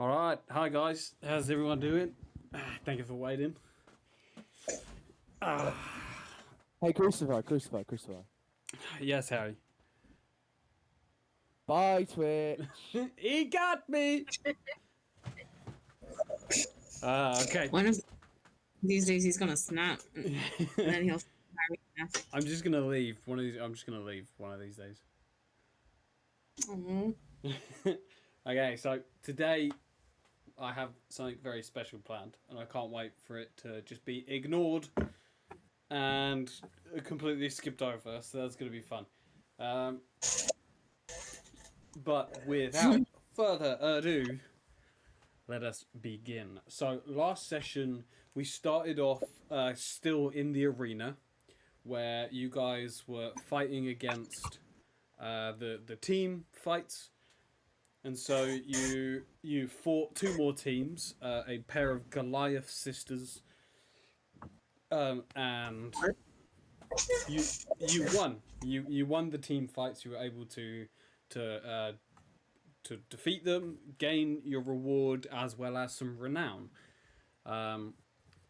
All right, hi guys. How's everyone doing? Thank you for waiting. Hey, Crucify. Yes, Harry. Bye, Twitch. He got me. Okay. One of these days he's gonna snap, and then he'll. I'm just gonna leave one of these. I'm just gonna leave one of these days. Okay, so today I have something very special planned, and I can't wait for it to just be ignored and completely skipped over. So that's gonna be fun. But without further ado, let us begin. So last session we started off still in the arena, where you guys were fighting against the team fights, and so you fought two more teams, a pair of Goliath sisters, and you won. You won the team fights. You were able to defeat them, gain your reward as well as some renown.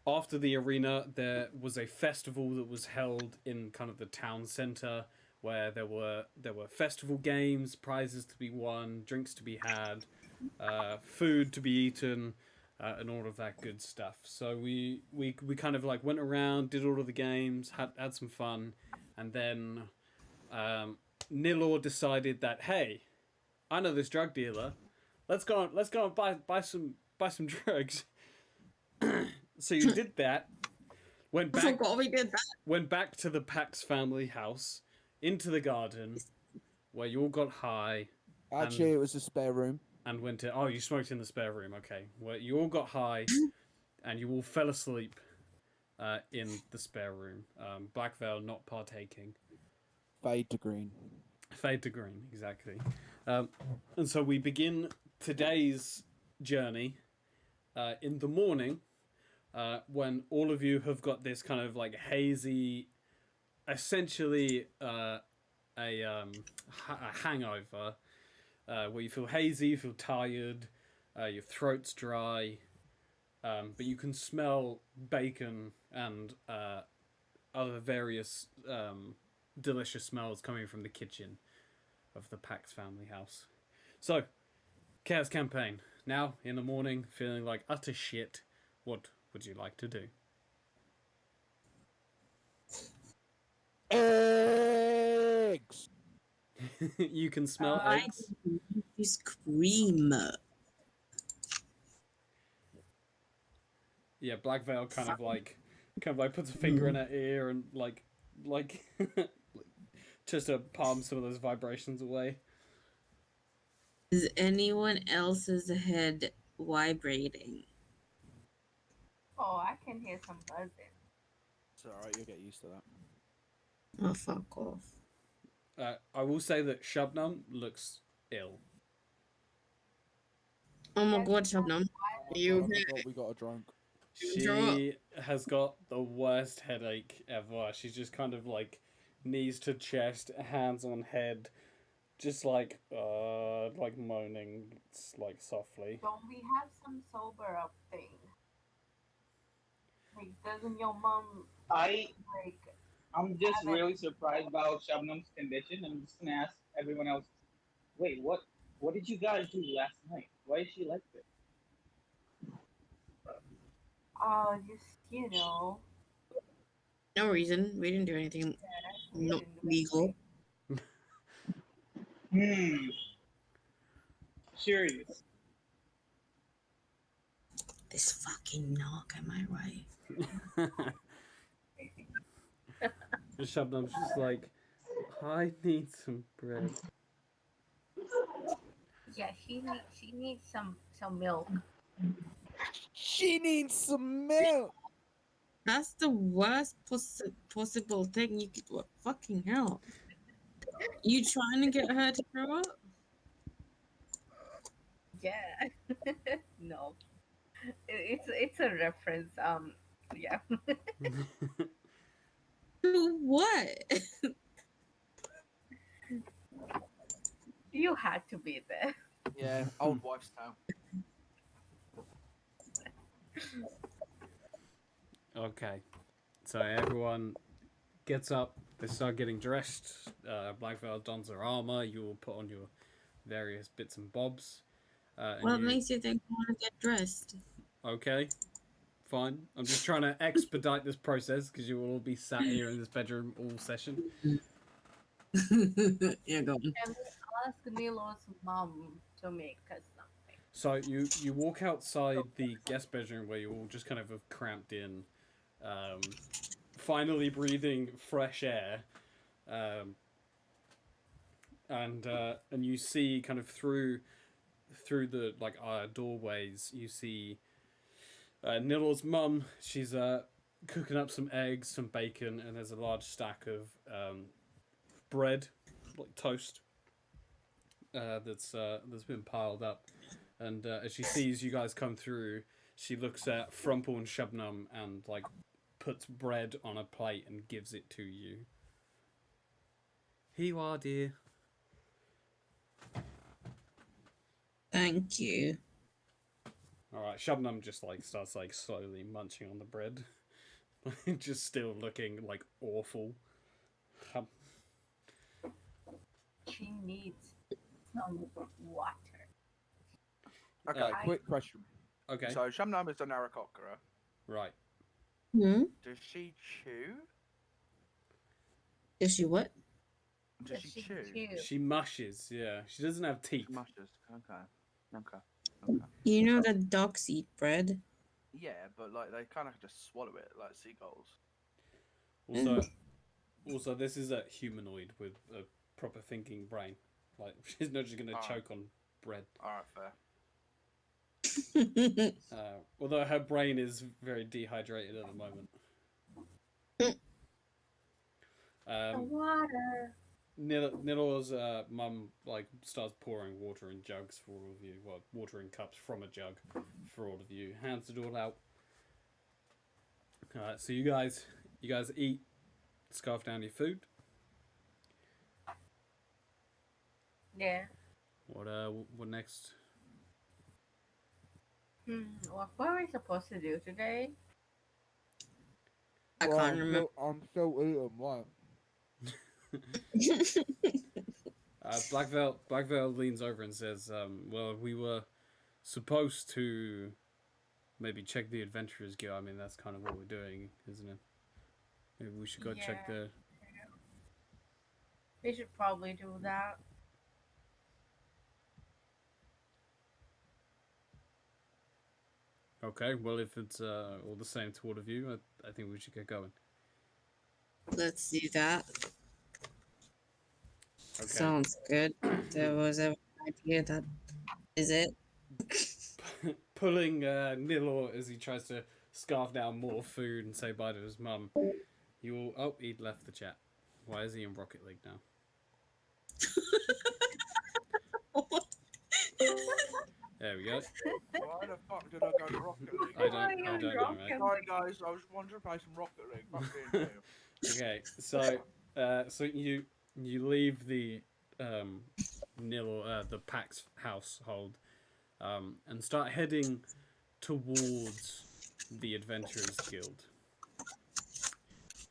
After the arena, there was a festival that was held in kind of the town centre, where there were festival games, prizes to be won, drinks to be had, food to be eaten, and all of that good stuff. So we kind of like went around, did all of the games, had some fun, and then Nilor decided that, hey, I know this drug dealer. Let's go and buy some drugs. So you did that. Went back to the Pax family house, into the garden, where you all got high. Actually, it was a spare room. And went to... Oh, you smoked in the spare room, okay. Where you all got high, and you all fell asleep in the spare room. Black Veil not partaking. Fade to green, exactly. And so we begin today's journey in the morning, when all of you have got this kind of like hazy, essentially a hangover, where you feel hazy, you feel tired, your throat's dry, but you can smell bacon and other various delicious smells coming from the kitchen of the Pax family house. So, Chaos Campaign. Now, in the morning, feeling like utter shit, what would you like to do? Eggs. You can smell eggs. You scream. Yeah, Black Veil kind of like puts a finger in her ear and like just to palm some of those vibrations away. Is anyone else's head vibrating? Oh, I can hear some buzzing. It's alright, you'll get used to that. Oh, fuck off. I will say that Shabnam looks ill. Oh my god, Shabnam. We got a drunk. She has got the worst headache ever. She's just kind of like knees to chest, hands on head, just like moaning like softly. Don't we have some sober up thing? Like, doesn't your mom I'm just really surprised about Shabnam's condition. I'm just gonna ask everyone else. Wait, what did you guys do last night? Why is she like this? Just, you know. No reason. We didn't do anything not legal. Serious. This fucking knock, am I right? Shabnam's just like, I need some bread. Yeah, she needs some milk. She needs some milk. That's the worst possible thing you could. What fucking hell? You trying to get her to grow up? Yeah. No. It's a reference. Yeah. To what? You had to be there. Yeah, old wife's tale. Okay, so everyone gets up. They start getting dressed. Black Veil dons her armor. You will put on your various bits and bobs. What makes you think I want to get dressed? Okay, fine. I'm just trying to expedite this process because you will all be sat here in this bedroom all session. Yeah, go on. Can we ask Nilo's mom to make us something? So you walk outside the guest bedroom where you all just kind of have cramped in, finally breathing fresh air, and you see kind of through the doorways you see Nilo's mum. She's cooking up some eggs, some bacon, and there's a large stack of bread, like toast, that's been piled up. And as she sees you guys come through, she looks at Frumple and Shubnum and like puts bread on a plate and gives it to you. Here you are, dear. Thank you. All right, Shubnum just like starts like slowly munching on the bread, just still looking like awful. She needs some water. Okay, quick question. Okay. So Shamnam is an Aarakocra. Right. Hmm? Does she chew? Is she what? Does she chew? She mushes. Yeah. She doesn't have teeth. Mushes. Okay. You know that dogs eat bread? Yeah, but like they kind of just swallow it like seagulls. Also, this is a humanoid with a proper thinking brain. Like she's not just gonna choke on bread. All right, fair. Although her brain is very dehydrated at the moment. The water. Nilo's mum like starts pouring water in jugs for all of you. Well, water in cups from a jug for all of you. Hands it all out. Alright, so you guys eat, scarf down your food. Yeah. What next? What were we supposed to do today? I can't remember. I'm still eating what? Black Veil leans over and says, well, we were supposed to maybe check the Adventurers Guild. I mean, that's kind of what we're doing, isn't it? Maybe we should go check the... We should probably do that. Okay, well, if it's all the same to all of you, I think we should get going. Let's do that. Okay. Sounds good. There was an idea that is it. Pulling Nilo as he tries to scarf down more food and say bye to his mum. You all... Oh, he'd left the chat. Why is he in Rocket League now? There we go. Why the fuck did I go to Rocket League? I don't know, mate. Sorry guys, I was wanting to play some Rocket League. Fuck being new. Okay, so you leave the the Pax household and start heading towards the Adventurers Guild.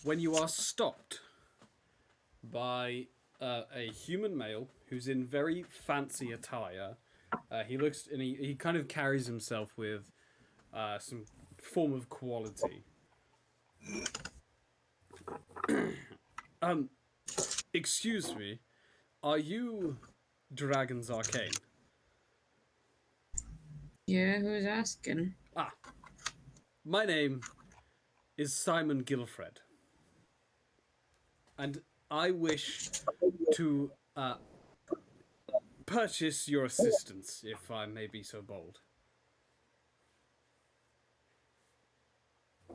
When you are stopped by a human male who's in very fancy attire, he looks and he kind of carries himself with some form of quality. Excuse me, are you Dragon's Arcane? Yeah, who's asking? My name is Simon Gilfred, and I wish to purchase your assistance, if I may be so bold.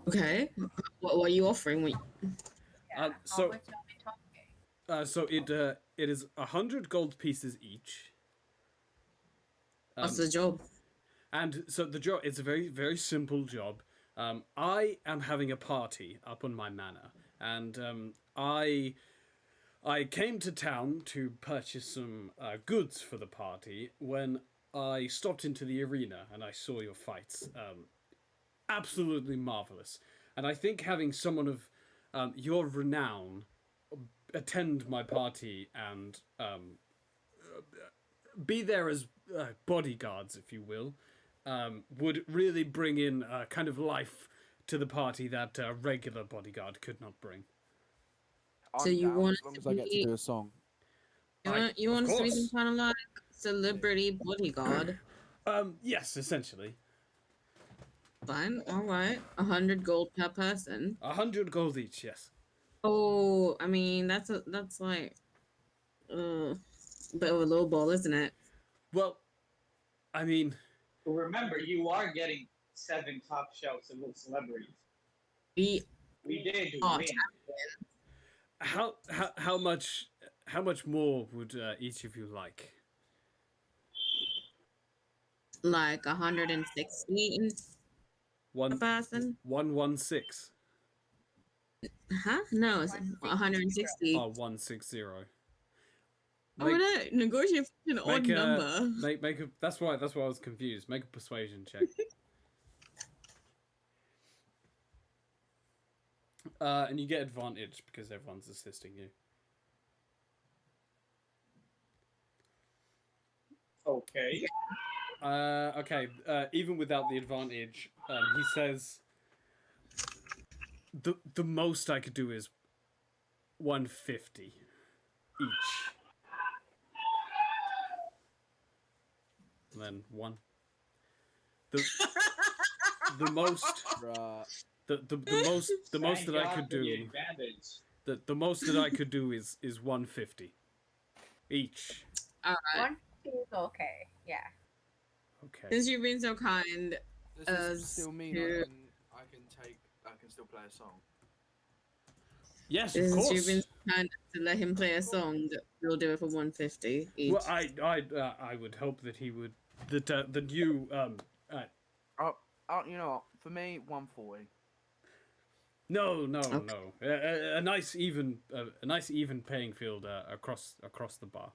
Okay. What are you offering? Yeah, how much are we talking? So it is 100 gold pieces each. What's the job? And so the job, it's a very, very simple job. I am having a party up on my manor, and I came to town to purchase some goods for the party when I stopped into the arena and I saw your fights. absolutely marvelous. And I think having someone of your renown attend my party and be there as bodyguards, if you will, would really bring in kind of life to the party that a regular bodyguard could not bring. So I'm you down, want as it long to as I get to be- do a song. You want Of us to be some course. kind of like celebrity bodyguard? Yes, essentially. Fine, all right. 100 gold per person. 100 gold each, yes. Oh, I mean that's like a bit of a low ball, isn't it? Well, I mean, Remember, you are getting 7 top shelf celebrities. We We did Oh, win. how much more would each of you like? like 116 per person. 116. Huh? No, it's 160. Oh, 160. Oh, we're not negotiating an odd Make a number. make a. That's why I was confused. Make a persuasion check. And you get advantage because everyone's assisting you. Okay. Okay. Even without the advantage, he says the most I could do is 150 each. And then one. The most Right. the most that I could do. The most that I could do is 150 each. All right. 1 is okay. Yeah. Okay. Since you've been so kind, Does this still mean to- I can still play a song? Yes, of since course. you've been so kind to let him play a song, we'll do it for 150 each. Well, I would hope that he would that you Oh, you know what? For me, 140. no Okay. no a nice even paying field across the bar.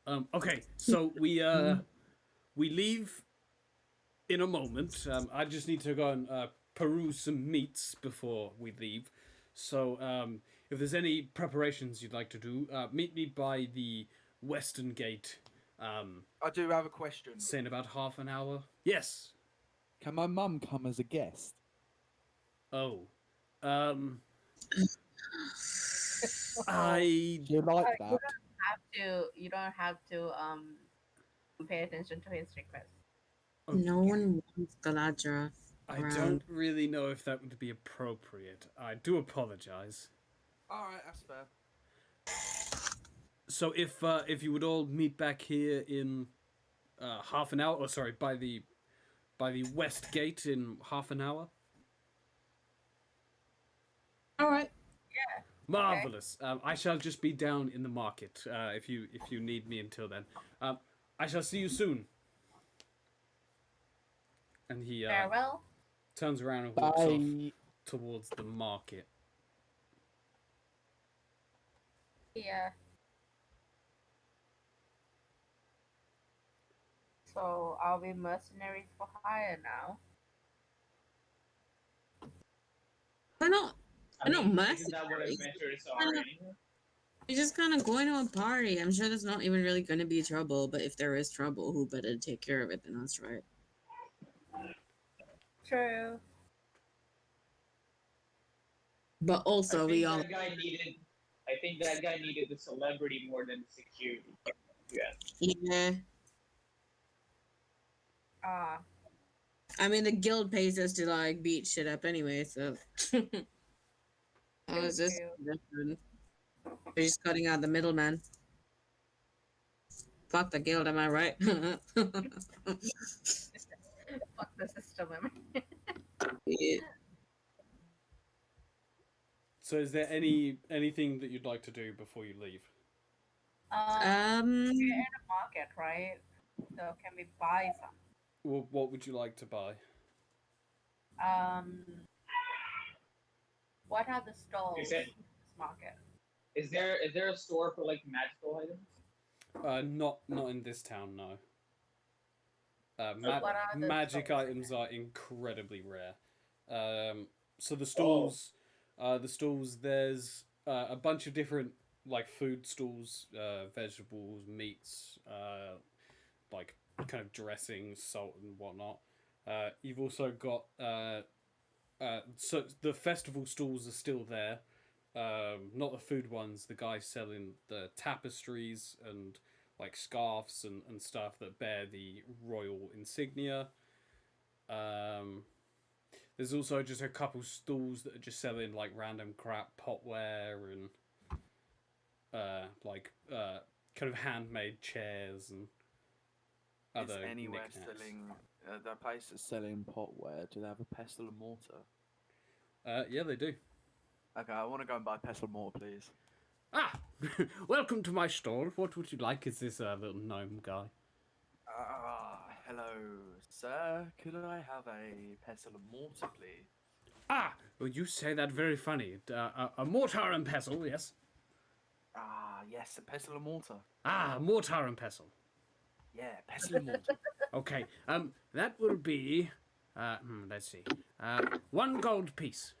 Alright. Okay, so we leave in a moment. I just need to go and peruse some meats before we leave. So if there's any preparations you'd like to do, meet me by the western gate. I do have a question. Say in about half an hour. Yes. Can my mum come as a guest? Oh. I Do you like that? You don't have to pay attention to his request. No one wants Galadra. I around. don't really know if that would be appropriate. I do apologize. Alright, that's fair. So if you would all meet back here in half an hour, or sorry, by the west gate in half an hour. All right. Marvelous. I shall just be down in the market if you need me until then. I shall see you soon. And he Farewell. turns around and walks off Bye. towards the market. Yeah. So are we mercenaries for hire now? We're not. I We're not mean, isn't that what mercenaries. adventurers are anyway? We're just kind of going to a party. I'm sure there's not even really going to be trouble, but if there is trouble, who better take care of it than us, right? True. But also, we all. I think that guy needed the celebrity more than the security. Yeah. Yeah. Ah. I mean, the guild pays us to like beat shit up anyway, so. How is this different? We're just cutting out the middleman. Fuck the guild, am I right? Fuck the system. Yeah. So is there anything that you'd like to do before you leave? Um. We're in a market, right? So can we buy some? Well, what would you like to buy? What are the stalls Is in it- this market? Is there a store for like magical items? Not in this town, no. What are the Magic stalls items are incredibly rare. So the Oh. stalls. There's a bunch of different like food stalls, vegetables, meats, like kind of dressings, salt and whatnot. You've also got so the festival stalls are still there. Not the food ones. The guys selling the tapestries and like scarves and stuff that bear the royal insignia. There's also just a couple stalls that are just selling like random crap potware and kind of handmade chairs and Is other anywhere knickknacks. selling? That place is selling potware. Do they have a pestle and mortar? Yeah, they do. Okay, I want to go and buy pestle and mortar, please. Ah, welcome to my store. What would you like? Is this a little gnome guy? Hello, sir. Could I have a pestle and mortar, please? Ah, well, you say that very funny. A mortar and pestle, yes. Yes, a pestle and mortar. Ah, mortar and pestle. Yeah, pestle and mortar. Okay. That will be. Let's see. 1 gold piece.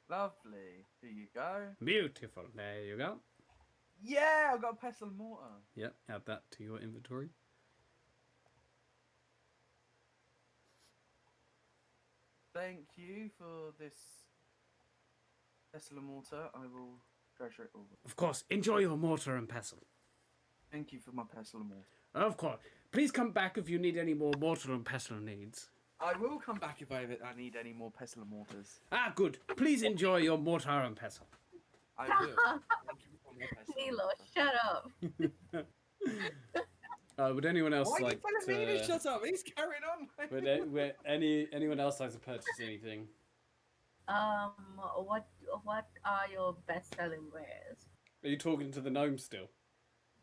Lovely. Here you go. Beautiful. There you go. Yeah, I've got a pestle and mortar. Yep. Add that to your inventory. Thank you for this pestle and mortar. I will treasure it all. Of course. Enjoy your mortar and pestle. Thank you for my pestle and mortar. Of course. Please come back if you need any more mortar and pestle needs. I will come back if I need any more pestle and mortars. Ah, good. Please enjoy your mortar and pestle. I will. Thank you for my pestle and Nilo, mortar. shut up. Would anyone else Why are like you telling me to to? shut up? He's carrying on. Would anyone else like to purchase anything? What are your best-selling wares? Are you talking to the gnome still?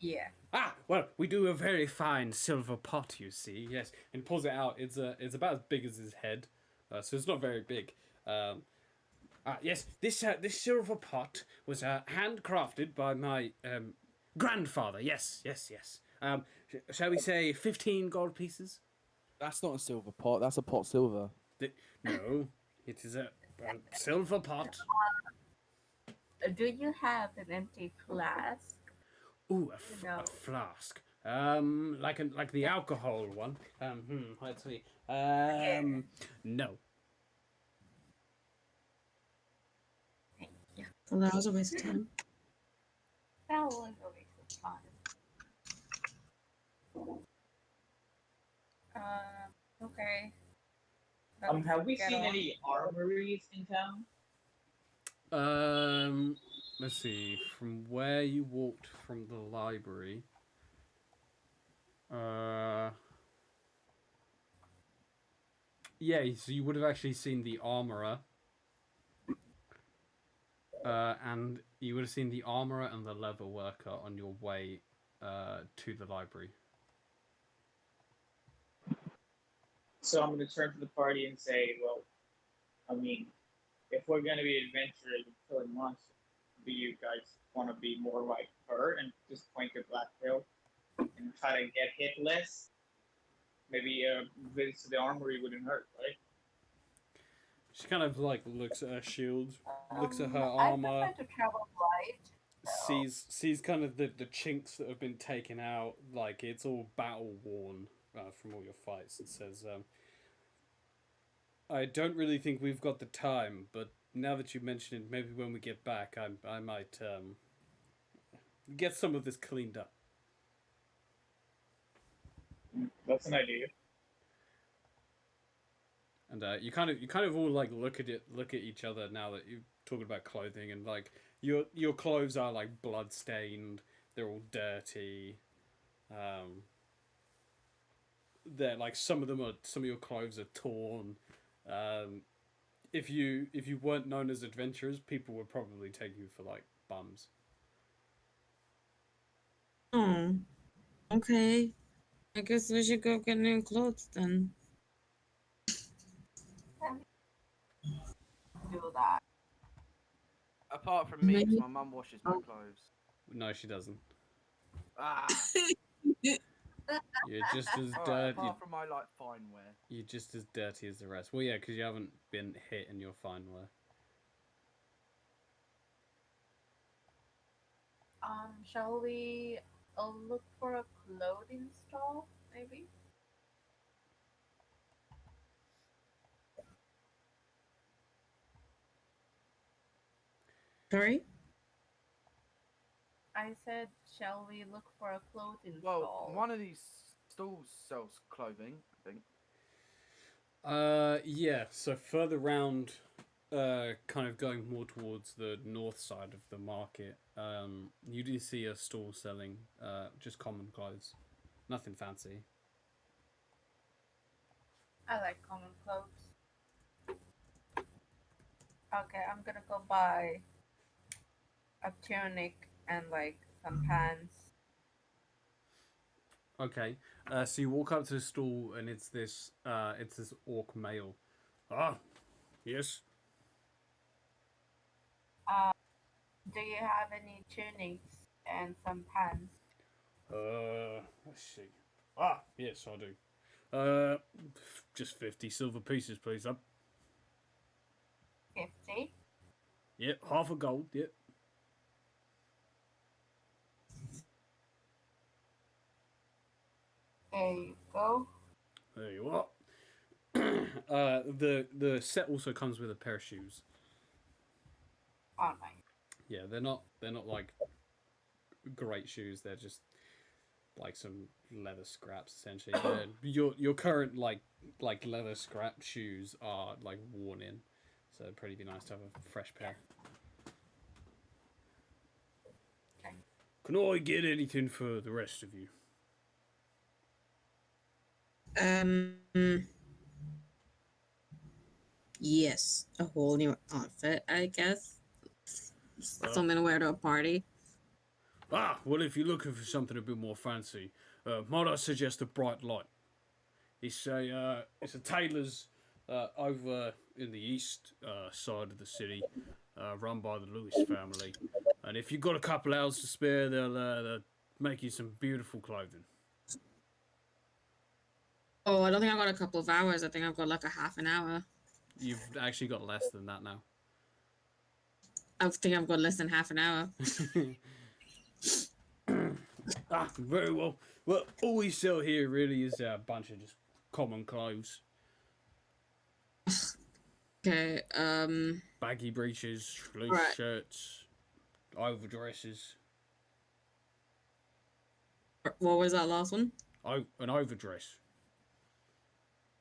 Yeah. Ah, well, we do a very fine silver pot, you see. Yes, and pulls it out. It's about as big as his head, so it's not very big. Yes, this silver pot was handcrafted by my grandfather. Yes. Shall we say 15 gold pieces? That's not a silver pot. That's a pot silver. No, it is a silver pot. Do you have an empty flask? Ooh, No. a flask. Like the alcohol one. Let's see. No. Well, that was a waste of time. That was a waste of time. Okay. Have we Get seen on. any armories in town? Let's see. From where you walked from the library. Yeah, so you would have actually seen the armorer. And you would have seen the armorer and the leather worker on your way to the library. So I'm going to turn to the party and say, well, I mean, if we're going to be adventurers and killing monsters, do you guys want to be more like her and just point to Blacktail and try to get hit less? Maybe a visit to the armory wouldn't hurt, right? She kind of like looks at her shield, looks at her I armor, prefer to travel light. sees kind of the chinks that have been taken out, like it's all battle worn from all your fights, and says, I don't really think we've got the time, but now that you mention it, maybe when we get back, I might get some of this cleaned up. That's an idea. And you kind of all like look at each other now that you're talking about clothing, and like your clothes are like blood stained, they're all dirty. They're like some of your clothes are torn. If you weren't known as adventurers, people would probably take you for like bums. Oh, okay. I guess we should go get new clothes then. Do that. Apart from me, 'cause Maybe- my mum washes my clothes. No, she doesn't. Ah, You're just as Alright, dirty. apart from my like fine wear. You're just as dirty as the rest. Well, yeah, because you haven't been hit in your fine wear. Shall we look for a clothing stall, maybe? Sorry? I said, shall we look for a clothing Well, stall? one of these stalls sells clothing, I think. Yeah. So further round, kind of going more towards the north side of the market, you do see a stall selling just common clothes, nothing fancy. I like common clothes. Okay, I'm gonna go buy a tunic and like some pants. Okay. So you walk up to the stall and it's this orc male. Ah, yes. Do you have any tunics and some pants? Let's see. Ah, yes, I do. Just 50 silver pieces, please. 50? Yep, half a gold. Yep. There you go. There you are. The set also comes with a pair of shoes. Oh, nice. Yeah, they're not like great shoes. They're just like some leather scraps essentially. Your current like leather scrap shoes are like worn in, so it'd probably be nice to have a fresh pair. Okay. Can I get anything for the rest of you? Yes, a whole new outfit, I guess. Something to wear to a party. Ah, well, if you're looking for something a bit more fancy, might I suggest a bright light? It's a tailor's over in the east side of the city, run by the Lewis family. And if you've got a couple hours to spare, they'll make you some beautiful clothing. Oh, I don't think I've got a couple of hours. I think I've got like a half an hour. You've actually got less than that now. I think I've got less than half an hour. Ah, very well. Well, all we sell here really is a bunch of just common clothes. Okay, Baggy breeches, loose Right. shirts, overdresses. what was that last one? Oh, an overdress.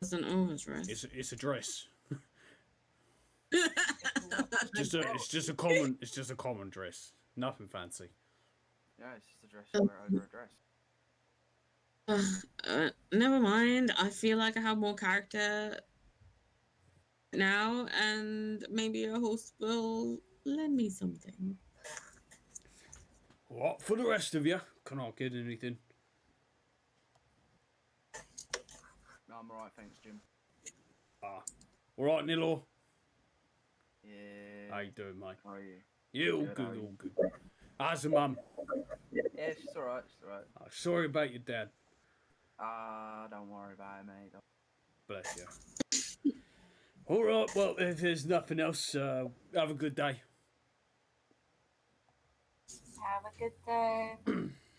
It's an overdress. It's a dress. It's just a common dress. Nothing fancy. Yeah, it's just a dress you wear over a dress. Never mind. I feel like I have more character now, and maybe a host will lend me something. What for the rest of you? Can I get anything? No, I'm alright, thanks, Jim. Ah, all right, Nilo. Yeah. How you doing, mate? How are you? Yeah, all Good, good, how are you? all good. How's the mum? Yeah, she's alright, Oh, sorry about your dad. Don't worry about it, mate. Bless you. All right, well, if there's nothing else, have a good day. Have a good day.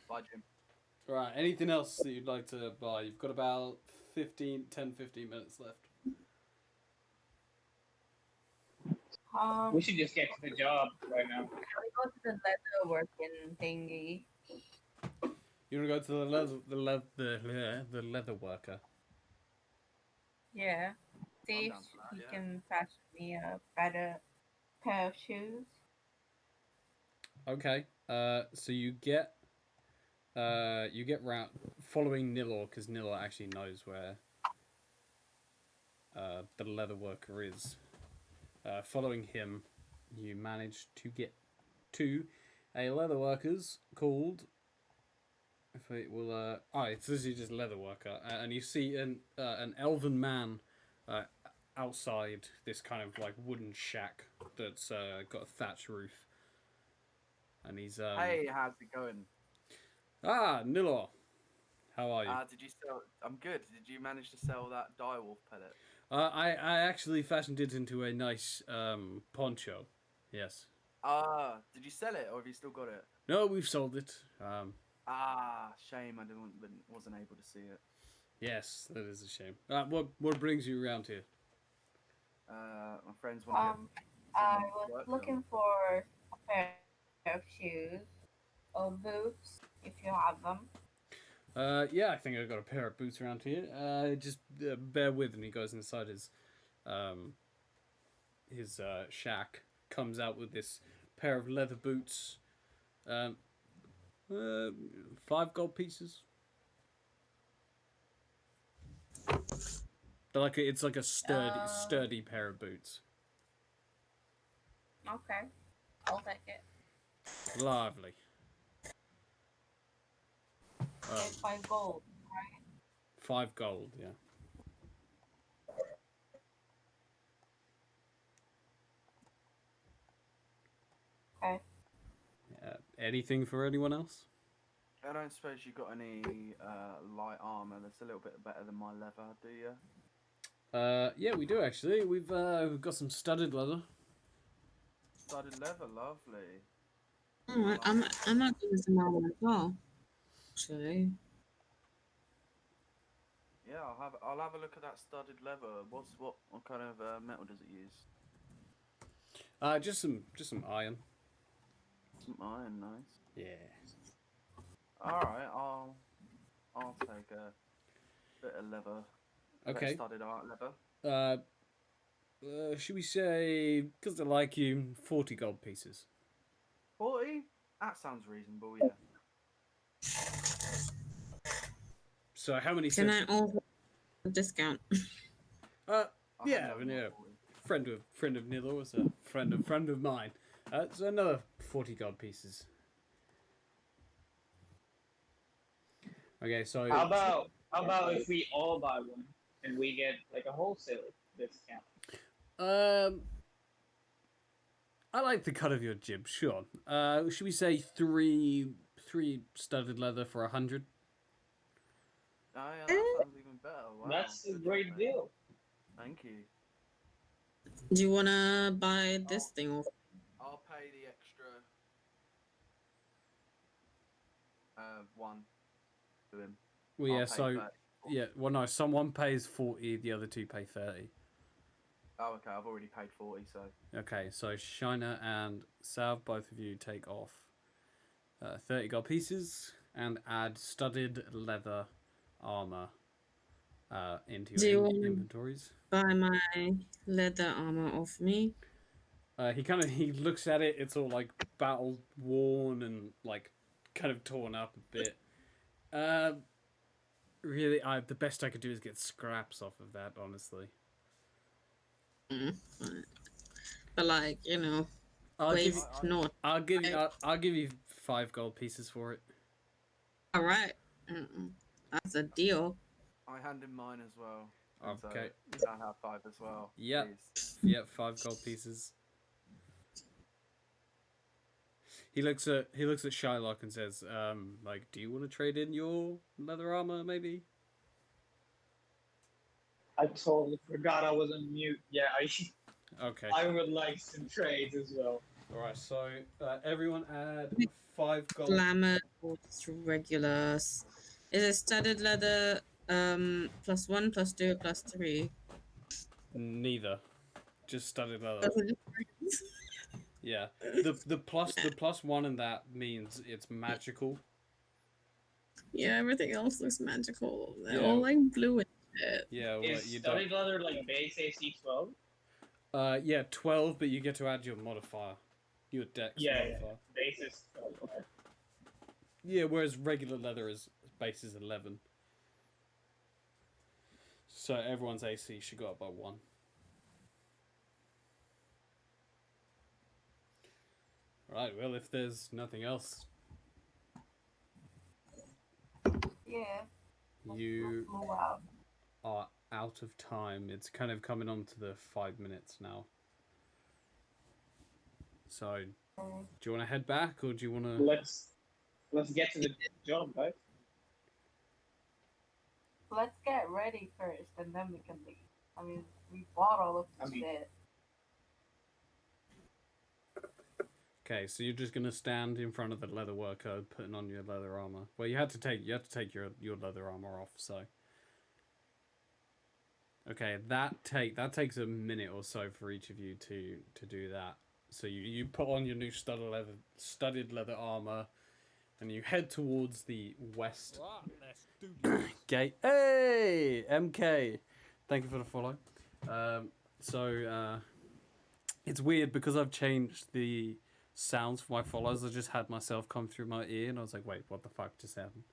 Bye, Jim. Right, anything else that you'd like to buy? You've got about 15 minutes left. We should just get to the job right now. Can we go to the leather working thingy? You want to go to the leather worker? Yeah. See I'm if down for that, he yeah. can fashion me a better pair of shoes. Okay. So you get round following Nilor because Nilor actually knows where the leather worker is. Following him, you manage to get to a leather worker's called. If it will, it's literally just leather worker, and you see an elven man outside this kind of like wooden shack that's got a thatch roof, and he's Hey, how's it going? Ah, Nilor, How are you? Did you sell? I'm good. Did you manage to sell that direwolf pellet? I actually fashioned it into a nice poncho. Yes. Did you sell it or have you still got it? No, we've sold it. Shame I wasn't able to see it. Yes, that is a shame. What brings you around here? My friends want to I was looking for a pair of shoes or boots if you have them. Yeah, I think I've got a pair of boots around here. Just bear with, and he goes inside his shack. Comes out with this pair of leather boots. 5 gold pieces. It's like a sturdy pair of boots. Okay, I'll take it. Lovely. It's 5 gold, right? 5 gold, yeah. Okay. Anything for anyone else? I don't suppose you got any light armor that's a little bit better than my leather, do you? Yeah, we do actually. We've got some studded leather. Studded leather, lovely. Oh, I might give some armor as well. Actually. Yeah, I'll have a look at that studded leather. What kind of metal does it use? Just some iron. Some iron, nice. Yeah. All right, I'll take a bit of leather. Okay. Studded art leather. Should we say, because I like you, 40 gold pieces? 40? That sounds reasonable, yeah. So how many? Can I offer a discount? Yeah, friend of Nilo was a friend of mine. So another 40 gold pieces. Okay, so How about if we all buy one and we get like a wholesale discount? I like the cut of your jib. Sure. Should we say three studded leather for 100? Oh, yeah, that sounds even better. Wow, That's a good great job, mate. deal. Thank you. Do you wanna buy this thing off? I'll pay the extra one to him. Well, yeah. I'll pay So 30. yeah. Well, no. Someone pays 40. The other two pay 30. Oh, okay. I've already paid 40, so. Okay. So Shiner and Sav, both of you take off 30 gold pieces and add studded leather armor into Do you your want- inventories. Buy my leather armor off me. He looks at it. It's all like battle worn and like kind of torn up a bit. Really, the best I could do is get scraps off of that. Honestly, But like, you know, I'll give waste you, not. I'll give you, I'll give you 5 gold pieces for it. All right. That's a deal. I hand him mine as well. And Okay. So I have 5 as well. Yep. Please. Yep, 5 gold pieces. He looks at Shylock and says, like, do you want to trade in your leather armor, maybe? I totally forgot I was on mute. Yeah, Okay. I would like some trades as well. All right. So everyone add 5 gold. Glamour or just regular. Is it studded leather? +1, +2, +3. Neither. Just studded leather. Yeah. The plus 1 in that means it's magical. Yeah, everything else looks magical. They're Yeah. all like blue and shit. Yeah. Well, Is you don't. studded leather like base AC 12? Yeah, 12, but you get to add your modifier, your dex modifier. Base is 12. Okay. Yeah, whereas regular leather base is 11. So everyone's AC should go up by 1. Right. Well, if there's nothing else, Yeah. you Move out. are out of time. It's kind of coming on to the 5 minutes now. So, do you want to head back, or do you want to? Let's get to the job, guys. let's get ready first, and then we can leave. I mean, we bought all of the shit. Okay, so you're just gonna stand in front of the leather worker, putting on your leather armor. Well, you had to take your leather armor off. So, okay, that takes a minute or so for each of you to do that. So you put on your new studded leather armor, and you head towards the west gate. Hey, MK, thank you for the follow. It's weird because I've changed the sounds for my follows. I just had myself come through my ear, and I was like, "Wait, what the fuck just happened?"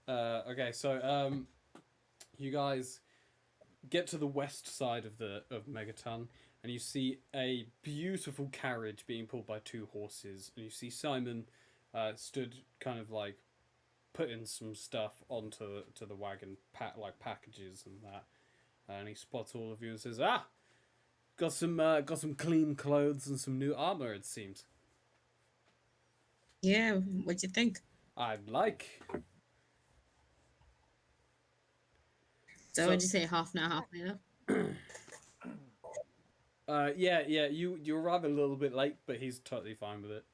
Okay, so you guys get to the west side of Megaton, and you see a beautiful carriage being pulled by 2 horses, and you see Simon stood kind of like putting some stuff onto the wagon, packages and that, and he spots all of you and says, "Ah, got some clean clothes and some new armor, it seems." Yeah, what'd you think? I'd like. So what'd you say, half now, half later? Yeah, you arrive a little bit late, but he's totally fine with it.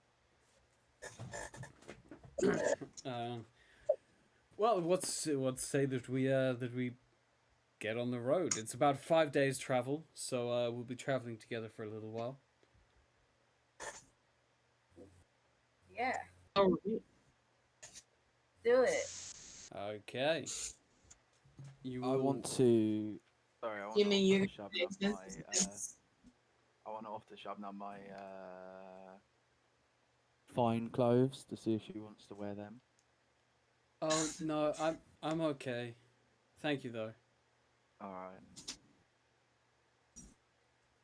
Well, let's say that we get on the road. It's about 5 days travel, so we'll be traveling together for a little while. Yeah, Oh, do it. Okay. I want to. Sorry, I want You to mean you're shove up my. I want to off to shove up my fine clothes to see if she wants to wear them. Oh no, I'm okay. Thank you though. All right.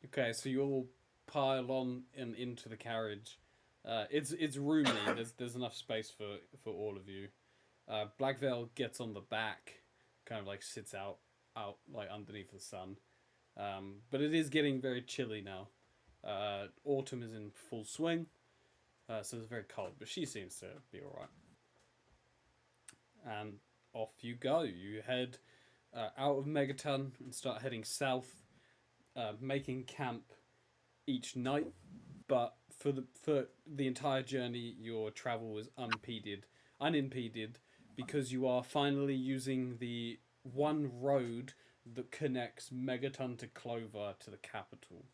Okay, so you all pile on and into the carriage. It's roomy. There's enough space for all of you. Black Veil gets on the back, kind of like sits out like underneath the sun. But it is getting very chilly now. Autumn is in full swing, so it's very cold. But she seems to be all right. And off you go. You head out of Megaton and start heading south, making camp each night. But for the entire journey, your travel is unimpeded, because you are finally using the one road that connects Megaton to Clover to the capital.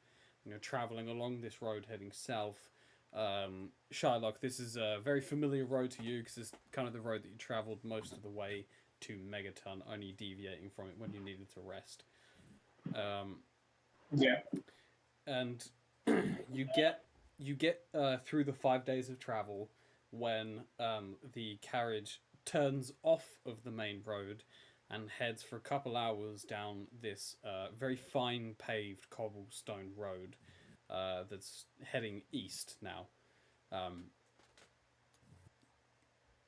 And you're traveling along this road heading south. Shylock, this is a very familiar road to you because it's kind of the road that you traveled most of the way to Megaton, only deviating from it when you needed to rest. Yeah. And you get through the 5 days of travel when the carriage turns off of the main road and heads for a couple hours down this very fine paved cobblestone road that's heading east now.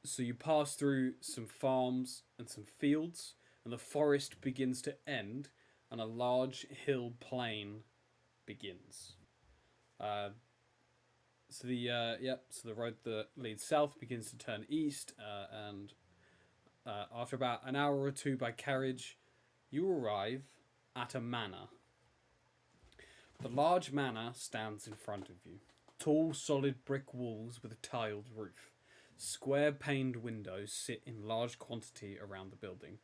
So you pass through some farms and some fields, and the forest begins to end, and a large hill plain begins. So the road that leads south begins to turn east, and after about an hour or two by carriage, you arrive at a manor. The large manor stands in front of you. Tall, solid brick walls with a tiled roof. Square paned windows sit in large quantity around the building.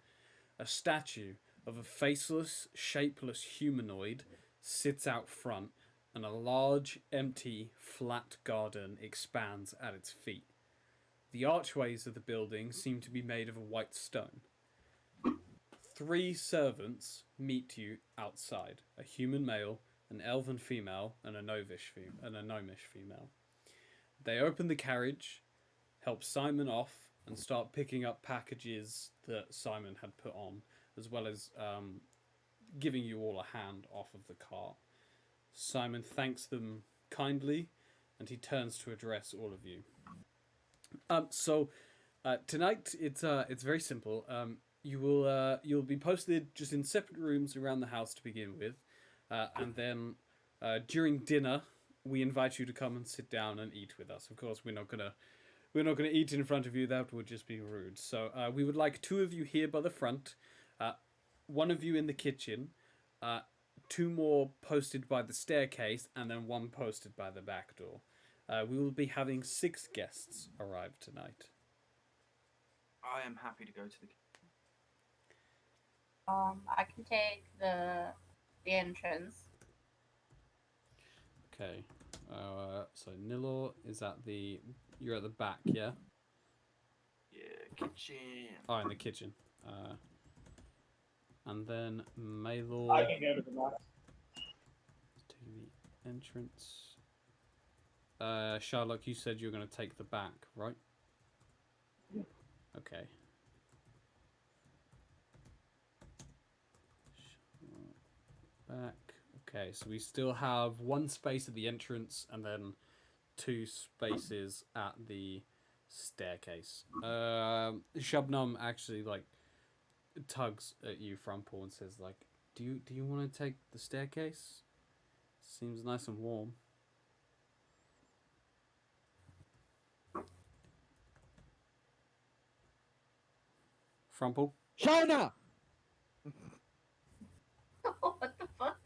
A statue of a faceless, shapeless humanoid sits out front, and a large, empty, flat garden expands at its feet. The archways of the building seem to be made of a white stone. 3 servants meet you outside: a human male, an elven female, and a gnomish female. They open the carriage, help Simon off, and start picking up packages that Simon had put on, as well as giving you all a hand off of the cart. Simon thanks them kindly, and he turns to address all of you. Tonight it's very simple. You'll be posted just in separate rooms around the house to begin with, and then during dinner we invite you to come and sit down and eat with us. Of course, we're not we're not going to eat in front of you. That would just be rude. So we would like 2 of you here by the front, 1 of you in the kitchen, 2 more posted by the staircase, and then 1 posted by the back door. We will be having 6 guests arrive tonight. I am happy to go to the. I can take the entrance. Okay. So Nilor is you're at the back, yeah? Yeah, kitchen. Oh, in the kitchen. And then Maylor I can go to the left. to the entrance. Sherlock, you said you were going to take the back, right? Yeah. Okay. Back. Okay, so we still have 1 space at the entrance and then 2 spaces at the staircase. Shubnum actually tugs at you, Frontpaw, and says do you want to take the staircase? Seems nice and warm. Frontpaw? Shona! What the fuck?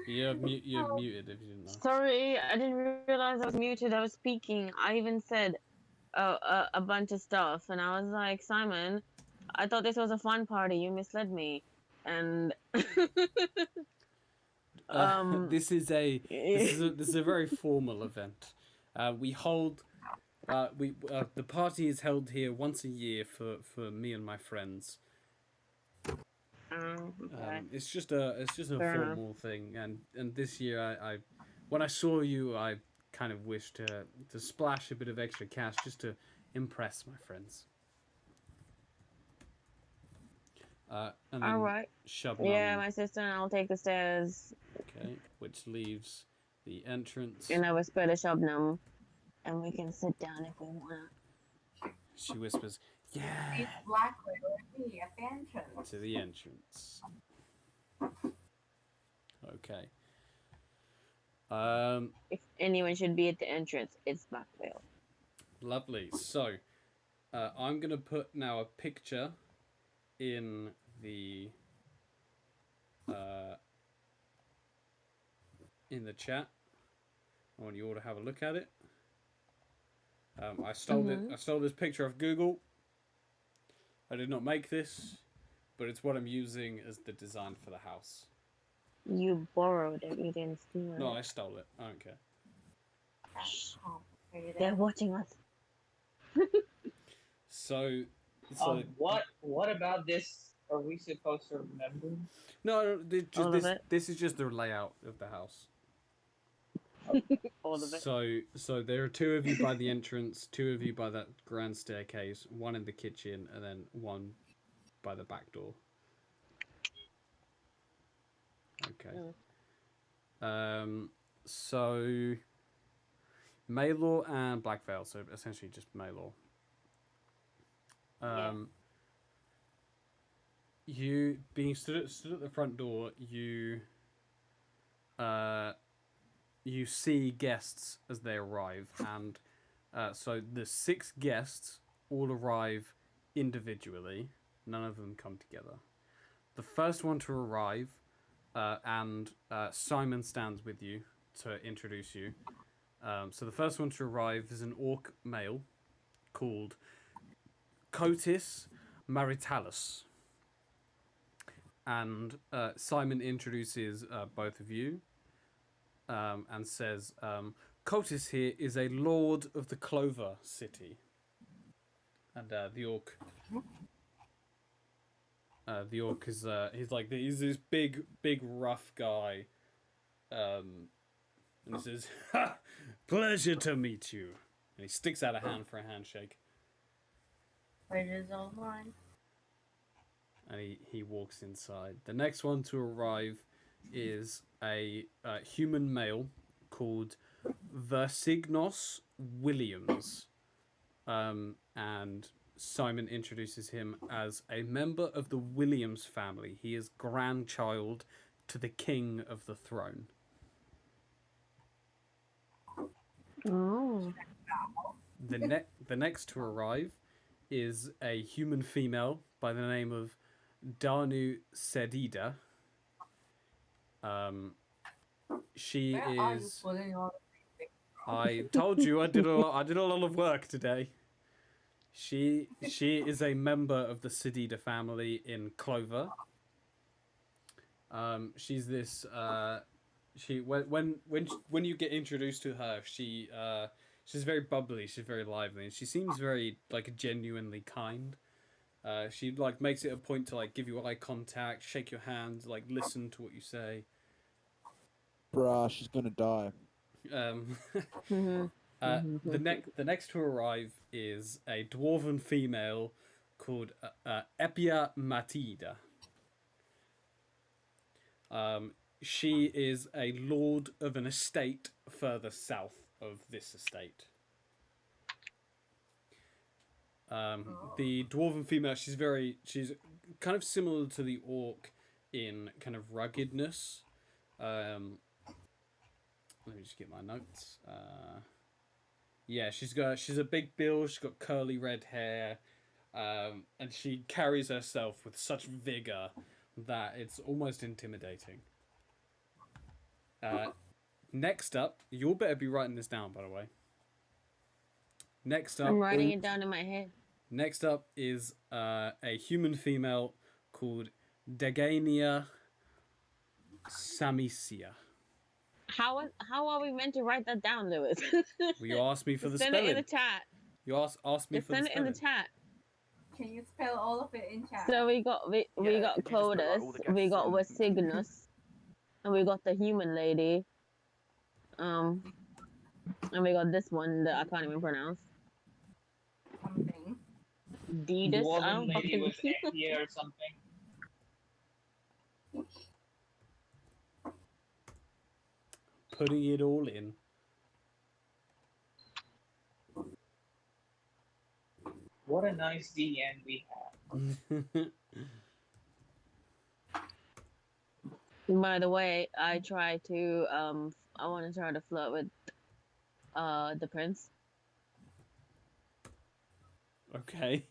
You're muted if you didn't know. Sorry, I didn't realize I was muted. I was speaking. I even said a bunch of stuff, and I was like, Simon, I thought this was a fun party. You misled me, and This is a very formal event. We hold the party is held here once a year for me and my friends. okay. It's just a Fair formal thing, and this year I when I saw you, I kind of wished to splash a bit of extra cash just to impress my friends. And then All right. Shubnum, Yeah, my sister and I'll take the stairs, okay, which leaves the entrance. and I whisper to Shubnum, and we can sit down if we wanna. She whispers, These "Yeah," black will be at the entrance. to the entrance. Okay. If anyone should be at the entrance, it's Blackvale. Lovely. So, I'm gonna put now a picture in the chat. I want you all to have a look at it. I stole it. I stole this picture off Google. I did not make this, but it's what I'm using as the design for the house. You borrowed it. You didn't steal it. No, I stole it. I don't care. Oh, are you They're there? watching us. So What about this? Are we supposed to remember? no, All of it? this is just the layout of the house. All of it. So there are 2 of you by the entrance, 2 of you by that grand staircase, 1 in the kitchen, and then 1 by the back door. Okay. So Maylor and Blackvale, so essentially just Maylor. You being stood at the front door, you see guests as they arrive, and so the 6 guests all arrive individually. None of them come together. The first one to arrive, and Simon stands with you to introduce you. So the first one to arrive is an orc male called Cotis Maritalus. And Simon introduces both of you and says, Cotis here is a lord of the Clover City. And the orc is he's this big rough guy, and he says, "Ha! Pleasure to meet you." And he sticks out a hand for a handshake. Pleasure's all mine. And he walks inside. The next one to arrive is a human male called Versignos Williams, and Simon introduces him as a member of the Williams family. He is grandchild to the king of the throne. Oh. the next to arrive is a human female by the name of Danu Sedida. She Where are you is. pulling all the things? I told you I did a lot of work today. She is a member of the Sedida family in Clover. She's this. When you get introduced to her, she's very bubbly. She's very lively, and she seems very like genuinely kind. She like makes it a point to like give you eye contact, shake your hand, like listen to what you say. Bruh, she's gonna die. Mhm. The next to arrive is a dwarven female called Epia Matida. She is a lord of an estate further south of this estate. The dwarven female, she's kind of similar to the orc in kind of ruggedness. Let me just get my notes. Yeah, she's a big build. She's got curly red hair, and she carries herself with such vigor that it's almost intimidating. Next up, you better be writing this down, by the way. Next up, I'm writing it down in my head. Next up is a human female called Degania Samisia. How are we meant to write that down, Lewis? Well, you asked me for the Send spelling. it in the chat. You asked me Just for the send it in spelling. the chat. Can you spell all of it in chat? So we got Yeah, got can you just put, like, Codus, all the we got guests Vasignus, and we got the human lady. And we got this one that I can't even pronounce. Something. Dedus. I Dwarven don't lady fucking. was Epia or something. Putting it all in. What a nice DM we have. By the way, I try to I want to try to flirt with the prince. Okay.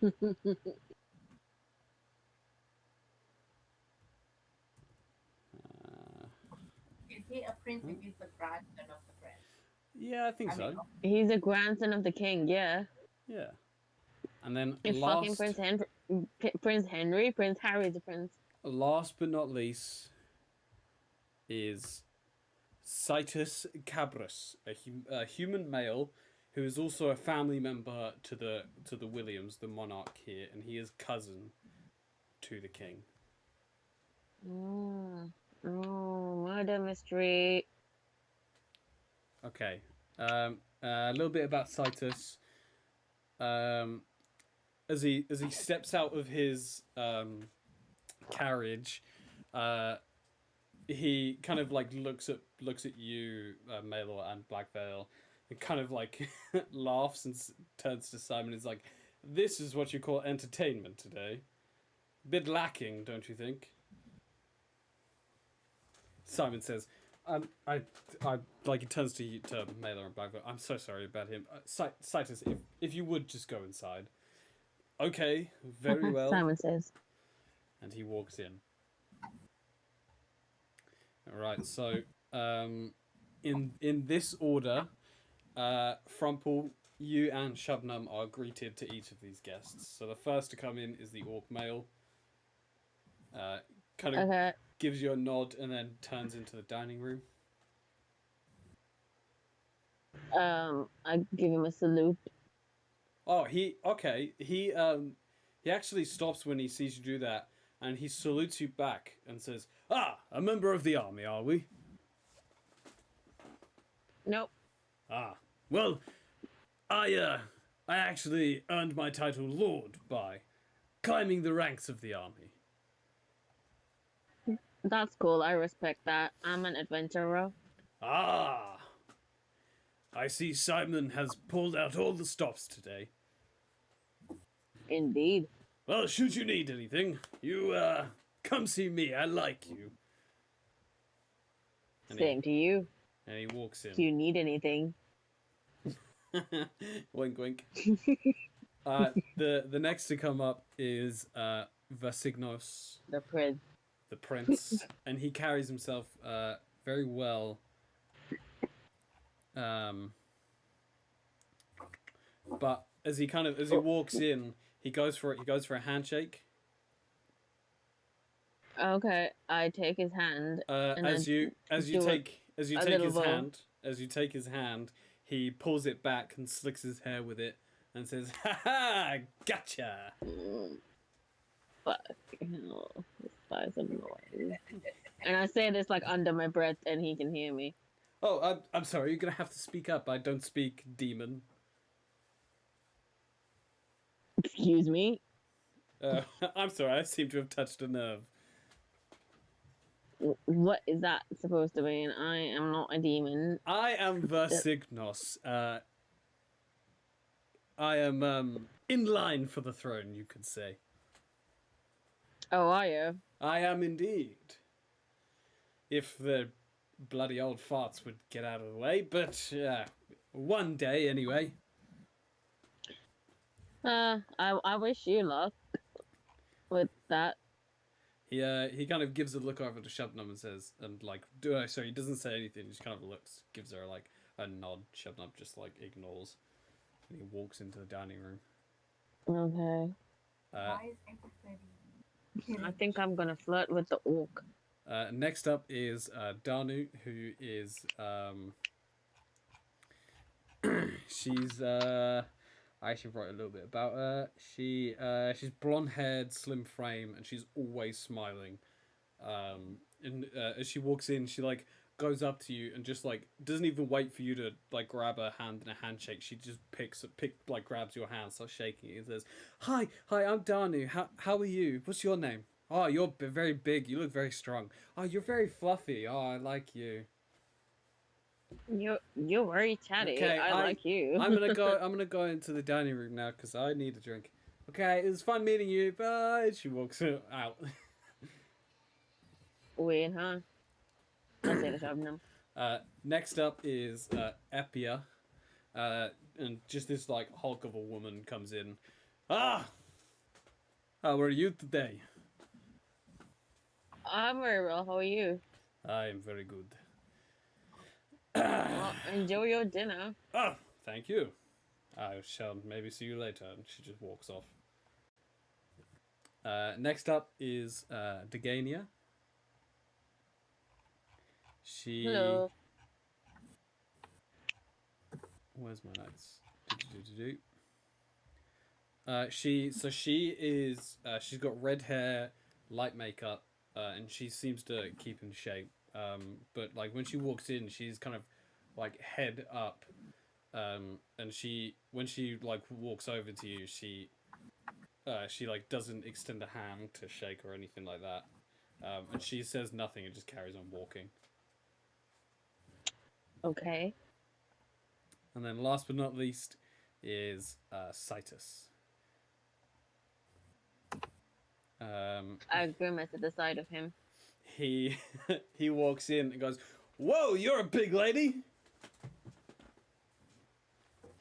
Is he a prince if he's the grandson of the prince? Yeah, I think so. He's a grandson of the king. Yeah. Yeah. And then If fucking Prince Henry, Prince Harry's a prince. last but not least is Citus Cabras, a human male who is also a family member to the Williams, the monarch here, and he is cousin to the king. Oh, murder mystery. Okay. A little bit about Citus. As he steps out of his carriage, he kind of like looks at you, Malor and Blackveil, and kind of like laughs and turns to Simon. And is like, "This is what you call entertainment today? Bit lacking, don't you think?" Simon says, I like he turns to Malor and Blackveil. "I'm so sorry about him. Citus, if you would just go inside." "Okay, very well." Simon says. And he walks in. Alright, so in this order, Frumple, you and Shubnum are greeted to each of these guests. So the first to come in is the orc male. Kind of Okay. gives you a nod and then turns into the dining room. I give him a salute. Oh, he actually stops when he sees you do that, and he salutes you back and says, "Ah, a member of the army, are we?" Nope. "Ah, well, I actually earned my title Lord by climbing the ranks of the army." That's cool. I respect that. I'm an adventurer. "Ah, I see Simon has pulled out all the stops today. Indeed. Well, should you need anything, you come see me. I like you." And Same to you. he walks in. Do you need anything? Wink, wink. The next to come up is Vasignos, The prince. the prince, and he carries himself very well. But as he walks in, he goes for a handshake. Okay, I take his hand. And As you take his little hand, he pulls it back and slicks his hair with it and says, "Ha ha, gotcha." Fuck. Oh, this guy's annoying. And I say this like under my breath, and he can hear me. Oh, I'm sorry. You're gonna have to speak up. I don't speak demon. Excuse me. I'm sorry. I seem to have touched a nerve. What is that supposed to mean? I am not a demon. I am Versignos. I am in line for the throne, you could say. Oh, are you? I am indeed. If the bloody old farts would get out of the way, but one day anyway. I wish you luck with that. He kind of gives a look over to Shabnam and says, and like, sorry, he doesn't say anything. He just kind of looks, gives her like a nod. Shabnam just like ignores, and he walks into the dining room. Okay. Why is everybody? I think I'm gonna flirt with the orc. Next up is Danu, who is she's I actually wrote a little bit about her. She's blonde haired, slim frame, and she's always smiling. And as she walks in, she like goes up to you and just like doesn't even wait for you to like grab her hand in a handshake. She just grabs your hand, starts shaking it, and says, "Hi, I'm Danu. How are you? What's your name? Oh, you're very big. You look very strong. Oh, you're very fluffy. Oh, I like you." You're very chatty. Okay, I like you. I'm gonna go into the dining room now because I need a drink. Okay, it was fun meeting you. Bye. She walks out. Weird, huh? I say the Shabnam. Next up is Epia, and just this like hulk of a woman comes in. How are you today? I'm very well. How are you? I am very good. Well, enjoy your dinner. Oh, thank you. I shall maybe see you later. And she just walks off. Next up is Degania. Hello. Where's my notes? She's got red hair, light makeup, and she seems to keep in shape. But like when she walks in, she's kind of like head up, and when she like walks over to you, she like doesn't extend a hand to shake or anything like that, and she says nothing and just carries on walking. Okay. And then last but not least is Citus. I grimace at the sight of him. He walks in and goes, "Whoa, you're a big lady."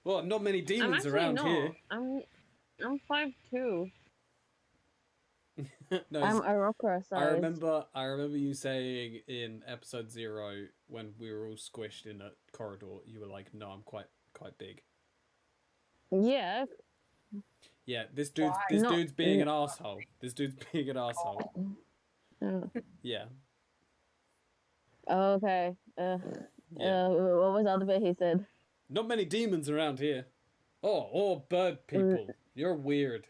Well, not many demons around here. I'm 5'2". No, I'm a rocker size. I remember you saying in episode 0 when we were all squished in a corridor, you were like, "No, I'm quite big." Yeah. Yeah, this dude's being an asshole. This dude's being an asshole. Yeah. Okay. Yeah. What was the other bit he said? Not many demons around here. Oh, bird people. You're weird.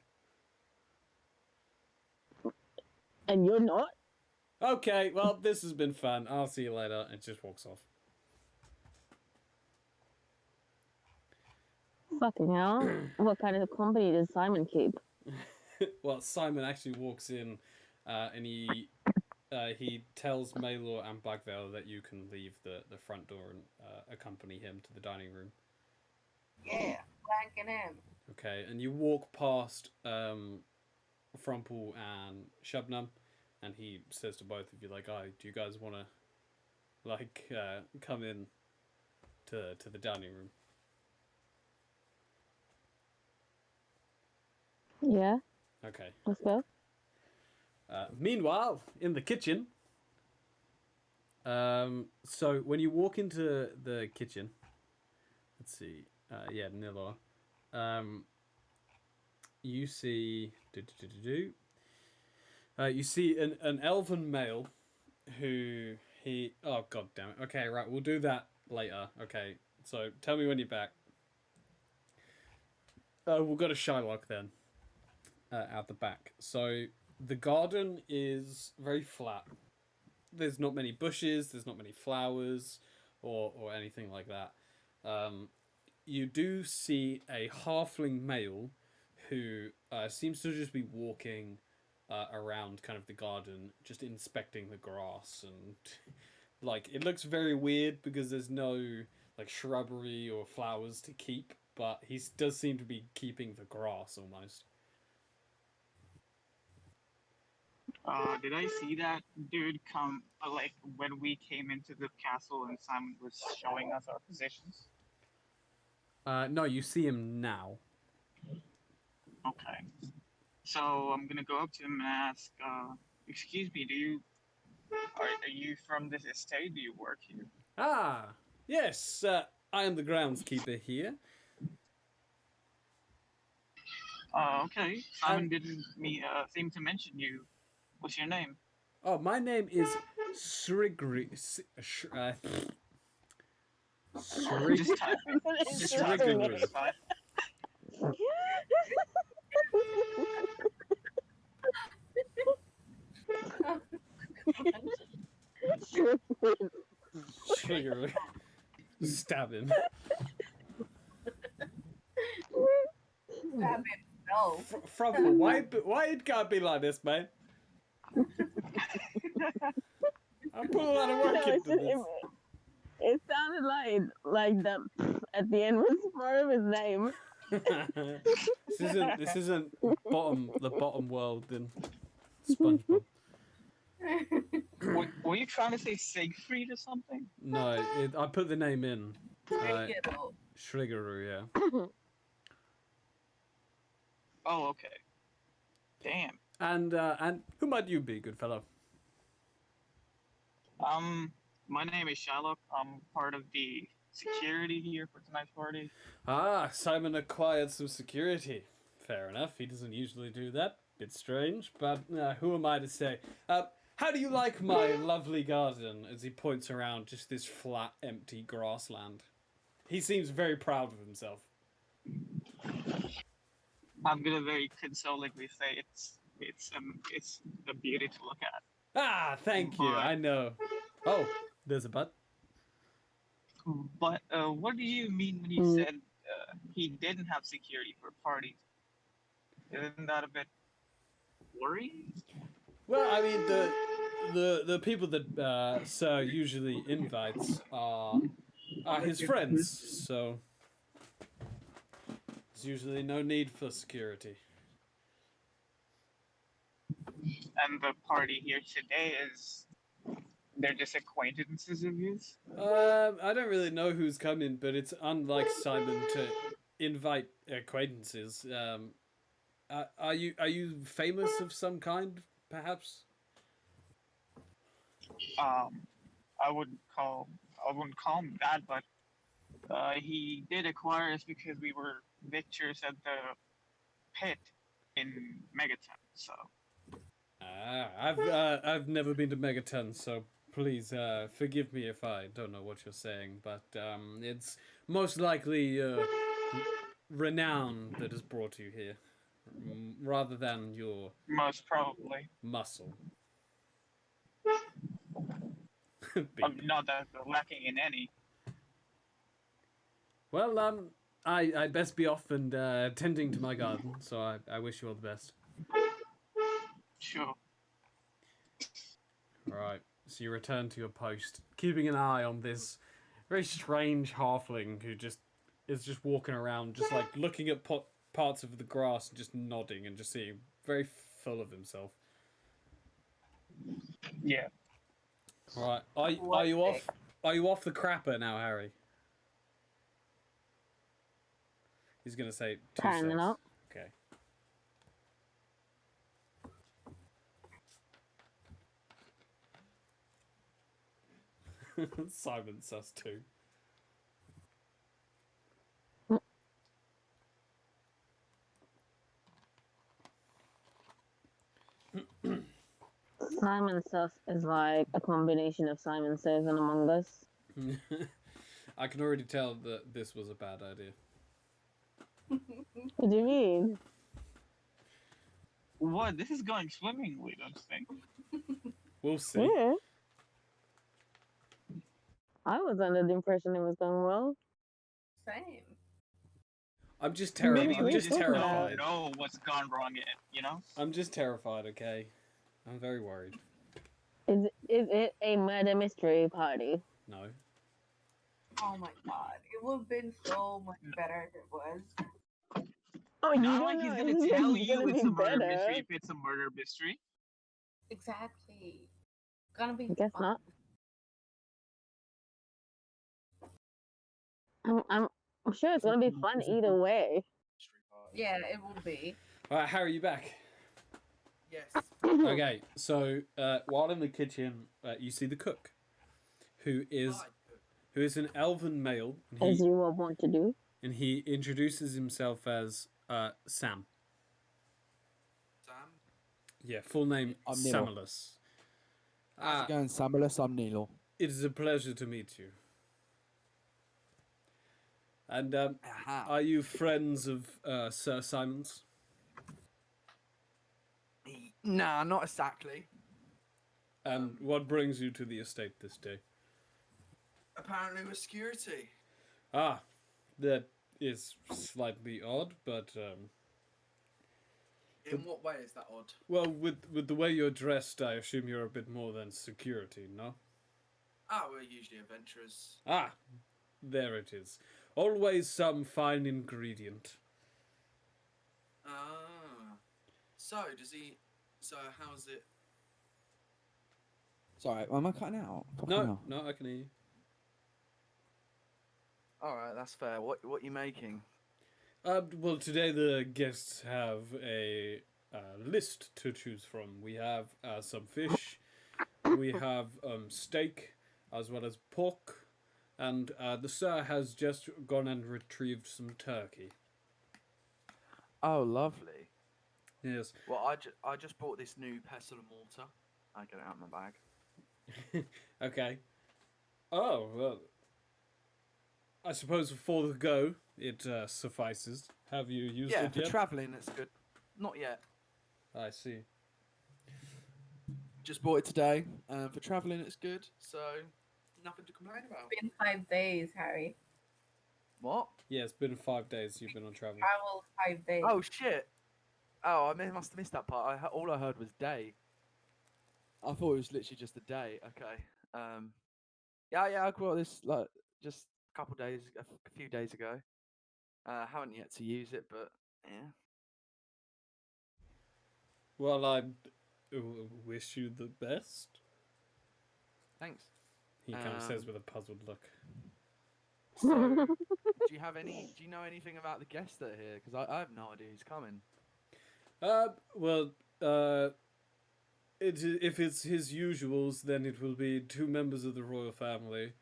And you're not? Okay, well, this has been fun. I'll see you later. And just walks off. Fucking hell. What kind of company does Simon keep? Well, Simon actually walks in and he tells Maylor and Bagvel that you can leave the front door and accompany him to the dining room. Yeah, thanking him. Okay, and you walk past Frumple and Shabnam, and he says to both of you, like, "Oh, do you guys want to, like, come in to the dining room?" Yeah, Okay. let's go. Meanwhile, in the kitchen. So when you walk into the kitchen, let's see. Yeah, Nilor. You see. You see an elven male who he. Oh god damn it. Okay, right. We'll do that later. Okay. So tell me when you're back. We'll go to Shylock then. Out the back. So the garden is very flat. There's not many bushes. There's not many flowers, or anything like that. You do see a halfling male who seems to just be walking around kind of the garden, just inspecting the grass, and like it looks very weird because there's no like shrubbery or flowers to keep, but he does seem to be keeping the grass almost. Did I see that dude come, like, when we came into the castle and Simon was showing us our positions? No, you see him now. Okay. So I'm gonna go up to him and ask, excuse me, are you from this estate? Do you work here? Ah, yes, I am the groundskeeper here. Okay. Simon didn't seem to mention you. What's your name? Oh, my name is Srigri. Just type it. Just type it. Srigri. It's fine. Srigri. Stab him. Damn it, no. From why it can't be like this, man? I put a lot of work into this. It sounded like the at the end was part of his name. This isn't the bottom world in SpongeBob. Were you trying to say Siegfried or something? No, I put the name in. Shrigero. Shriggeru, yeah. Oh, okay. Damn. And who might you be, good fellow? My name is Shylock. I'm part of the security here for tonight's party. Ah, Simon acquired some security. Fair enough. He doesn't usually do that. Bit strange, but who am I to say? How do you like my lovely garden? As he points around just this flat, empty grassland. He seems very proud of himself. I'm gonna very consolingly say it's a beauty to look at. Ah, thank you. I know. Oh, there's a but. But what do you mean when you said he didn't have security for parties? Isn't that a bit worrying? Well, I mean the people that Sir usually invites are his friends, so there's usually no need for security. And the party here today they're just acquaintances of yours? I don't really know who's coming, but it's unlike Simon to invite acquaintances. Are you famous of some kind, perhaps? I wouldn't call him that, but he did acquire us because we were victors at the pit in Megaton. So I've never been to Megaton, so please forgive me if I don't know what you're saying, but it's most likely renown that has brought you here, rather than your most probably muscle. Not that they're lacking in any. Well, I best be off and tending to my garden, so I wish you all the best. Sure. Alright, so you return to your post, keeping an eye on this very strange halfling who is just walking around, just like looking at parts of the grass and just nodding and just seeing very full of himself. Yeah. Alright, are you off? Are you off the crapper now, Harry? He's gonna say 2 Tying it cents. up. Okay. Simon sus too. Simon Says is like a combination of Simon Says and Among Us. I can already tell that this was a bad idea. What do you mean? What? This is going swimmingly, don't you think? We'll see. Yeah. I was under the impression it was going well. Same. I'm just Maybe terrified. I'm we just should know. terrified. Know what's gone wrong yet, you know? I'm just terrified. Okay, I'm very worried. Is it a murder mystery party? No. Oh my god. It would have been so much better if it was. Oh, you Not don't like know he's if gonna it's tell you gonna it's be a murder better. mystery if it's a murder mystery. Exactly. Gonna be I guess fun. not. I'm sure it's gonna be fun either way. Yeah, it will be. All right, Harry, you back? Yes. Okay, so while in the kitchen, you see the cook, who is an elven male, As you will want to do. and he introduces himself as Sam. Sam. Yeah, full name I'm Nilo. Samulus. How's it going, Samulus? I'm Nilo. It is a pleasure to meet you. And Aha. are you friends of Sir Simon's? Nah, not exactly. And what brings you to the estate this day? Apparently with security. Ah, that is slightly odd, but In what way is that odd? well, with the way you're dressed, I assume you're a bit more than security, no? Ah, we're usually adventurers. Ah, there it is. Always some fine ingredient. Ah. So, does he... So, how's it... Sorry, am I cutting out? Fucking No, hell. no, I can hear you. Alright, that's fair. What you making? Well, today the guests have a list to choose from. We have some fish, we have steak, as well as pork, and the sir has just gone and retrieved some turkey. Oh, lovely. Yes. Well, I just bought this new pestle and mortar. I get it out of my bag. Okay. Oh, well. I suppose for the go, it suffices. Have you used Yeah, it for yet? travelling, it's good. Not yet. I see. Just bought it today. For travelling, it's good. So, nothing to complain about. It's been 5 days, Harry. What? Yeah, it's been 5 days you've been on travel. Travel 5 days. Oh, shit. Oh, must have missed that part. All I heard was day. I thought it was literally just a day. Okay. Yeah, I bought this like just a couple days, a few days ago. Haven't yet to use it, but yeah. Well, I wish you the best. Thanks. He kind of says with a puzzled look. So, do you know anything about the guests that are here? Because I have no idea who's coming. Well, if it's his usuals, then it will be 2 members of the royal family,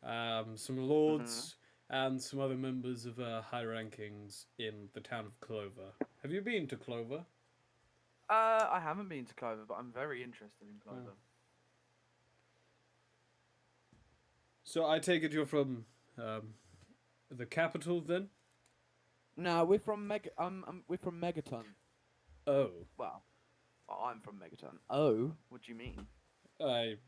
some lords, and some other members of high rankings in the town of Clover. Have you been to Clover? I haven't been to Clover, but I'm very interested in Clover. So I take it you're from the capital, then? No, we're from Megaton. Oh, Well, I'm from Megaton. Oh, what do you mean? I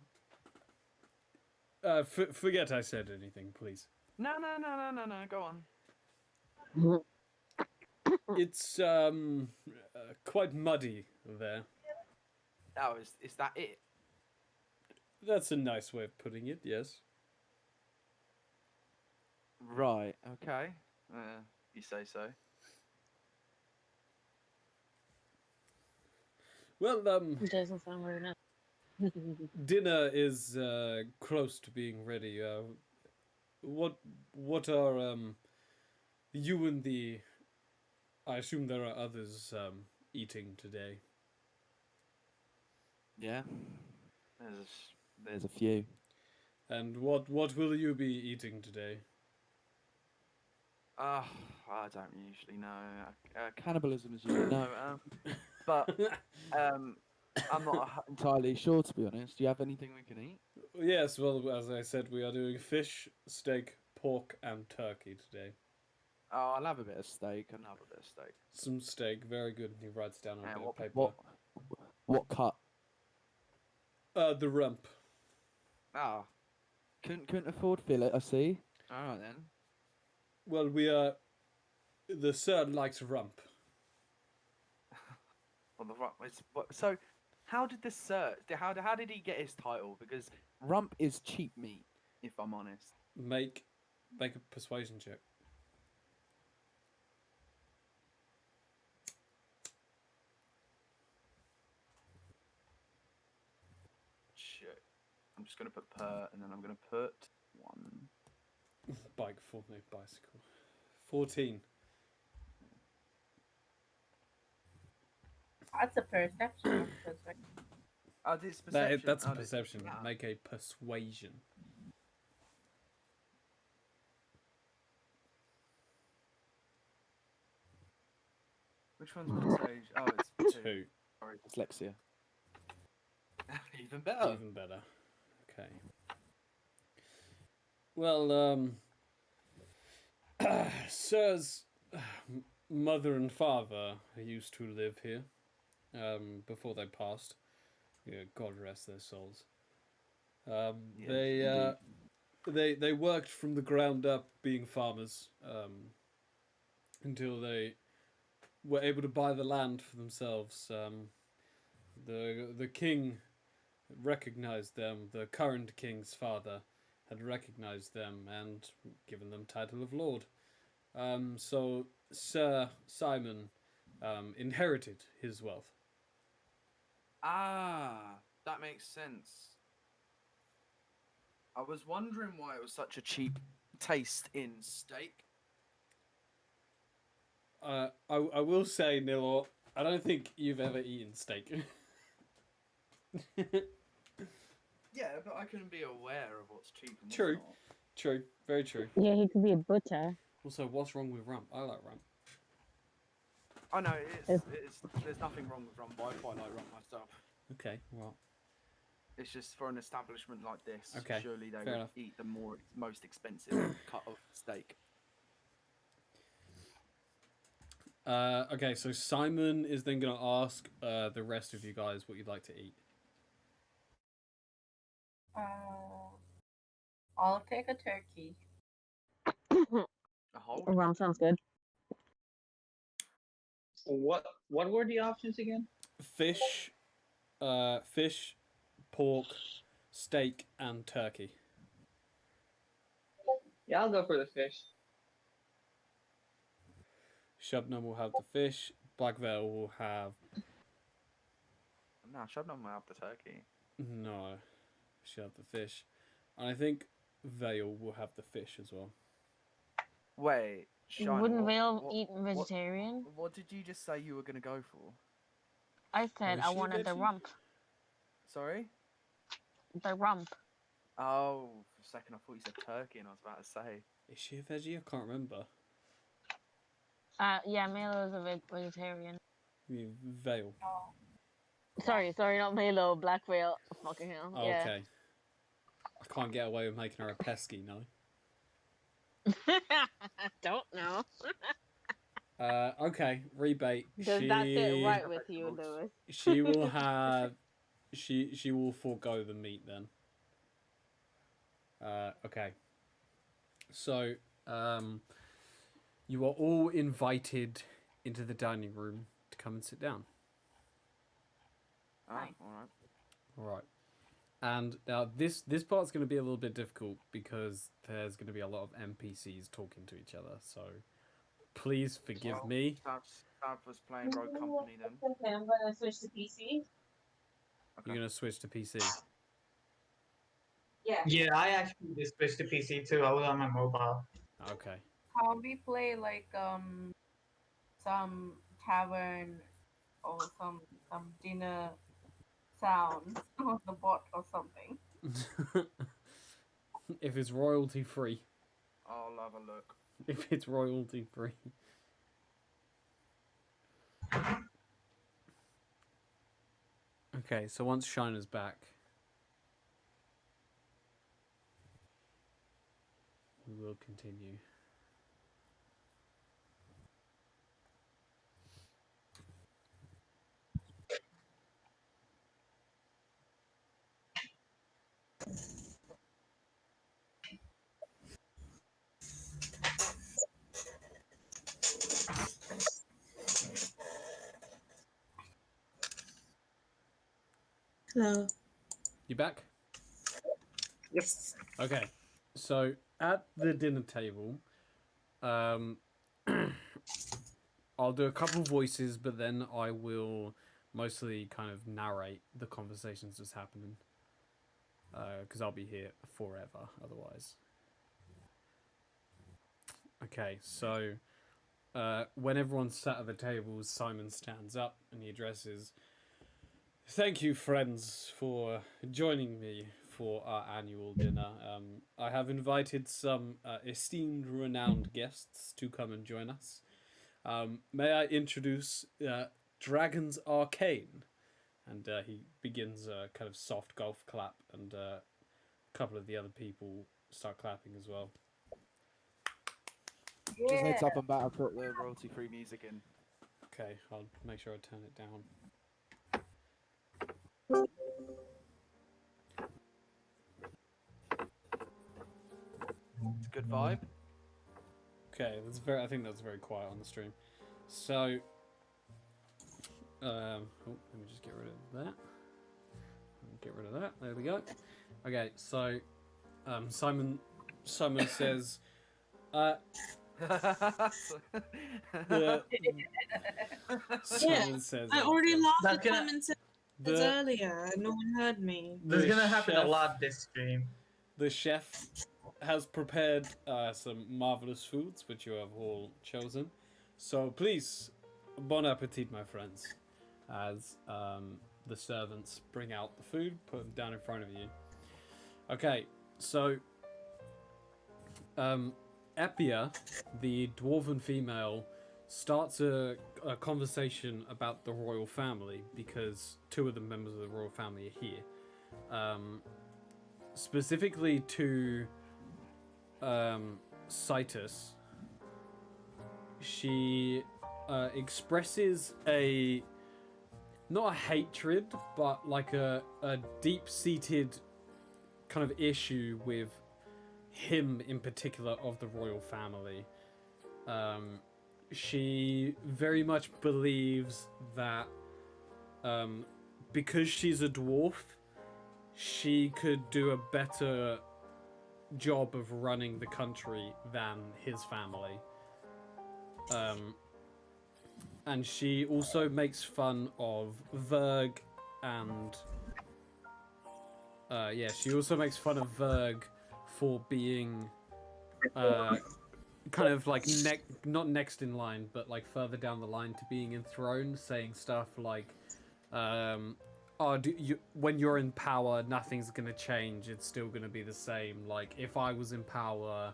forget I said anything, please. No. Go on. It's quite muddy there. Oh, is that it? That's a nice way of putting it. Yes. Right. Okay. You say so. Well, It doesn't sound very nice. dinner is close to being ready. What are you and the? I assume there are others eating today. Yeah. There's a few. And what will you be eating today? I don't usually know. Cannibalism, as you know. But I'm not entirely sure, to be honest. Do you have anything we can eat? Yes, well, as I said, we are doing fish, steak, pork, and turkey today. Oh, I'll have a bit of steak. I'll have a bit of steak. Some steak, very good. He writes down on a bit of paper. What cut? The rump. Ah, Couldn't afford fillet, I see. all right then. Well, the sir likes rump. On the rump. So, how did this sir? How did he get his title? Because Rump is cheap meat. if I'm honest, Make a persuasion check. shit. I'm just gonna put per, and then I'm gonna put 1. Bicycle. 14. That's a perception. Oh, this perception. That's a Oh, this- perception. ah. Make a persuasion. Which one's persuasion? Oh, it's 2. 2. Sorry. Dyslexia. Even better. Even better. Okay. Well, Sir's mother and father used to live here before they passed. Yeah, God rest their souls. Yes, They worked from the ground up being farmers until they were able to buy the land for themselves. The king recognized them. The current king's father had recognized them and given them title of lord. So Sir Simon inherited his wealth. Ah, that makes sense. I was wondering why it was such a cheap taste in steak. I will say, Nilo, I don't think you've ever eaten steak. Yeah, but I can be aware of what's cheap and what's True. not. True, very true. Yeah, he could be a butcher. Also, what's wrong with rump? I like rump. I know it's there's nothing wrong with rum, but I quite like rum myself. Okay, well, It's just for an establishment like this. Okay, Surely they fair would enough. eat the most expensive cut of steak. okay, so Simon is then going to ask the rest of you guys what you'd like to eat. I'll take a turkey. A whole. Rum sounds good. What were the options again? Fish, pork, steak, and turkey. Yeah, I'll go for the fish. Shubnum will have the fish. Black Veil will have... No, Shabnam will have the turkey. No, she'll have the fish. And I think Veil will have the fish as well. Wait, Shine, Wouldn't what- Vale what- eat vegetarian? What did you just say you were gonna go for? I said is I she a wanted the veggie? rump. Sorry? The rump. Oh, for a second I thought you said turkey, and I was about to say. Is she a veggie? I can't remember. Yeah, Milo is a vegetarian. You mean Veil. Oh. Sorry, not Milo. Black Veil. Fucking hell. Oh, Yeah. okay. I can't get away with making her a pesky, no. Don't know. Okay, rebate. Does that sit right with you, Lewis? She will have... She will forego the meat then. Okay. So, you are all invited into the dining room to come and sit down. Oh, Nice. alright. All right. And now this part's going to be a little bit difficult because there's going to be a lot of NPCs talking to each other. So, please forgive Well, me. Sad's playing Rogue Company then. Okay, I'm gonna switch to PC. You're going to switch to PC. Yeah. Yeah, I actually just switched to PC too. I was on my mobile. Okay. How we play like some tavern or some dinner sounds on the bot or something. If it's royalty free. I'll have a look. If it's royalty free. Okay, so once Shiner's back, we will continue. Hello. You back? Yes. Okay, so at the dinner table, I'll do a couple voices, but then I will mostly kind of narrate the conversations that's happening. Because I'll be here forever otherwise. Okay, so when everyone's sat at the tables, Simon stands up and he addresses, "Thank you, friends, for joining me for our annual dinner. I have invited some esteemed, renowned guests to come and join us. May I introduce Dragon's Arcane?" And he begins a kind of soft golf clap, and a couple of the other people start clapping as well. Just heads up, I'm about to put the royalty-free music in. Okay, I'll make sure I turn it down. It's a good vibe. Okay, that's very. I think that's very quiet on the stream. So, oh, let me just get rid of that. Get rid of that. There we go. Okay, so, Simon says, Simon says, I already laughed That's at gonna- them and said the, earlier. No one heard me. This is the gonna happen a chef- lot this stream. The chef has prepared some marvelous foods, which you have all chosen. So please, bon appetit, my friends, as the servants bring out the food, put them down in front of you. Okay, so Epia, the dwarven female, starts a conversation about the royal family because two of the members of the royal family are here. Specifically to Citus, she expresses not a hatred, but like a deep-seated kind of issue with him in particular of the royal family. She very much believes that because she's a dwarf, she could do a better job of running the country than his family. And she also makes fun of Verg and she also makes fun of Verg for being kind of like not next in line, but like further down the line to being enthroned, saying stuff like when you're in power, nothing's gonna change. It's still gonna be the same. Like if I was in power,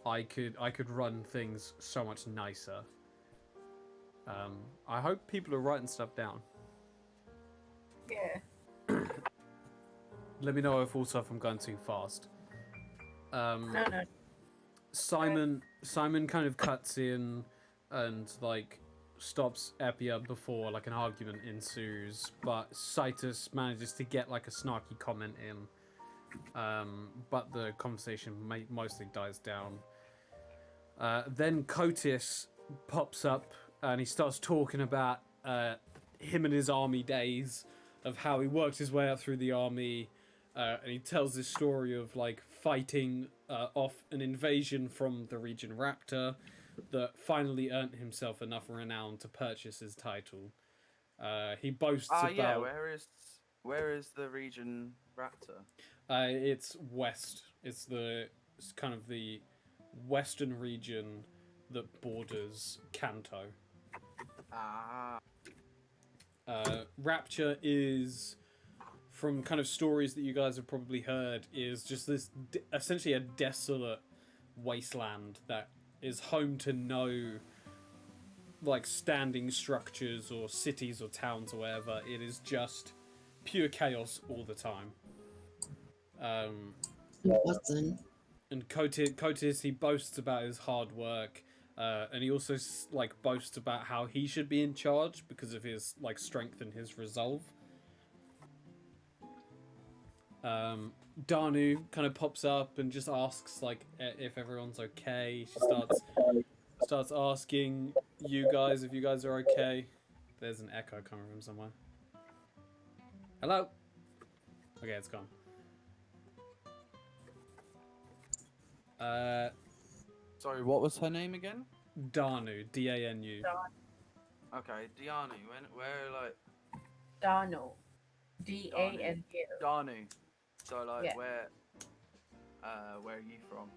I could run things so much nicer. I hope people are writing stuff down. Yeah. Let me know if I'm going too fast. No. Simon kind of cuts in and like stops Epia before like an argument ensues, but Citus manages to get like a snarky comment in, but the conversation mostly dies down. Then Cotis pops up and he starts talking about him and his army days, of how he worked his way up through the army, and he tells this story of like fighting off an invasion from the region Raptor that finally earned himself enough renown to purchase his title. He boasts about... yeah, where is the region Raptor? It's west. It's kind of the western region that borders Kanto. Ah. Rapture is from kind of stories that you guys have probably heard, is just this essentially a desolate wasteland that is home to no like standing structures or cities or towns or whatever. It is just pure chaos all the time. Watson. And Kotis, he boasts about his hard work, and he also like boasts about how he should be in charge because of his like strength and his resolve. Danu kind of pops up and just asks like if everyone's okay. She starts asking you guys if you guys are okay. There's an echo coming from somewhere. Hello? Okay, it's gone. Sorry, what was her name again? Danu, D-A-N-U. Okay, Dianu. Where like Dano. D-A-N-U. Danu. So like Yeah. where are you from?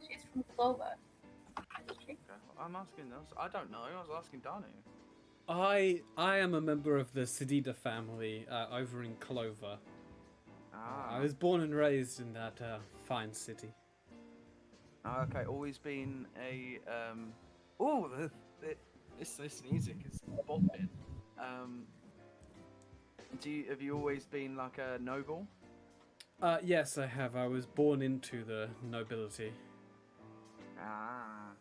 She's from Clover. Okay, I'm asking this. I don't know. I was asking Danu. I am a member of the Sedida family over in Clover. Ah. I was born and raised in that fine city. Okay, always been a Oh, this music is bopping. Have you always been like a noble? Yes, I have. I was born into the nobility. Ah.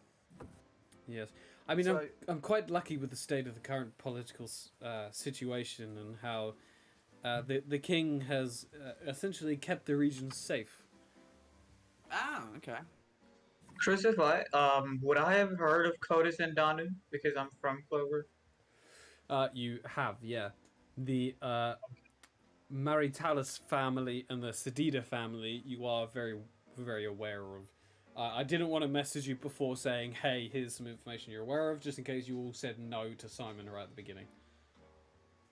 Yes. I mean, So- I'm quite lucky with the state of the current political situation and how the king has essentially kept the region safe. Ah, okay. Crucify. Would I have heard of Kotis and Danu because I'm from Clover? You have, yeah. The Maritalis family and the Sedida family you are very, very aware of. I didn't want to message you before saying, hey, here's some information you're aware of, just in case you all said no to Simon right at the beginning.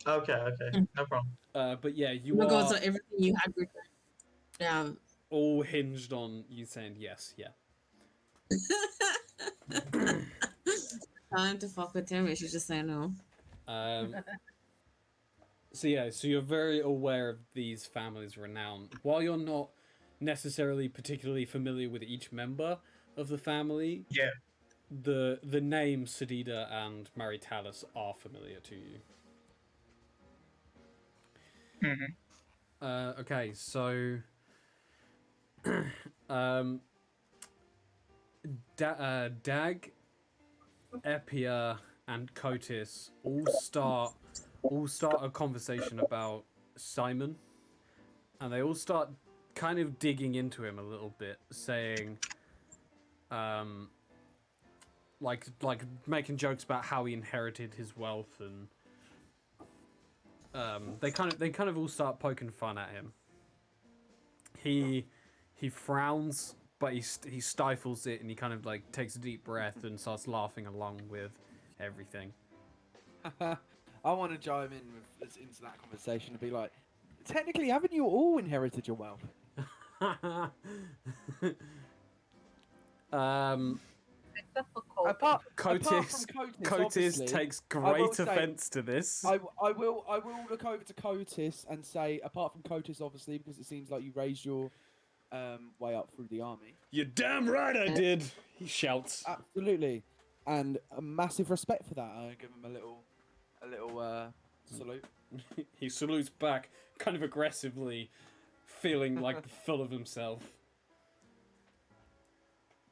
Okay, no problem. But yeah, you Oh my god, are so everything you had written down. all hinged on you saying yes, yeah. Time to fuck with him, you should just say no. So yeah, so you're very aware of these families' renown. While you're not necessarily particularly familiar with each member of the family, Yeah. the name Sedida and Maritalis are familiar to you. Mm-hmm. Okay, so Dag, Epia, and Kotis all start a conversation about Simon, and they all start kind of digging into him a little bit, saying, like making jokes about how he inherited his wealth, and they kind of all start poking fun at him. He frowns, but he stifles it, and he kind of like takes a deep breath and starts laughing along with everything. I want to chime in into that conversation and be like, technically, haven't you all inherited your wealth? Except for Cole. Apart Kotis from Kotis, obviously, takes I will great say- offense to this. I will look over to Kotis and say, apart from Kotis, obviously, because it seems like you raised your way up through the army. You're damn right I did. He shouts. Absolutely, and a massive respect for that. I give him a little salute. He salutes back, kind of aggressively, feeling like full of himself.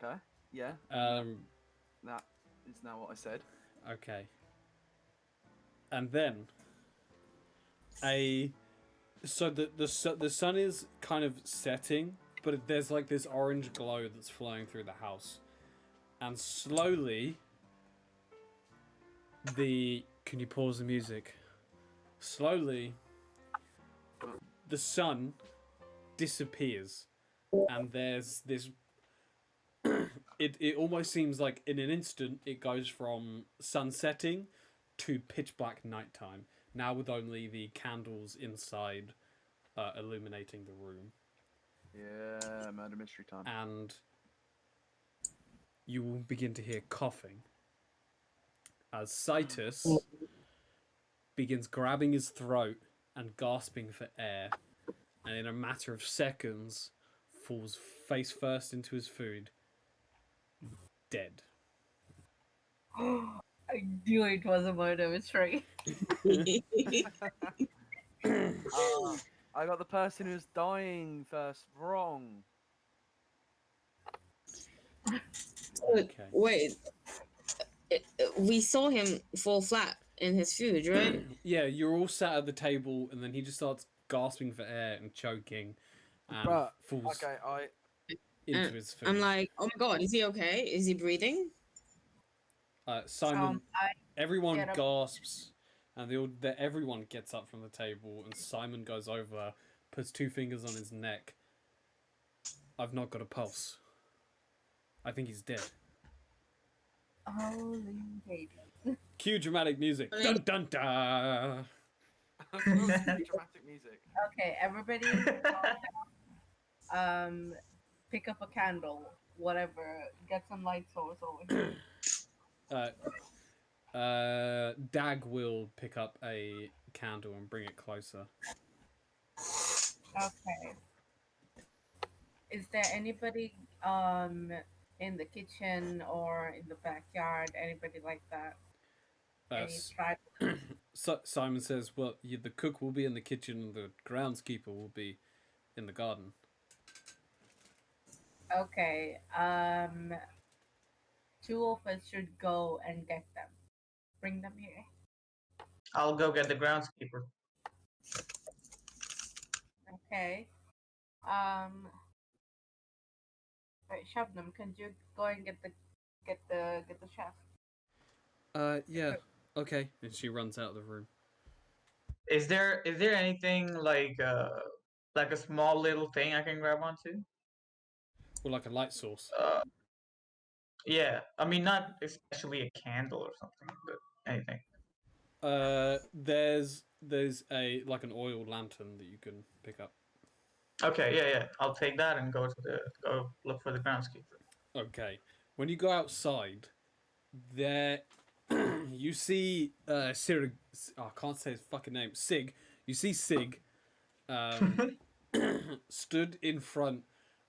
Okay. Yeah. That is now what I said. Okay. And then so the sun is kind of setting, but there's like this orange glow that's flowing through the house, and slowly can you pause the music? Slowly the sun disappears, and there's this it almost seems like in an instant it goes from sun setting to pitch black nighttime, now with only the candles inside illuminating the room. Yeah, murder mystery time. And you will begin to hear coughing as Citus begins grabbing his throat and gasping for air, and in a matter of seconds falls face first into his food, dead. I knew it was a murder mystery. I got the person who's dying first wrong. Okay. Wait, we saw him fall flat in his food, right? Yeah, you're all sat at the table, and then he just starts gasping for air and choking, and Bruh, falls Okay, into his food. I'm like, oh my god, is he okay? Is he breathing? Simon, I everyone get up. gasps, and everyone gets up from the table, and Simon goes over, puts 2 fingers on his neck. I've not got a pulse. I think he's dead. Holy baby. Cue dramatic music. Dun dun dun. dramatic music. Okay, everybody, pick up a candle, whatever. Get some light source over here. Dag will pick up a candle and bring it closer. Okay. Is there anybody in the kitchen or in the backyard? Anybody like that? Any tribe? So Simon says, "Well, the cook will be in the kitchen, and the groundskeeper will be in the garden." Okay. 2 of us should go and get them. Bring them here. I'll go get the groundskeeper. Okay. Right, Shabnam, can you go and get the chef? Yeah. Okay. And she runs out of the room. Is there anything like a small little thing I can grab onto? Or like a light source. Yeah. I mean, not especially a candle or something, but anything. There's an oil lantern that you can pick up. Okay. Yeah. I'll take that and go look for the groundskeeper. Okay. When you go outside, there you see Sig. I can't say his fucking name. Sig. You see Sig stood in front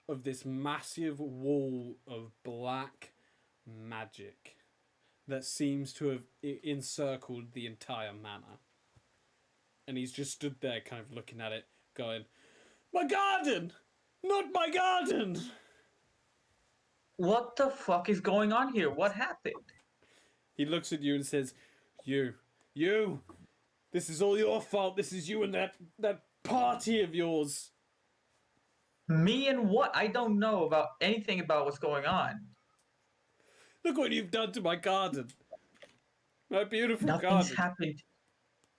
of this massive wall of black magic that seems to have encircled the entire manor. And he's just stood there kind of looking at it, going, "My garden! Not my garden!" What the fuck is going on here? What happened? He looks at you and says, You! This is all your fault. This is you and that party of yours." Me and what? I don't know about anything about what's going on. Look what you've done to my garden. My beautiful Nothing's garden. happened.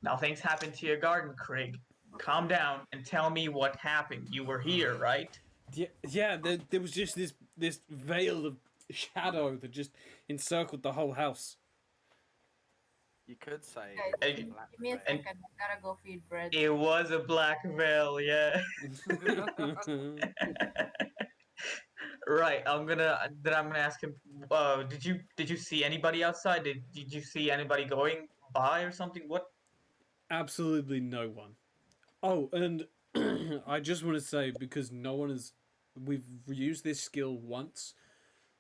Nothing's happened to your garden, Craig. Calm down and tell me what happened. You were here, right? Yeah, there was just this veil of shadow that just encircled the whole house. You could say. Guys, And- give me a second. I gotta go feed bread. It was a black veil, yeah. Right. I'm gonna ask him. Did you see anybody outside? Did you see anybody going by or something? What? Absolutely no one. Oh, and I just want to say, because we've used this skill once,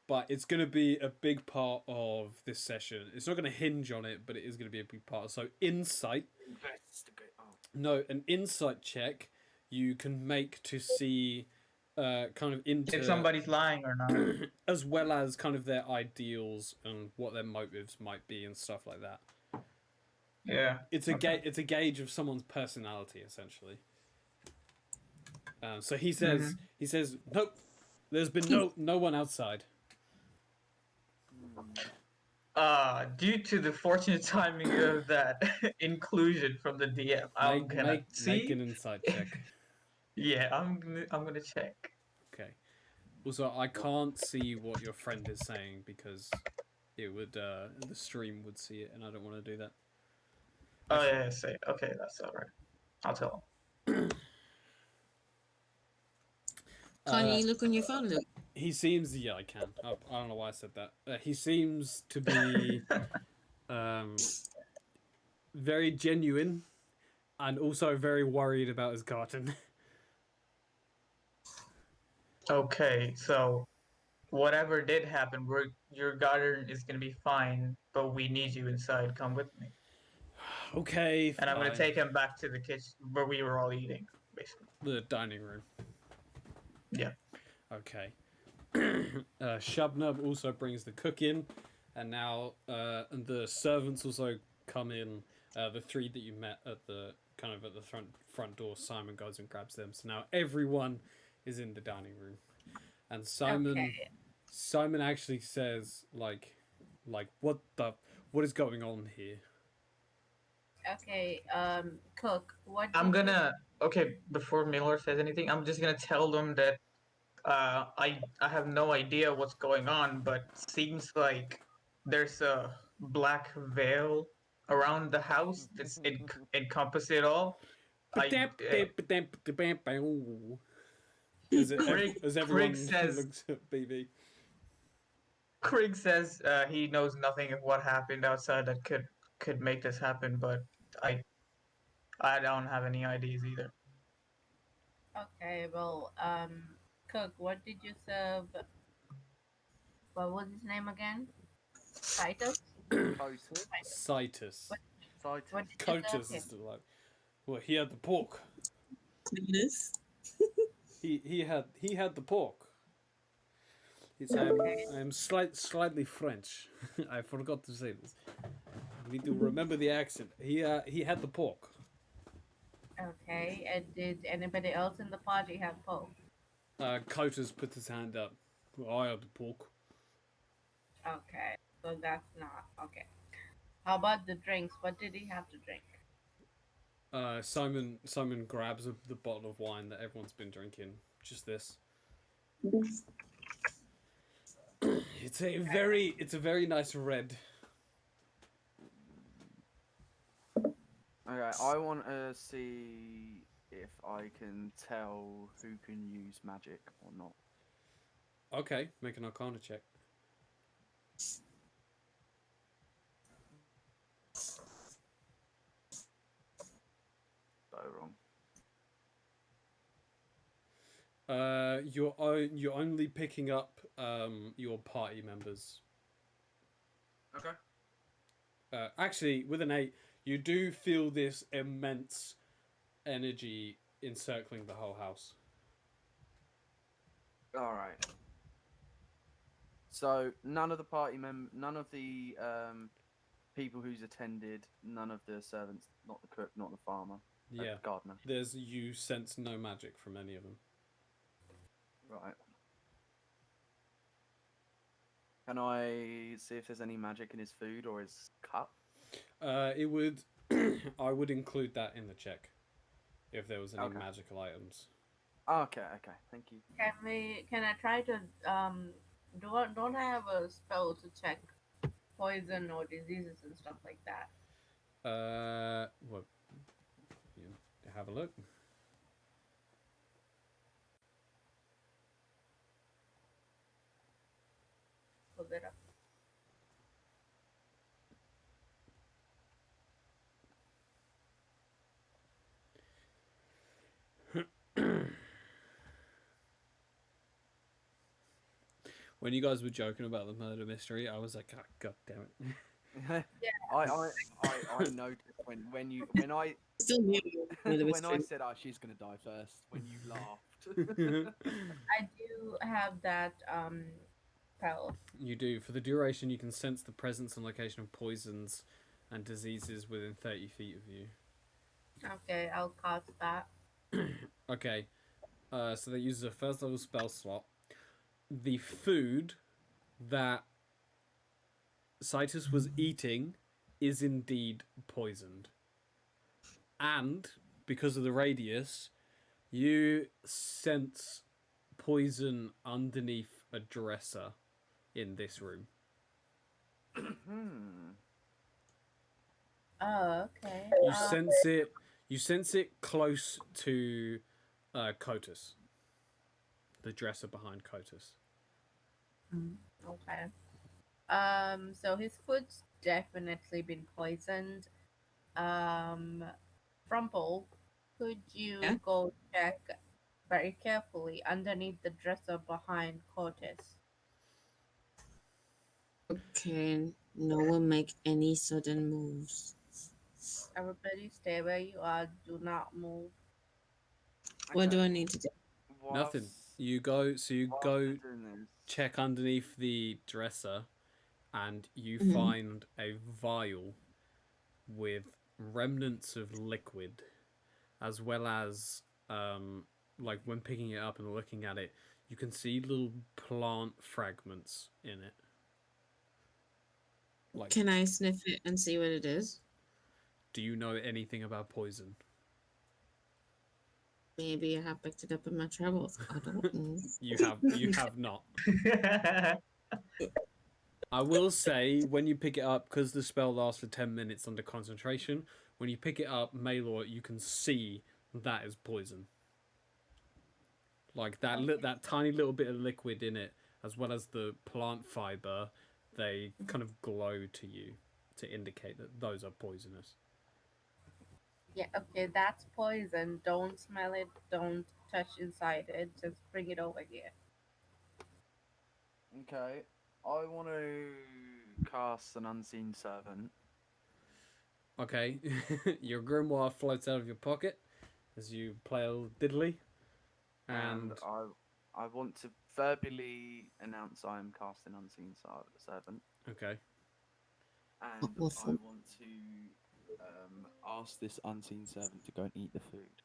but it's going to be a big part of this session. It's not going to hinge on it, but it is going to be a big part. So insight. No, an insight check you can make to see kind of into If somebody's lying or not? as well as kind of their ideals and what their motives might be and stuff like that. Yeah. It's a gauge of someone's personality, essentially. So he says nope, there's been no one outside. Due to the fortunate timing of that inclusion from the DM, I'm gonna make an insight check. Yeah, I'm gonna check. Okay. Also, I can't see what your friend is saying because it would the stream would see it, and I don't want to do that. Oh yeah, say okay, that's all right. I'll tell him. Can't you look on your phone, Luke? He seems, yeah, I can. I don't know why I said that. He seems to be very genuine, and also very worried about his garden. Okay, so whatever did happen, your garden is gonna be fine, but we need you inside. Come with me. Okay, And I'm gonna fine. take him back to the kitchen where we were all eating, basically. The dining room. Yeah. Okay. Shubnub also brings the cook in, and now and the servants also come in. The three that you met at the front door, Simon goes and grabs them. So now everyone is in the dining room, and Simon actually says like what is going on here? Okay, cook. What? I'm did you- gonna okay, before Miller says anything, I'm just gonna tell them that I have no idea what's going on, but seems like there's a black veil around the house that's encompass it all. As everyone says- looks at BB. Craig says he knows nothing of what happened outside that could make this happen, but I don't have any ideas either. Okay, well, cook. What did you serve? What was his name again? Titus. Cotus. Citus. What did you Cotus serve is him? still like. Well, he had the pork. Cletus. He had the pork. It's I'm slightly French. I forgot to say this. I need to remember the accent. He had the pork. Okay, and did anybody else in the party have pork? Cotus put his hand up. Well, I had the pork. Okay, so that's not okay. How about the drinks? What did he have to drink? Simon grabs the bottle of wine that everyone's been drinking. Just this. It's a very nice red. Okay, I want to see if I can tell who can use magic or not. Okay, make an Arcana check. So wrong. You're only picking up your party members. Okay. Actually, with an 8, you do feel this immense energy encircling the whole house. All right. So none of the none of the people who's attended, none of the servants, not the cook, not the farmer, Yeah, gardener. you sense no magic from any of them. Right. Can I see if there's any magic in his food or his cup? It would. I would include that in the check, if there was any Okay. magical items. Okay, thank you. Can I try to don't I have a spell to check poison or diseases and stuff like that? Well, you have a look. Pull it up. When you guys were joking about the murder mystery, I was like, oh, God damn it. I noticed when I Still new. when I said, "Oh, she's gonna die first," when you laughed. I do have that spell. You do. For the duration, you can sense the presence and location of poisons and diseases within 30 feet of you. Okay, I'll cast that. Okay. So that uses a first level spell slot. The food that Citus was eating is indeed poisoned. And because of the radius, you sense poison underneath a dresser in this room. Oh, okay. You sense it close to Cotus. The dresser behind Cotus. Okay. So his food's definitely been poisoned. Frumple, could you Yeah? go check very carefully underneath the dresser behind Cortis? Okay, no one make any sudden moves. Everybody stay where you are. Do not move. What do I Okay, need to do? Nothing. whilst- You go. So you whilst go they're doing this, check underneath the dresser, and you Mhm. find a vial with remnants of liquid, as well as like when picking it up and looking at it, you can see little plant fragments in it. Like, Can I sniff it and see what it is? do you know anything about poison? Maybe I have picked it up in my travels. I don't know. You have not. I will say, when you pick it up, because the spell lasts for 10 minutes under concentration, when you pick it up, Maylor, you can see that is poison. Like, that tiny little bit of liquid in it, as well as the plant fiber, they kind of glow to you to indicate that those are poisonous. Yeah, okay, that's poison. Don't smell it. Don't touch inside it. Just bring it over here. okay, I want to cast an unseen servant. Okay, your grimoire floats out of your pocket as you play a little diddly. And And I want to verbally announce I am casting unseen servant, okay, and I Awesome. want to Ask this unseen servant to go and eat the food.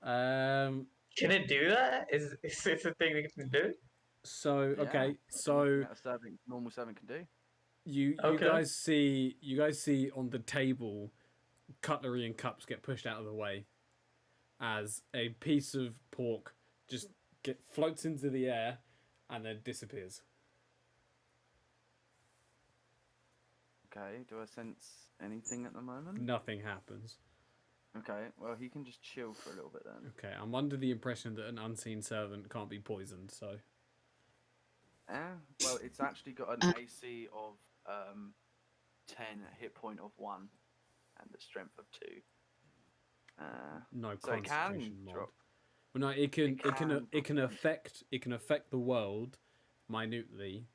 Can it do that? Is this a thing we can do? so yeah, okay, it's so anything that a servant, normal servant can do. you Okay. guys see on the table cutlery and cups get pushed out of the way as a piece of pork just floats into the air and then disappears. Okay, do I sense anything at the moment? Nothing happens. Okay, well he can just chill for a little bit then. Okay, I'm under the impression that an unseen servant can't be poisoned, so Well, it's actually got an AC of 10, a hit point of 1, and a strength of 2. no So it can constitution mod. drop. Well, no, it can It can affect the world minutely.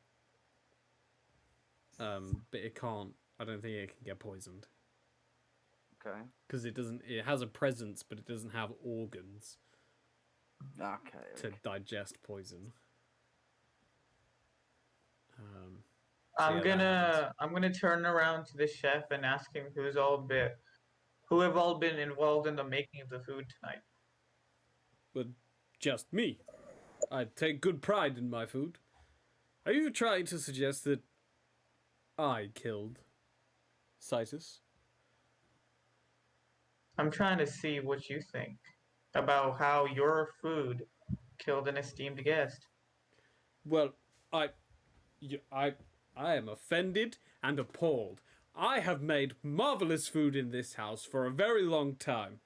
But it can't. I don't think it can get poisoned Okay. because it doesn't. It has a presence, but it doesn't have organs Okay. to digest poison. So I'm yeah, that happens. gonna turn around to the chef and ask him who have all been involved in the making of the food tonight. But just me. I take good pride in my food. Are you trying to suggest that I killed Citus? I'm trying to see what you think about how your food killed an esteemed guest. Well, I am offended and appalled. I have made marvelous food in this house for a very long time.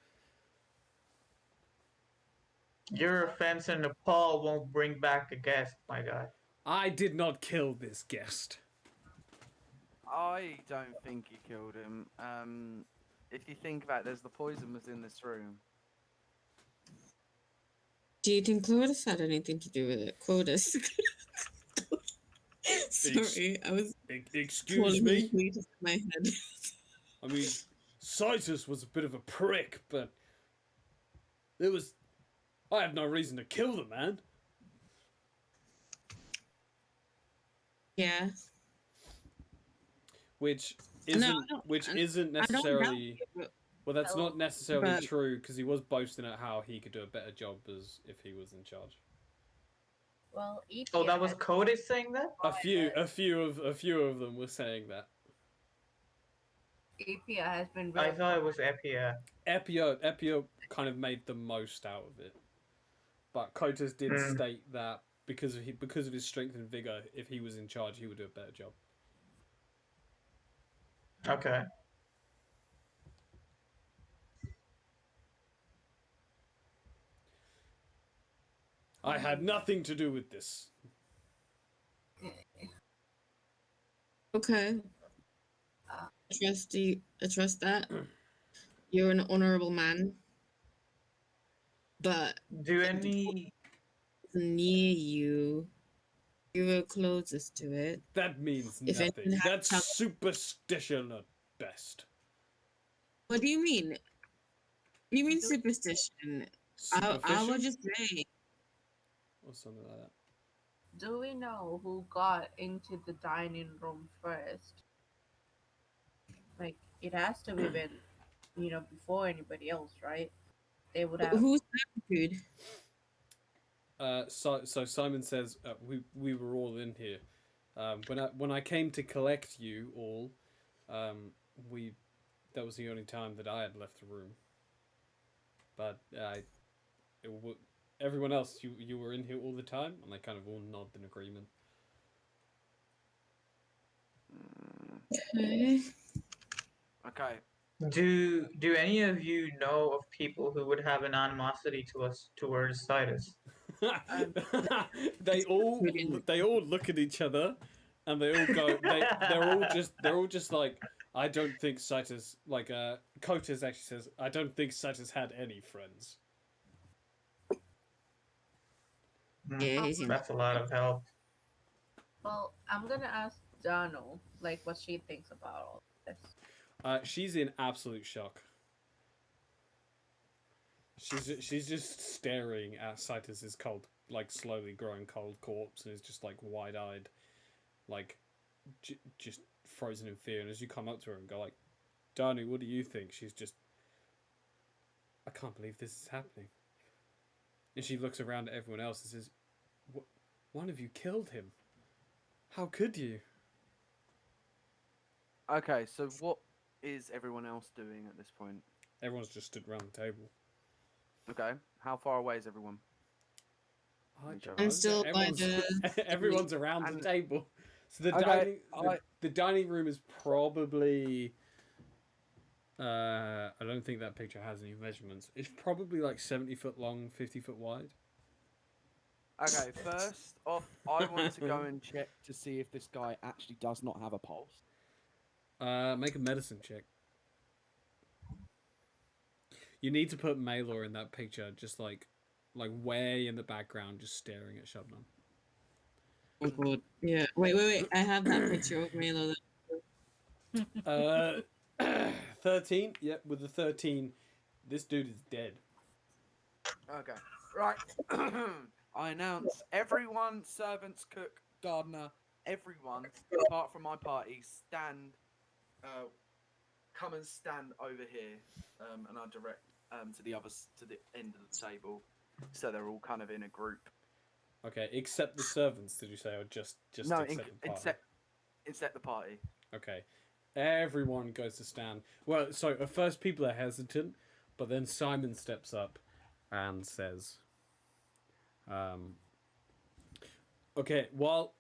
Your offense and appall won't bring back a guest, my guy. I did not kill this guest. I don't think you killed him. If you think about it, there's the poison was in this room. Do you think Quotas had anything to do with it? Quotas. Sorry, I was Excuse calling me? him Cletus in my head. I mean, Citus was a bit of a prick, but I have no reason to kill the man. Yeah. Which No, isn't I don't- isn't I don't doubt necessarily you, but- well, that's not necessarily But- true because he was boasting at how he could do a better job as if he was in charge. Well, Oh, that was Codis saying that? A few of them were saying that. Epia has been. I thought it was Epia. Epio kind of made the most out of it, but Kotas did state that because of his strength and vigor, if he was in charge, he would do a better job. Okay. I had nothing to do with this. Okay. I trust that. You're an honorable man. But Do any near you, you were closest to it. That means If anyone nothing. had That's come- superstition at best. What do you mean? You mean superstition? I would Superficial? just say. Or something like that. Do we know who got into the dining room first? Like, it has to have been, before anybody else, right? They would have. Who's attitude? So Simon says we were all in here. When I came to collect you all, that was the only time that I had left the room. But everyone else, you were in here all the time, and they kind of all nodded in agreement. Okay. Okay. do any of you know of people who would have an animosity towards Titus? they all look at each other, and they all go. They're all just like, I don't think Citus, like Kotis actually says, I don't think Citus had any friends. Yeah, he's in. That's a lot of help. Well, I'm gonna ask Dano, like, what she thinks about all this. She's in absolute shock. She's just staring at Citus's cold, like slowly growing cold corpse, and is just like wide-eyed, like just frozen in fear. And as you come up to her and go like, Danu, what do you think? She's just, I can't believe this is happening. And she looks around at everyone else and says, one of you killed him. How could you? Okay, so what is everyone else doing at this point? Everyone's just stood around the table. Okay, how far away is everyone? I'm still by everyone's around the table. So the Okay, the dining room is probably. I don't think that picture has any measurements. It's probably like 70 foot long, 50 foot wide. Okay, first off, I want to go and Check to see if this guy actually does not have a pulse. Make a medicine check. You need to put Maylor in that picture, just like way in the background, just staring at Shabnam. Oh god. Yeah. Wait. I have that picture of Milo. 13. Yep, with the 13, this dude is dead. Okay, right. I announce everyone, servants, cook, gardener, everyone, apart from my party, come and stand over here, and I direct to the others to the end of the table, so they're all kind of in a group. Okay, except the servants, did you say, or just No, except the party? except the party. Okay, everyone goes to stand. Well, so at first people are hesitant, but then Simon steps up and says, "Okay, while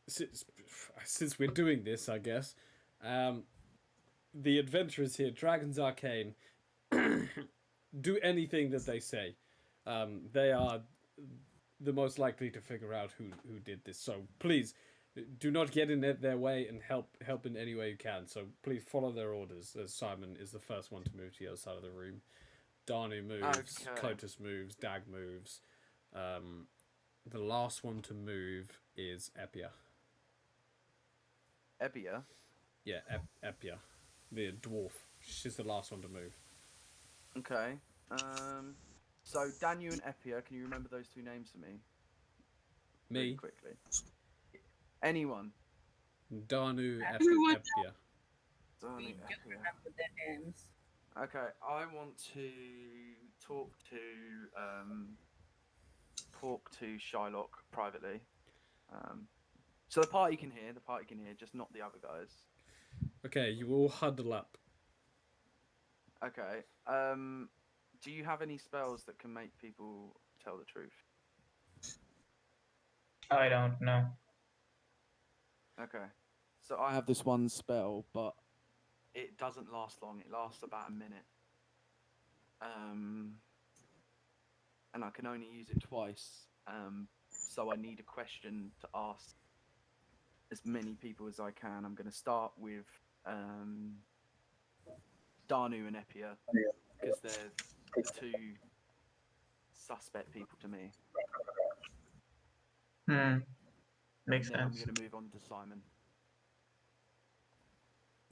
since we're doing this, I guess, the adventurers here, Dragons Arcane, do anything that they say. They are the most likely to figure out who did this. So please, do not get in their way and help in any way you can. So please follow their orders." As Simon is the first one to move to the other side of the room. Danu moves, Okay. Clotus moves, Dag moves. The last one to move is Epia. Ebia. Yeah, Epia, the dwarf. She's the last one to move. Okay. So Danu and Epia, can you remember those two names for me? Really Me, quickly. Anyone. Danu, Everyone. Epia. Danu, We just Epia. remember their names. Okay, I want to talk to Shylock privately. So the party can hear, just not the other guys. Okay, you all huddle up. Okay. Do you have any spells that can make people tell the truth? I don't know. Okay. So I have this one spell, but it doesn't last long. It lasts about a minute. And I can only use it twice. So I need a question to ask as many people as I can. I'm going to start with Danu and Epia because they're two suspect people to me. Makes And then I'm sense. going to move on to Simon.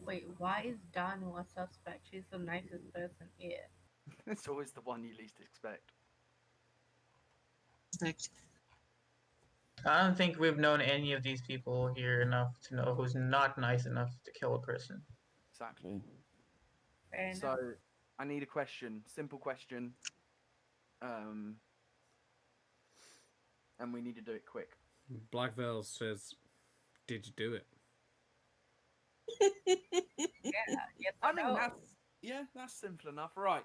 Wait, why is Danu a suspect? She's the nicest person here. It's always the one you least expect. Respect. I don't think we've known any of these people here enough to know who's not nice enough to kill a person. Exactly. Fair enough. So, I need a question. Simple question. And we need to do it quick. Black Veil says, "Did you do it?" Yes, I mean, no. that's simple enough. Right.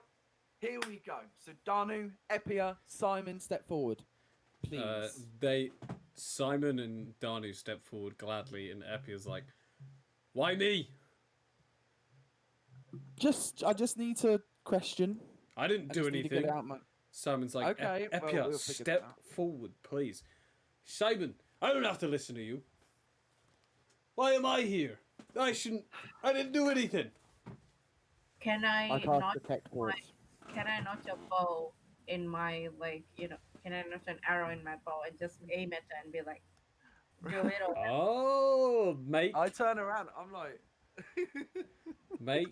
Here we go. So, Danu, Epia, Simon, step forward. Please. Simon and Danu step forward gladly, and Epia's like, "Why me? I just need to question. I didn't do just need to get anything." it out my... Simon's like, Okay, well, Epia, we'll figure that step out. forward, please." Simon, I don't have to listen to you. Why am I here? I didn't do anything. Can I I can't not detect words. can I notch a bow in my can I notch an arrow in my bow and just aim at her and be like, do it or Oh, make I turn around. I'm like...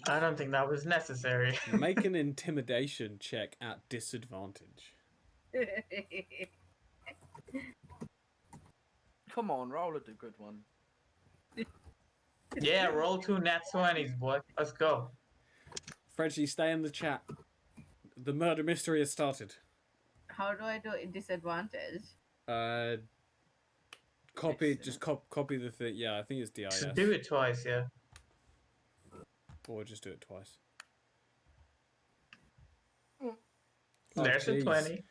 I don't think that was necessary. make an intimidation check at disadvantage. Come on, roll a good one. Yeah, roll 2 nat 20s, boy. Let's go. Frenchie, stay in the chat. The murder mystery has started. How do I do it disadvantage? Copy the thing. Yeah, I think it's DIS. Just do it twice, yeah. Or just do it twice. There's a jeez. 20.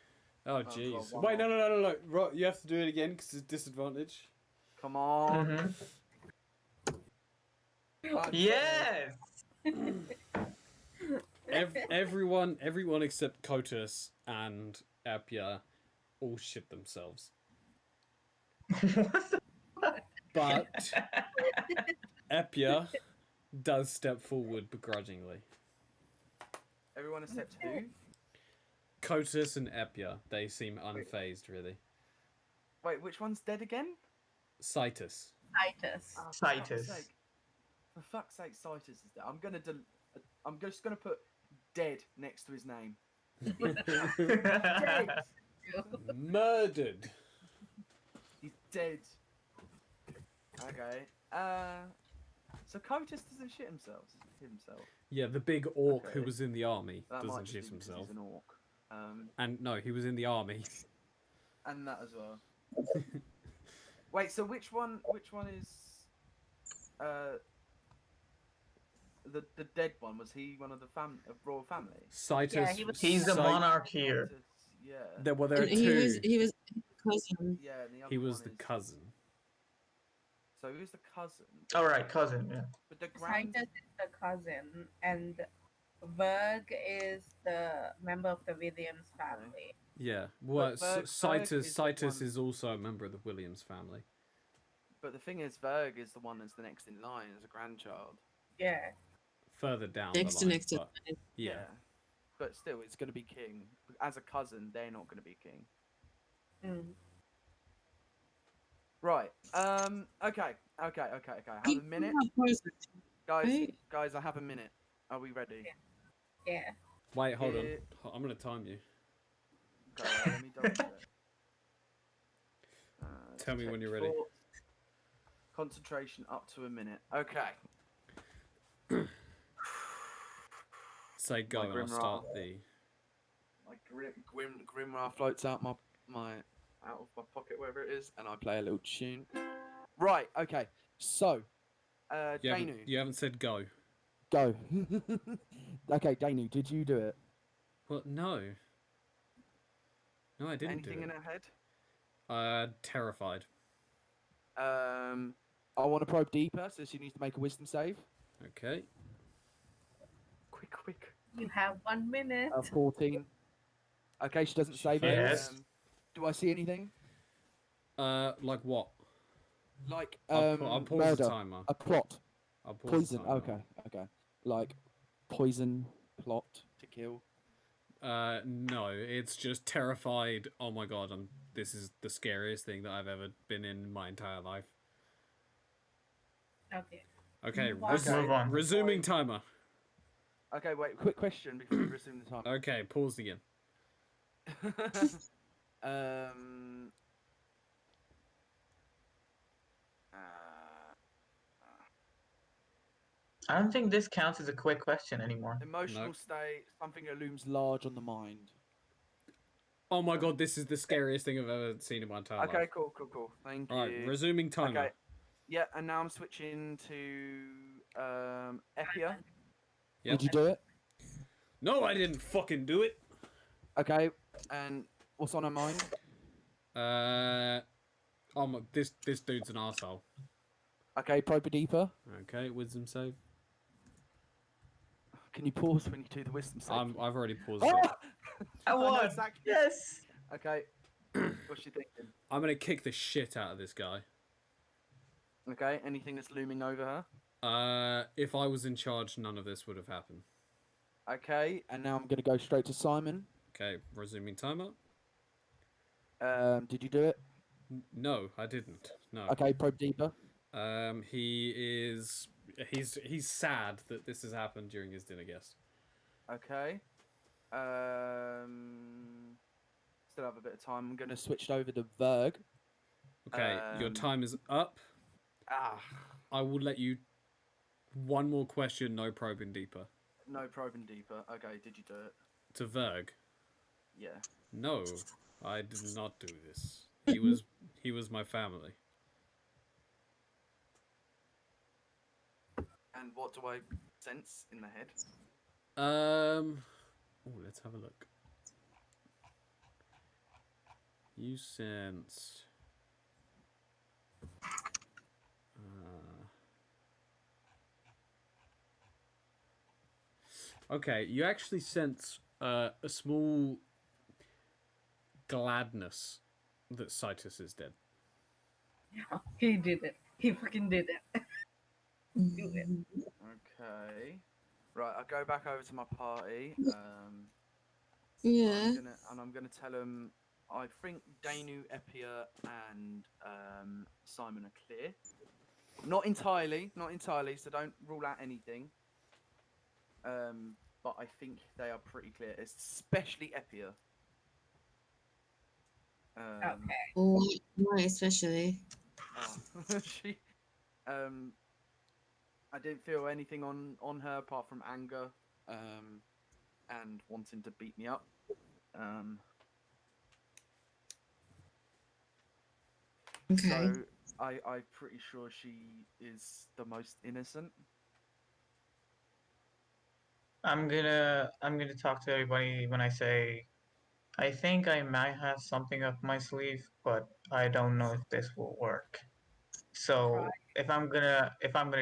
Oh, well, jeez. one Wait, more. no. You have to do it again because it's disadvantage. Come on. Mm-hmm. Yes! Everyone except Kotus and Apia all shit themselves. But Apia does step forward begrudgingly. Everyone except who? Kotus and Apia, they seem unfazed, really. Wait, which one's dead again? Citus. Titus. Oh, for fuck's Citus. sake. For fuck's sake, Citus is dead. I'm just gonna put dead next to his name. Dead. Murdered. He's dead. Okay. So Kotus doesn't shit himself. Yeah, the big orc who Okay. was in the army That might doesn't just shit be because himself. He's an orc. And no, he was in the army. And that as well. Wait, so which one is the dead one? Was he one of the royal family? Citus. Yeah, he was- He's the monarch here. Kotus, yeah. There are And two. he was cousin. Yeah, and the other He was one the is- cousin. So who's the cousin? Alright, cousin, yeah. But the grand. Titus is the cousin, and Verg is the member of the Williams family. Yeah. Well, Berg Citus is the one- is also a member of the Williams family. But the thing is, Verg is the one that's the next in line as a grandchild. Yeah. Further down Next the to line. next to. but yeah. But still, it's going to be king. As a cousin, they're not going to be king. Mm. Right. Okay. I have a minute. Guys, Right. I have a minute. Are we ready? Yeah. Wait, hold on. Yeah. I'm gonna time you. Okay, let me double check. Tell me when you're detect ready. thoughts. Concentration up to a minute. Okay. Say go, My and I'll Grimrar. start the. My Grimrar floats out my out of my pocket, wherever it is, and I play a little tune. Right. Okay. So, Danu, You haven't said go. Go. Okay, Danu, did you do it? Well, no. No, I didn't anything do in it. her head? Terrified. I want to probe deeper, so she needs to make a wisdom save. Okay. Quick. You have 1 minute. 14. Okay, she doesn't save Yes. it. Do I see anything? Like what? Like I'll pause the murder, timer. a plot, I'll pause the poison. timer. Okay. Like poison, plot to kill. No, it's just terrified. Oh my god, this is the scariest thing that I've ever been in my entire life. Okay. Okay, Let's move on. resuming timer. Okay, wait. Quick question before we resume the time. Okay, paused again. um. I don't think this counts as a quick question anymore. Emotional No. state. Something that looms large on the mind. Oh my god, this is the scariest thing I've ever seen in my entire Okay, life. cool. Thank you. Alright, resuming timer. Okay. Yeah, and now I'm switching to Epia. Yep. Did you do it? No, I didn't fucking do it. Okay. And what's on her mind? This dude's an arsehole. Okay, probe deeper. Okay, wisdom save. Can you pause when you do the wisdom save? I've already paused Oh! it. I know won! exactly. Yes! Okay. What's she thinking? I'm gonna kick the shit out of this guy. Okay. Anything that's looming over her? If I was in charge, none of this would have happened. Okay. And now I'm going to go straight to Simon. Okay, resuming timer. Did you do it? No, I didn't. No. Okay, probe deeper. He's sad that this has happened during his dinner guest. Okay. Still have a bit of time. I'm I'm going gonna. to switch over to Verg. Okay, your time is up. Ah. I will let you one more question, no probing deeper. No probing deeper. Okay. Did you do it? To Verg. Yeah. No, I did not do this. He was my family. And what do I sense in the head? Let's have a look. You sense. Okay, you actually sense a small gladness that Citus is dead. He did it. He fucking did it. Do it. Okay. Right. I'll go back over to my party. Yeah. I'm gonna tell him. I think Danu, Epia, and Simon are clear. Not entirely. So don't rule out anything. But I think they are pretty clear, especially Epia. Okay. Why especially? She, I didn't feel anything on her apart from anger, and wanting to beat me up. Okay. So I'm pretty sure she is the most innocent. I'm gonna talk to everybody when I say I think I might have something up my sleeve, but I don't know if this will work. So if I'm gonna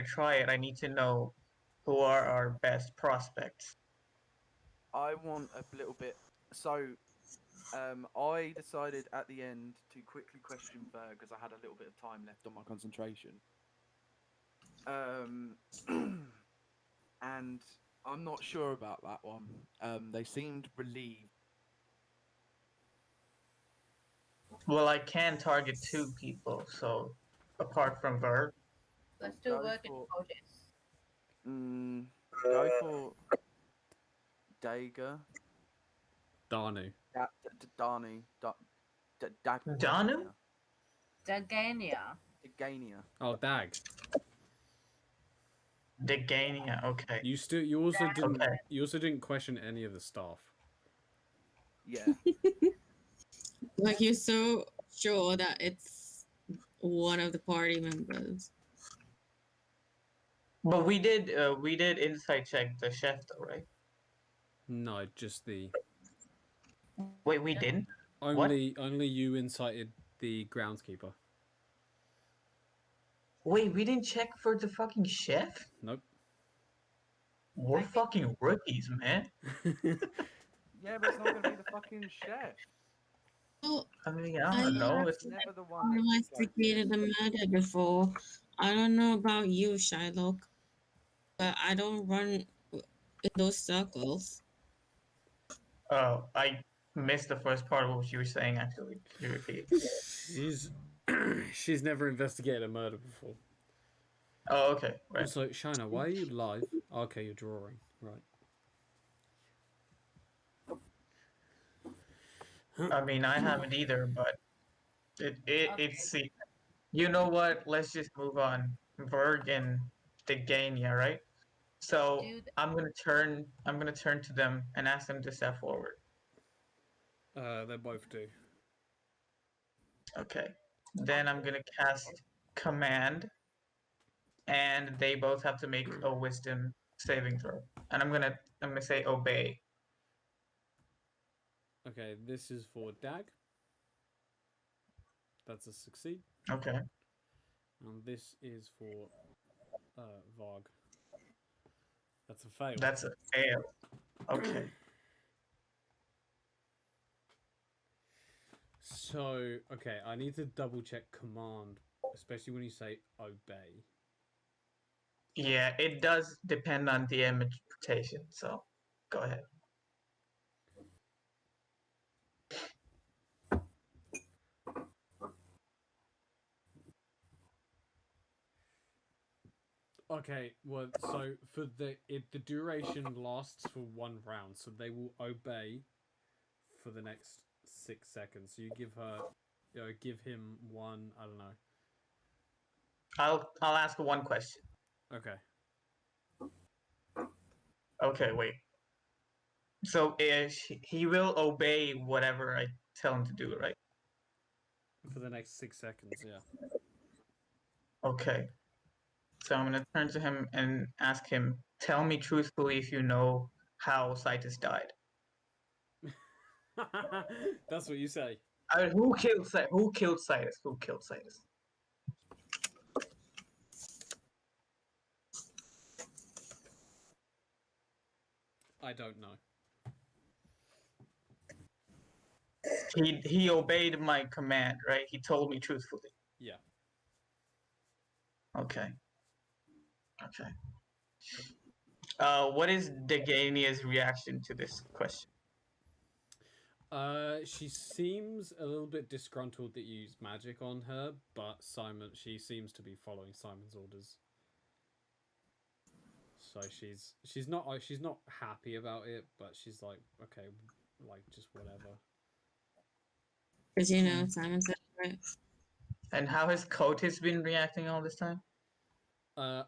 try it, I need to know who are our best prospects. I want a little bit. So, I decided at the end to quickly question Berg because I had a little bit of time left on my concentration. And I'm not sure about that one. They seemed relieved. Well, I can target 2 people, so apart from Verb. Let's do Go work in for- POTUS. Go for Dager. Danu. Danu. Danu? Dagania. Dagania. Oh, Dag. Degania, okay. You also didn't Okay. you also didn't question any of the staff. Yeah. Like you're so sure that it's one of the party members. But we did insight check the chef though, right? No, just the Wait, we didn't? only you incited the groundskeeper. Wait, we didn't check for the fucking chef? Nope. We're fucking rookies, man. Yeah, but it's not gonna be the fucking chef. Oh, I mean, I I don't know. It's It's never the one that investigated a murder before. I don't know about you, Shylock, but I don't run in those circles. oh, I missed the first part of what you were saying. Actually, can you repeat? She's she's never investigated a murder before. Oh, okay, right. So, Shina, why are you live? Okay, you're drawing, right? I mean, I haven't either, but it's you know what? Let's just move on. Verg and Degania, right? So Dude, I'm gonna turn to them and ask them to step forward. They both do. Okay. Then I'm gonna cast command, and they both have to make a wisdom saving throw. And I'm gonna say obey. Okay, this is for Dag. That's a succeed. Okay. And this is for Varg. That's a fail. That's a fail. Okay. So, okay, I need to double check command, especially when you say obey. Yeah, it does depend on the interpretation. So, go ahead. Okay, well, so for the duration lasts for 1 round, so they will obey for the next 6 seconds. So you give him one. I don't know. I'll ask one question. Okay. Okay, wait. So he will obey whatever I tell him to do, right? For the next 6 seconds, yeah. Okay. So I'm gonna turn to him and ask him, tell me truthfully if you know how Citus died. That's what you say. Who killed Citus? Who killed Citus? Who killed Citus? I don't know. He obeyed my command, right? He told me truthfully. Yeah. Okay. Okay. What is Degania's reaction to this question? She seems a little bit disgruntled that you used magic on her, but she seems to be following Simon's orders. So she's not happy about it, but she's like, okay, like just whatever. Because Simon said it right. And how has Cotis been reacting all this time?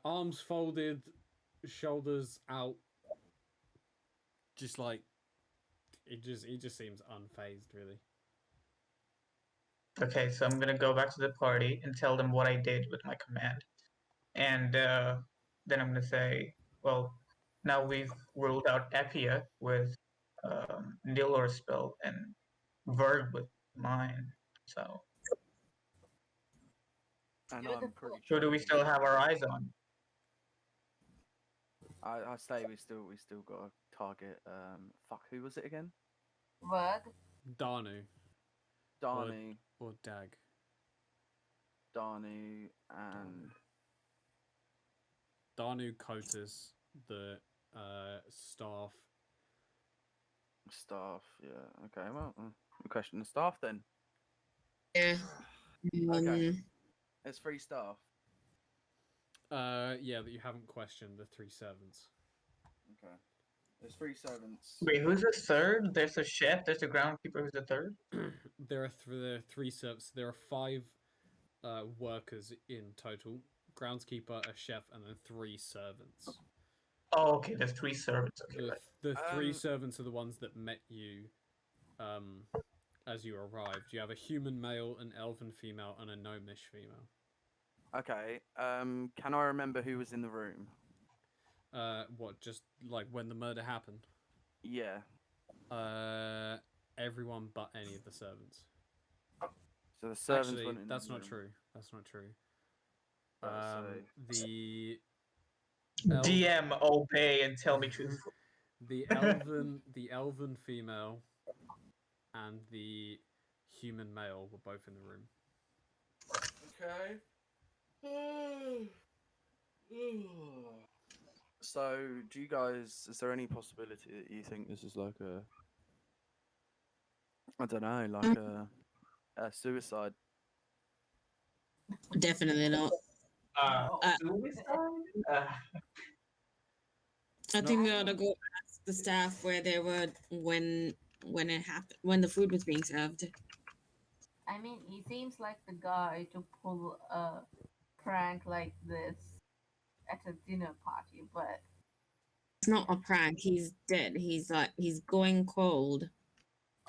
Arms folded, shoulders out. Just like he just seems unfazed, really. Okay, so I'm gonna go back to the party and tell them what I did with my command, and then I'm gonna say, well, now we've ruled out Epia with Nilor's spell and Verg with mine. So And I'm pretty who do we sure still have our eyes on? I say we still got a target. Fuck, who was it again? what? Danu Darnie, or Dag. Darnie, and Danu, Cotis, the staff. staff. Yeah. Okay. Well, we question the staff then. Yeah. Okay. There's 3 staff. Yeah, that you haven't questioned the 3 servants. Okay. There's 3 servants. Wait, who's the third? There's a chef. There's a groundkeeper. Who's the third? There are 3 servants. There are 5 workers in total: groundskeeper, a chef, and then 3 servants. Oh, okay. There's 3 servants. Okay, right. The 3 servants are the ones that met you as you arrived. You have a human male, an elven female, and a gnomish female. Okay. Can I remember who was in the room? What? Just like when the murder happened? Yeah. Everyone but any of the servants. So the servants Actually, weren't in that's the not room. true. That's not true. Right, The DM, obey and tell me truthfully. the elven female and the human male were both in the room. Okay. So, do you guys? Is there any possibility that you think this is like a? I don't know, like a suicide. Definitely not. Suicide? I think we ought to go ask the staff where they were when it happened, when the food was being served. I mean, he seems like the guy to pull a prank like this at a dinner party, but It's not a prank. He's dead. He's going cold.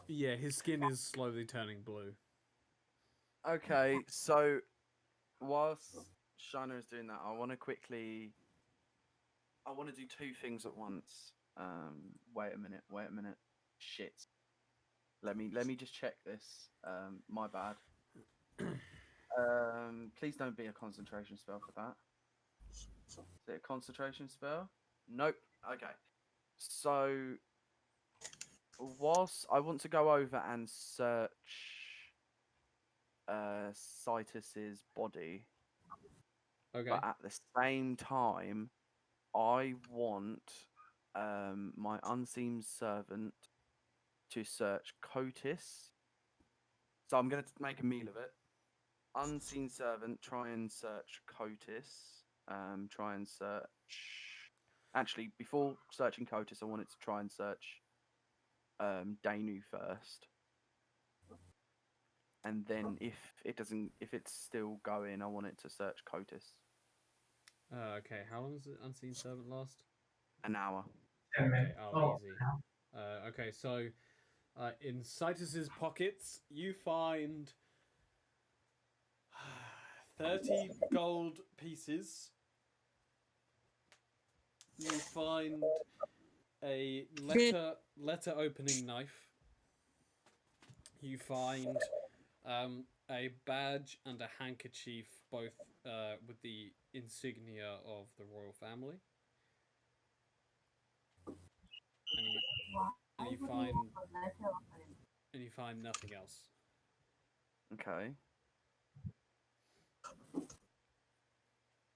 Yeah, his skin is slowly turning blue. Okay, so whilst Shana is doing that, I want to do two things at once. Wait a minute. Shit. Let me just check this. My bad. Please don't be a concentration spell for that. Is it a concentration spell? Nope. Okay. So whilst I want to go over and search Citus's body, Okay. but at the same time, I want my unseen servant to search Cotis. So I'm going to make a meal of it. Unseen servant, try and search Cotis. Try and search. Actually, before searching Cotis, I wanted to try and search Danu first. And then if it's still going, I want it to search Cotis. Okay, how long does the unseen servant last? An hour. 10 minutes. Oh, easy. Okay, so in Citus's pockets, you find 30 gold pieces. You find a letter opening knife. You find a badge and a handkerchief, both with the insignia of the royal family. And you find nothing else. Okay.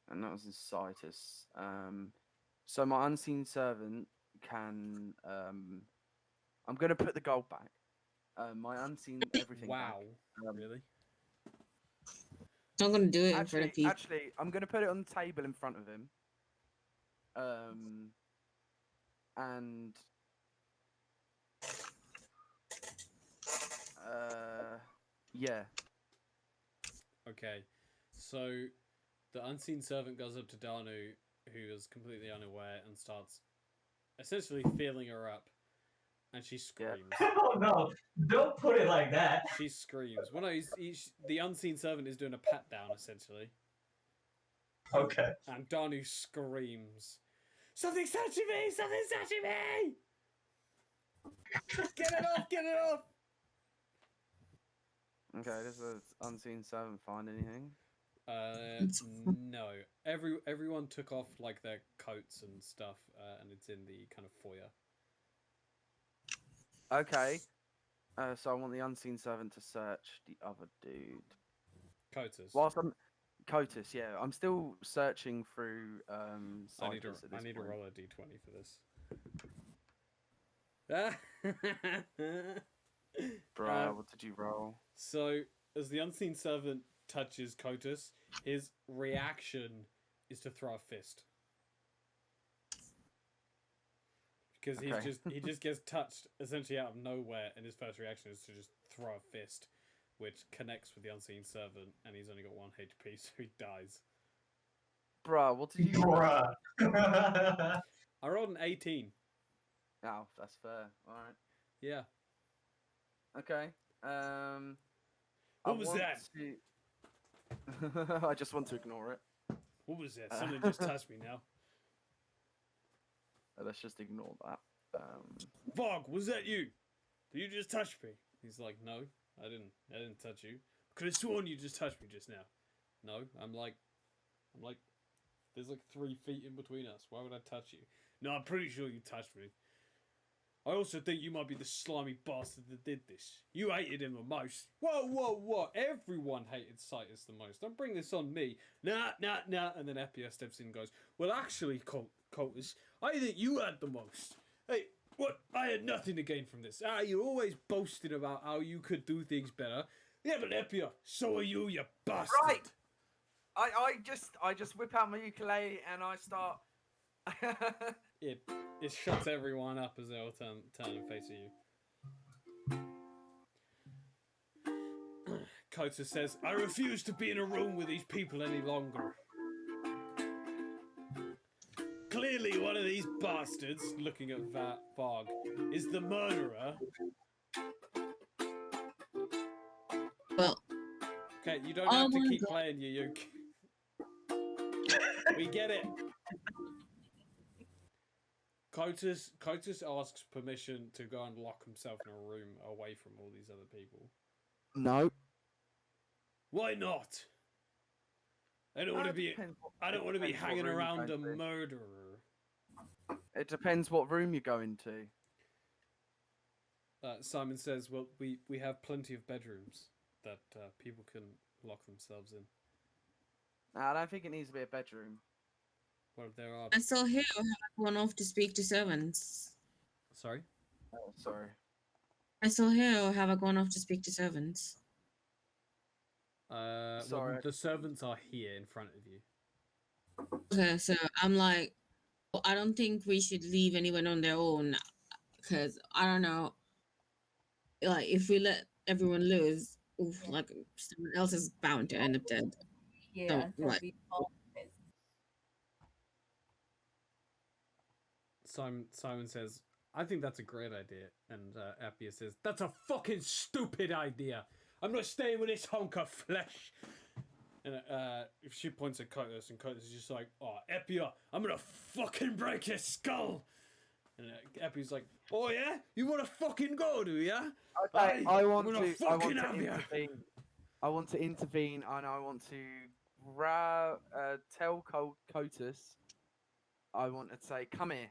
And that was in Citus. So my unseen servant can. I'm gonna put the gold back. My unseen everything. Wow. Back. Really? I'm gonna do it in front of people. Actually, I'm gonna put it on the table in front of him. And yeah. Okay, so the unseen servant goes up to Danu, who is completely unaware, and starts essentially feeling her up, and she screams. Oh no! Don't put it like that. She screams. Well, no, the unseen servant is doing a pat down, essentially. Okay. And Danu screams, "Something's touching me! Something's touching me! Get it off! Get it off!" Okay, does the unseen servant find anything? No. Everyone took off like their coats and stuff, and it's in the kind of foyer. Okay. So I want the unseen servant to search the other dude. Cotus. Whilst I'm Cotus, yeah, I'm still searching through I need Citus at this to point. roll a d20 for this. Bruh, what did you roll? So, as the unseen servant touches Cotus, his reaction is to throw a fist. Because he just gets touched essentially out of nowhere, and his first reaction is to just throw a fist, which connects with the unseen servant, and he's only got 1 HP, so he dies. Bruh, what did you Bruh. I rolled an 18. Oh, that's fair. Alright. Yeah. Okay. What was that? I just want to ignore it. What was that? Something just touched me now. Let's just ignore that. Fog, was that you? Did you just touch me? He's like, no, I didn't touch you. Could have sworn you just touched me just now. No, I'm like, there's like 3 feet in between us. Why would I touch you? No, I'm pretty sure you touched me. I also think you might be the slimy bastard that did this. You hated him the most. Whoa. Everyone hated Citus the most. Don't bring this on me. Nah. And then Epia steps in and goes, well, actually, Cultus, I think you had the most. Hey, what? I had nothing to gain from this. You're always boasting about how you could do things better. Yeah, but Epia, so are you bastard. Right. I just whip out my ukulele and I start. It shuts everyone up as they all turn and face you. Kota says, I refuse to be in a room with these people any longer. Clearly one of these bastards, looking at Varg, is the murderer. Well. Okay, you don't have to keep playing your uke. We get it. Kotus asks permission to go and lock himself in a room away from all these other people. No. Why not? I don't want to be hanging around a murderer. It depends what room you go into. Simon says, well, we have plenty of bedrooms that people can lock themselves in. I don't think it needs to be a bedroom. Well, there are... I saw Hero have gone off to speak to servants. Sorry? Oh, sorry. I saw Hero have gone off to speak to servants. Well, Sorry. the servants are here in front of you. Okay, so I'm like, well, I don't think we should leave anyone on their own, because I don't know, like if we let everyone lose, like someone else is bound to end up dead. Yeah, So, right. Simon says, I think that's a great idea. And Appia says, that's a fucking stupid idea. I'm not staying with this hunk of flesh. And if she points at Kotus, and Kotus is just like, oh, Appia, I'm gonna fucking break your skull. And Appia's like, oh yeah? You wanna fucking go, do ya? Okay, I want to intervene. I want to intervene, and I want to tell Kotus. I want to say, come here.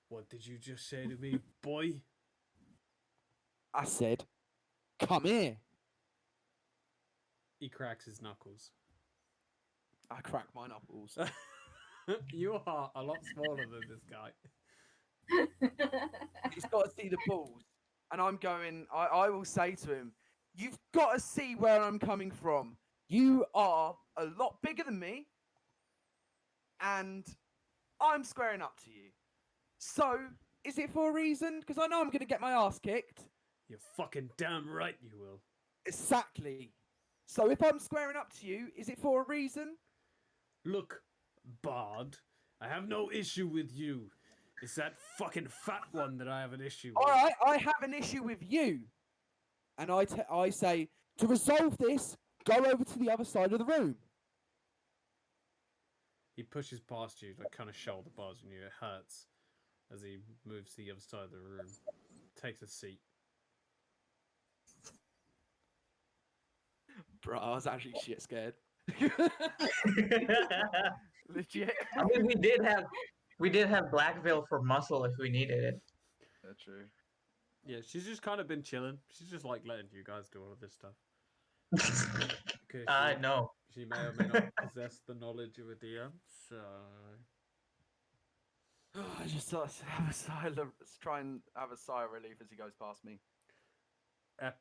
What did you just say to me, boy? I said, come here. He cracks his knuckles. I crack my knuckles. You are a lot smaller than this guy. He's got to see the balls. And I'm going, I will say to him, you've got to see where I'm coming from. You are a lot bigger than me. And I'm squaring up to you. So, is it for a reason? Because I know I'm going to get my ass kicked. You're fucking damn right you will. Exactly. So if I'm squaring up to you, is it for a reason? Look, Bard, I have no issue with you. It's that fucking fat one that I have an issue with. Alright, I have an issue with you. And I say, to resolve this, go over to the other side of the room. He pushes past you, like kind of shoulder bars on you. It hurts as he moves to the other side of the room. Takes a seat. Bro, I was actually shit scared. Legit. I mean, we did have Black Veil for muscle if we needed it. That's true. Yeah, she's just kind of been chilling. She's just like letting you guys do all of this stuff. I know. She may or may not possess the knowledge of a DM, so... I just thought to have a sigh, try and have a sigh of relief as he goes past me.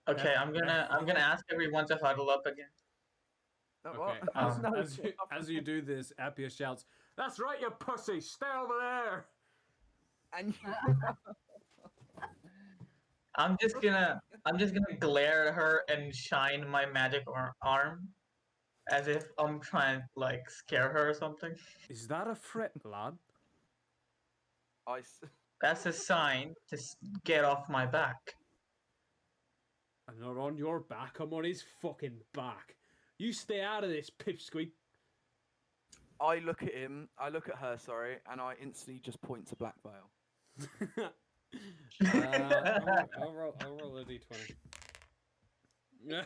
Okay, I'm gonna ask everyone to huddle up again. Okay, No, as you do this, Appia shouts, "That's right, you pussy! Stay over there!" And I'm just gonna glare at her and shine my magic arm, as if I'm trying to like scare her or something. Is that a threat, lad? That's a sign to get off my back. I'm not on your back. I'm on his fucking back. You stay out of this, pipsqueak. I look at him. I look at her. Sorry, and I instantly just point to Black Veil. I'll roll a d20. Yeah.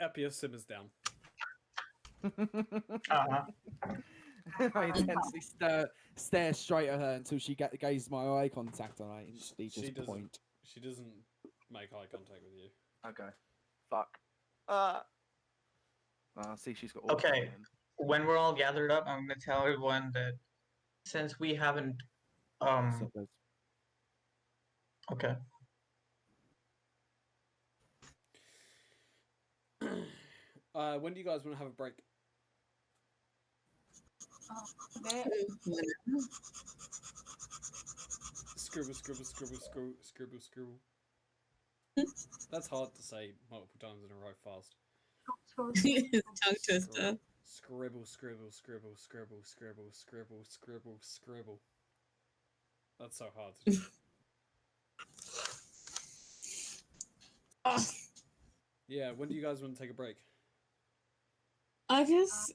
Appia simmers down. I intensely stare straight at her until she gazes my eye contact, and I instantly She just doesn't. point. She doesn't make eye contact with you. Okay. Fuck. See, she's got. Okay. autism then. When we're all gathered up, I'm gonna tell everyone that since we haven't So there's- okay. When do you guys want to have a break? Okay. Scribble, scribble, scribble, scribble, scribble, scribble. That's hard to say multiple times in a row fast. Tongue twister. Scribble, scribble, scribble, scribble, scribble, scribble, scribble, scribble. That's so hard to do. Yeah, when do you guys want to take a break? I guess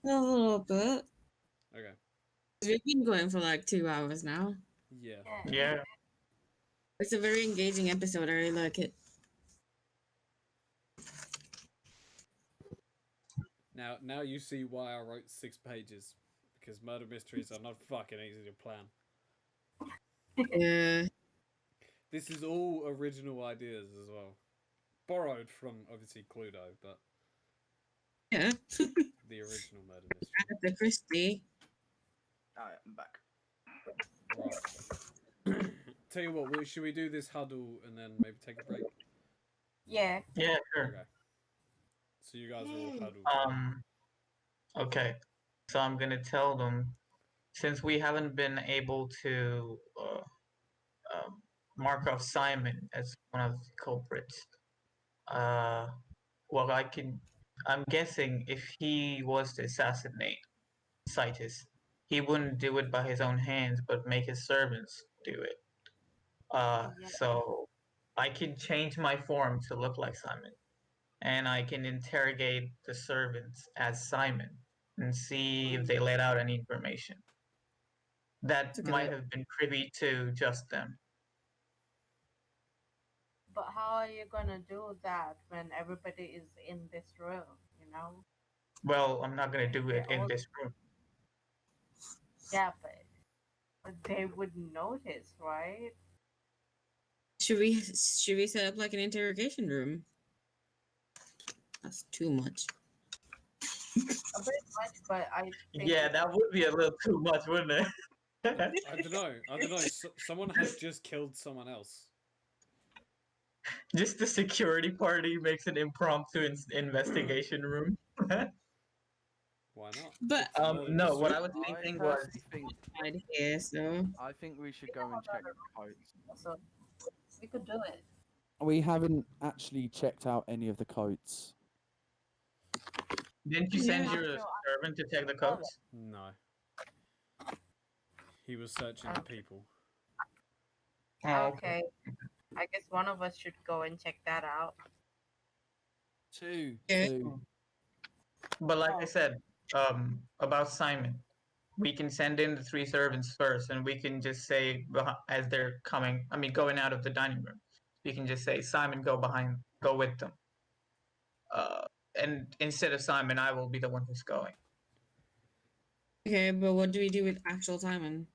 a little bit. Okay. We've been going for like 2 hours now. Yeah. Yeah. It's a very engaging episode. I really like it. Now you see why I wrote 6 pages. Because murder mysteries are not fucking easy to plan. Yeah. This is all original ideas as well. Borrowed from, obviously, Cluedo, but Yeah. the original murder mystery. Agatha Christie. Alright, I'm back. Right. Tell you what, should we do this huddle and then maybe take a break? Yeah. Yeah, sure. Okay. So you guys are all huddled. Okay. So I'm gonna tell them, since we haven't been able to mark off Simon as one of the culprits, well, I'm guessing if he was to assassinate Citus, he wouldn't do it by his own hands, but make his servants do it. So I can change my form to look like Simon, and I can interrogate the servants as Simon and see if they let out any information that might have been privy to just them. But how are you gonna do that when everybody is in this room? You know? Well, I'm not gonna do it in this room. Yeah, but they would notice, right? Should we set up like an interrogation room? That's too much. A bit much, but I think Yeah, that would be a little too much, wouldn't it? I don't know. Someone has just killed someone else. Just the security party makes an impromptu investigation room. Why not? But No, what I was I thinking was personally think right here, so I think we should go and check the codes. so. We could do it. We haven't actually checked out any of the codes. didn't you send Yeah. your servant to check the codes? No. He was searching the people. Oh, Okay. I guess one of us should go and check that out. Two. But like I said, about Simon, we can send in the 3 servants first, and we can just say as they're going out of the dining room, we can just say, Simon, go with them. And instead of Simon, I will be the one who's going. okay. But what do we do with actual Simon?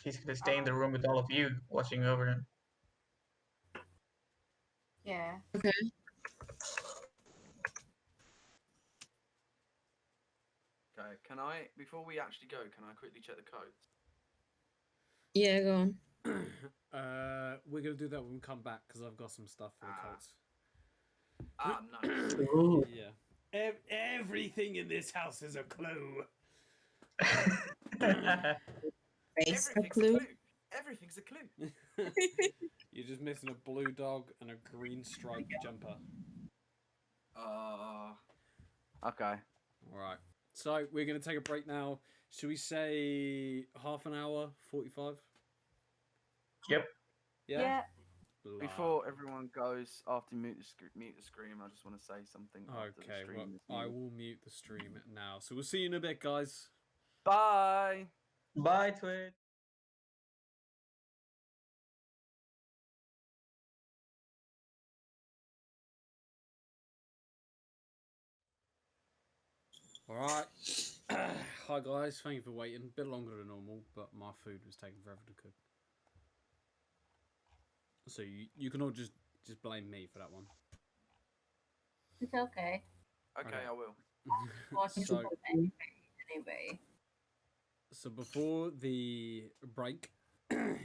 He's gonna stay in the room with all of you, watching over him. Yeah. Okay. Okay, can I, before we actually go, can I quickly check the codes? Yeah, go on. We're gonna do that when we come back because I've got some stuff for the coats. Ah, nice. Yeah. Everything in this house is a clue. Face a Everything's clue. Everything's a clue. You're just missing a blue dog and a green striped jumper. Okay. Alright. So we're gonna take a break now. Should we say half an hour, 45? Yep. Yeah. Yeah. Before everyone goes, after mute the screen, I just want to say something. After the Okay, stream well, is I muted. will mute the stream now. So we'll see you in a bit, guys. Bye. Bye, Twitch. Alright. Hi guys, thank you for waiting. A bit longer than normal, but my food was taking forever to cook. So you can all just blame me for that one. It's okay. Okay, I will. so Anyway. so before the break,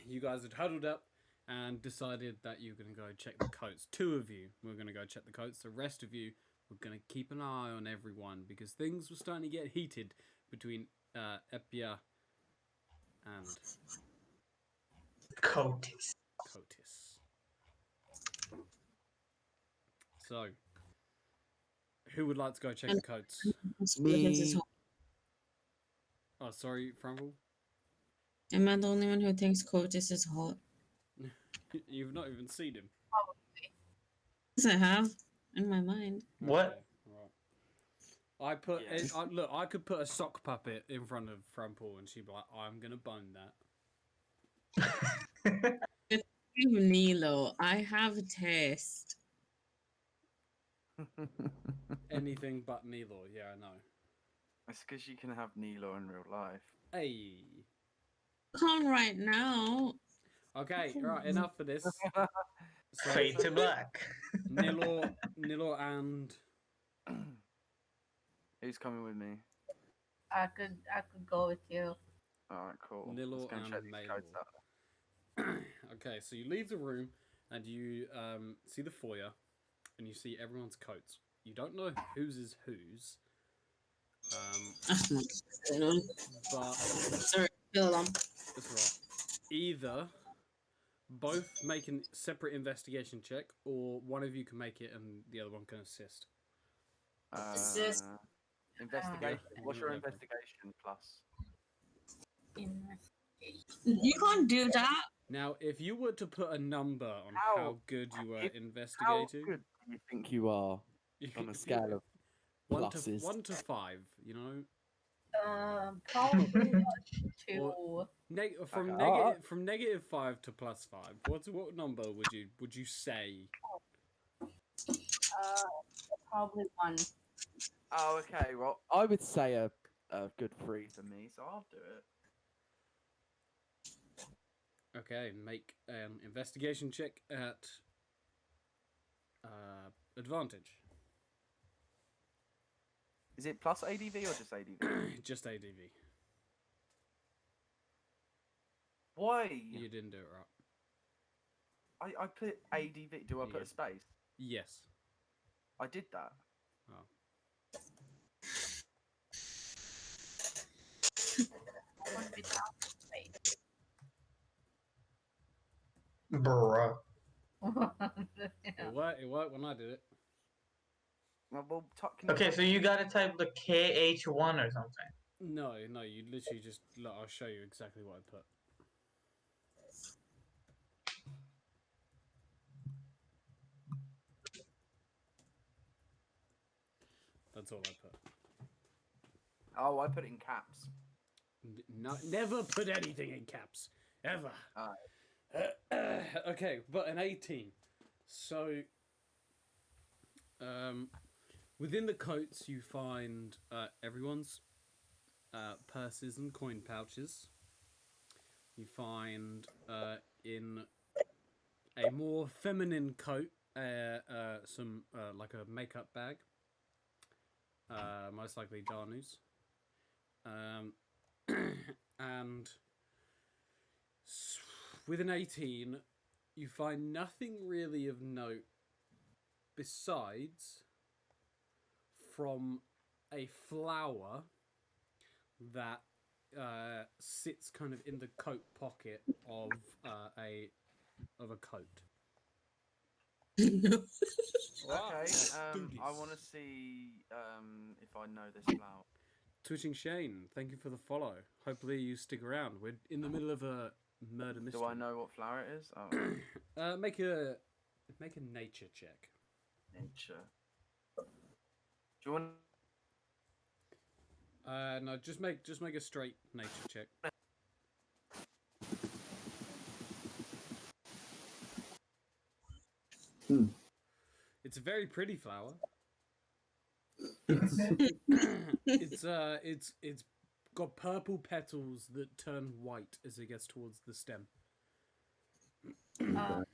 you guys had huddled up and decided that you were going to go check the coats. 2 of you were going to go check the coats. The rest of you were going to keep an eye on everyone because things were starting to get heated between Epia and Cotis. So, who would like to go check the coats? Me. Oh, sorry, Frankel. Am I the only one who thinks Curtis is hot? You've not even seen him. Yes, I have in my mind. What? Okay, right. I put Yes. look. I could put a sock puppet in front of Frankel, and she'd be like, "I'm gonna bone that." Nilo, I have a taste. Anything but Nilo. Yeah, I know. It's because you can have Nilo in real life. Hey. Come right now. Okay, right. Enough for this. So, Fade to black. Nilo, and Who's coming with me? I could go with you. Alright, cool. Nilo Let's go and check and these codes Mabel. out. Okay, so you leave the room and you see the foyer, and you see everyone's coats. You don't know whose is whose. But Sorry, kill them. that's right. Either both make a separate investigation check, or one of you can make it and the other one can assist. Assist. Investigation. What's your Yeah. investigation plus? You can't do that. Now, if you were to put a number on How- how good you were How investigating, good do you think you are you on a if you- scale of one pluses? to 5, you know, Probably not 2. Or- Okay. from negative 5 to plus 5. What number would you say? Probably 1. Oh, okay. Well, I would say a good 3 for me, so I'll do it. Okay, make an investigation check at advantage. Is it plus ADV or just ADV? Just ADV. Why? You didn't do it right. I put ADV. Do I put Yeah. a space? Yes. I did that. Oh. One without space. Bruh. It worked when I did it. Well, Okay, so you gotta type the KH1 or something. No, you literally just look. I'll show you exactly what I put. That's all I put. Oh, I put it in caps. No, never put anything in caps ever. Okay, but an 18. So, within the coats, you find everyone's purses and coin pouches. You find in a more feminine coat some like a makeup bag. Most likely Danu's. And with an 18, you find nothing really of note besides from a flower that sits kind of in the coat pocket of a coat. Okay. I want to see if I know this flower. Twitching Shane, thank you for the follow. Hopefully you stick around. We're in the middle of a murder mystery. Do I know what flower it is? Oh. Make a nature check. Nature. Do you want? No, just make a straight nature check. It's a very pretty flower. It's got purple petals that turn white as it gets towards the stem. Can Uh,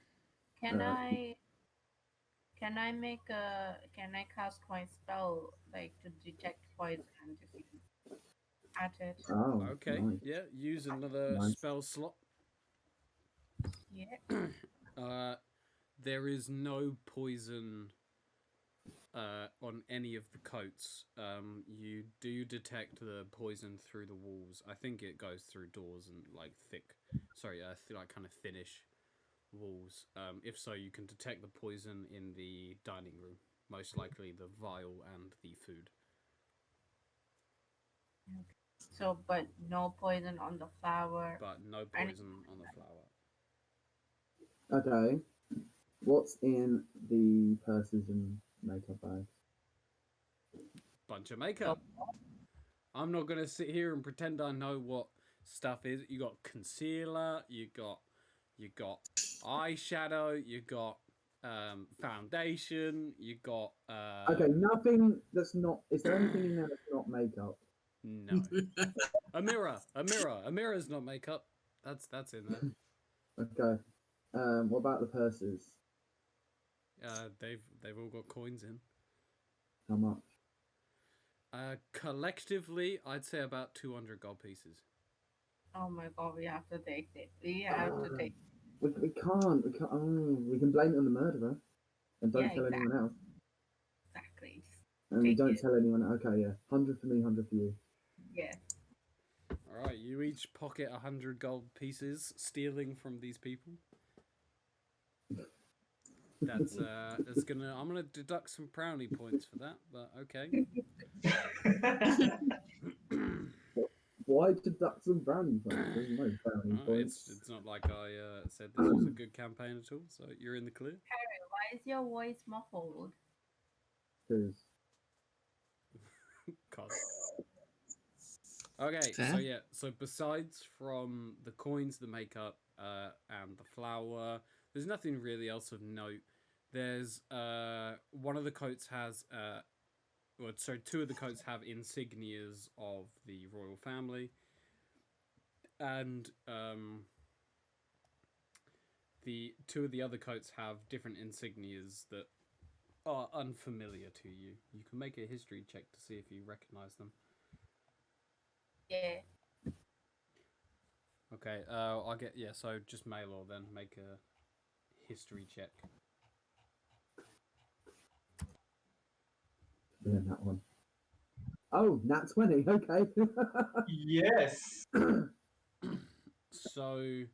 can I cast my spell like to detect poison and disease at it? Oh, Okay, nice. yeah, use another Nice. spell slot. Yeah. There is no poison on any of the coats. You do detect the poison through the walls. I think it goes through doors and like like kind of thinnish walls. If so, you can detect the poison in the dining room. Most likely the vial and the food. So, but no poison on the flower. But no poison on the flower. Okay. What's in the purses and makeup bags? Bunch of makeup. I'm not gonna sit here and pretend I know what stuff is. You got concealer, you got eyeshadow, you got foundation, you got Okay, nothing that's not. Is there anything in there that's not makeup? No. A mirror's not makeup. That's in there. Okay. What about the purses? They've all got coins in. How much? Collectively, I'd say about 200 gold pieces. Oh my god, we have to take it. We have to take. We can't. We can't. We can blame it on the murderer, and don't tell anyone else. Exactly. And we don't tell anyone. Okay, yeah. 100 for me, 100 for you. Yeah. All right, you each pocket 100 gold pieces, stealing from these people. That's I'm gonna deduct some brownie points for that, but okay. Why deduct some brownie points? There's no brownie points. It's not like I said this was a good campaign at all, so you're in the clear. Harry, why is your voice muffled? Because. Okay, so besides from the coins, the makeup, and the flour, there's nothing really else of note. There's one of the coats has two of the coats have insignias of the royal family, and the two of the other coats have different insignias that are unfamiliar to you. You can make a history check to see if you recognize them. Yeah. Okay, so just Maylor then, make a history check. Yeah, that one. Oh, nat 20, okay. Yes. So,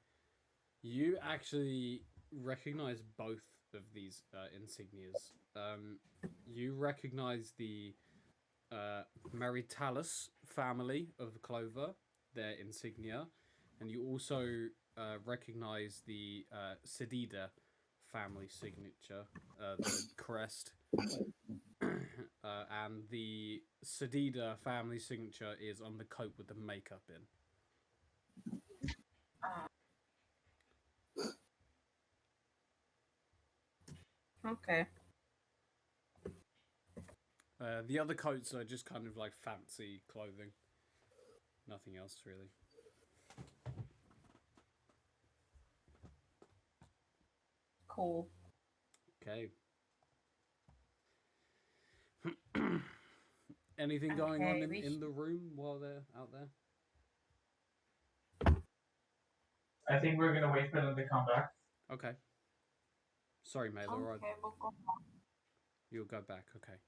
you actually recognize both of these insignias. You recognize the Meritalis family of Clover, their insignia, and you also recognize the Sedida family signature, the crest. And the Sedida family signature is on the coat with the makeup in. Okay. The other coats are just kind of like fancy clothing. Nothing else really. Cool. Okay. Anything going on in the room while they're out there? I think we're gonna wait for them to come back. Okay. Sorry, Maylor. Okay, we'll go back. You'll go back. Okay.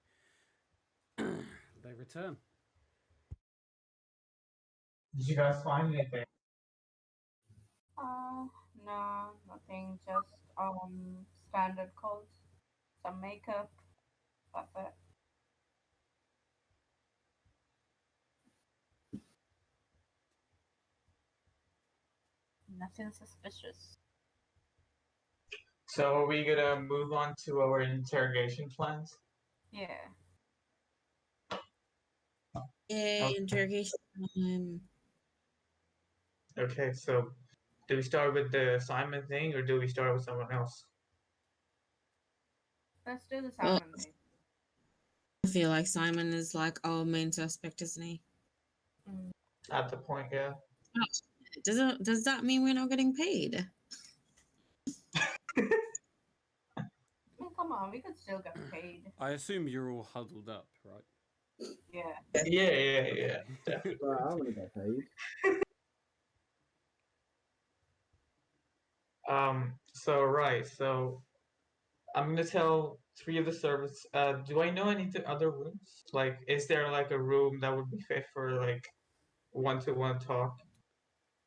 They return. Did you guys find anything? No, nothing. Just standard clothes, some makeup. That's it. Nothing suspicious. So are we gonna move on to our interrogation plans? Yeah. Yeah, interrogation time. Okay, so do we start with the Simon thing or do we start with someone else? Let's do the Well, Simon thing. feel like Simon is like our main suspect, isn't he? At the point, yeah. Does that mean we're not getting paid? Come on, we could still get paid. I assume you're all huddled up, right? Yeah. Yeah. Definitely. Well, I want to get paid. So I'm gonna tell 3 of the servants. Do I know any other rooms? Like, is there like a room that would be fit for like one-to-one talk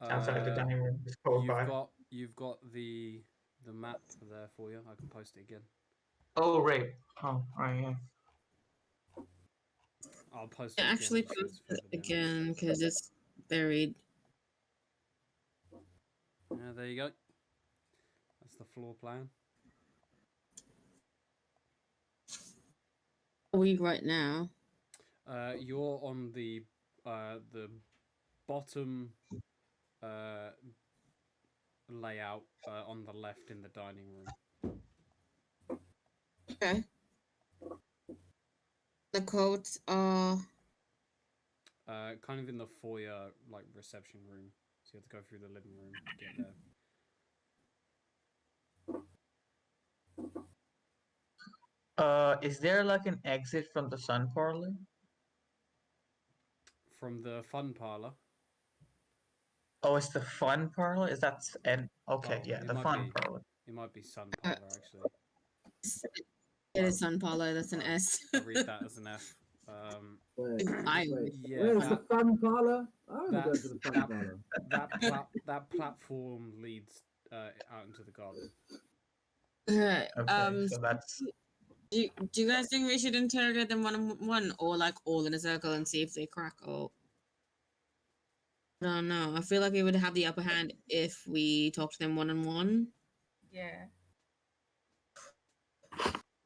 outside the dining room? Just close by. You've got the map there for you. I can post it again. Oh right. Oh right. Yeah. I'll post it Yeah, again. actually so it's post it further down. again because it's buried. Yeah, there you go. That's the floor plan. We right now. You're on the bottom layout on the left in the dining room. Okay. The codes are kind of in the foyer, like reception room. So you have to go through the living room to get there. Is there like an exit from the sun parlor? From the fun parlor. Oh, it's the fun parlor? Is that okay, yeah, the fun parlor. It might be sun parlor actually. It is Sun Parlor, that's an S. I read that as an F. Wait, yeah, where's the fun parlor? I want to go to the fun parlor. That platform leads out into the garden. Okay, so that's. Do you guys think we should interrogate them one-on-one or like all in a circle and see if they crack or? I don't know. I feel like we would have the upper hand if we talk to them one-on-one. Yeah.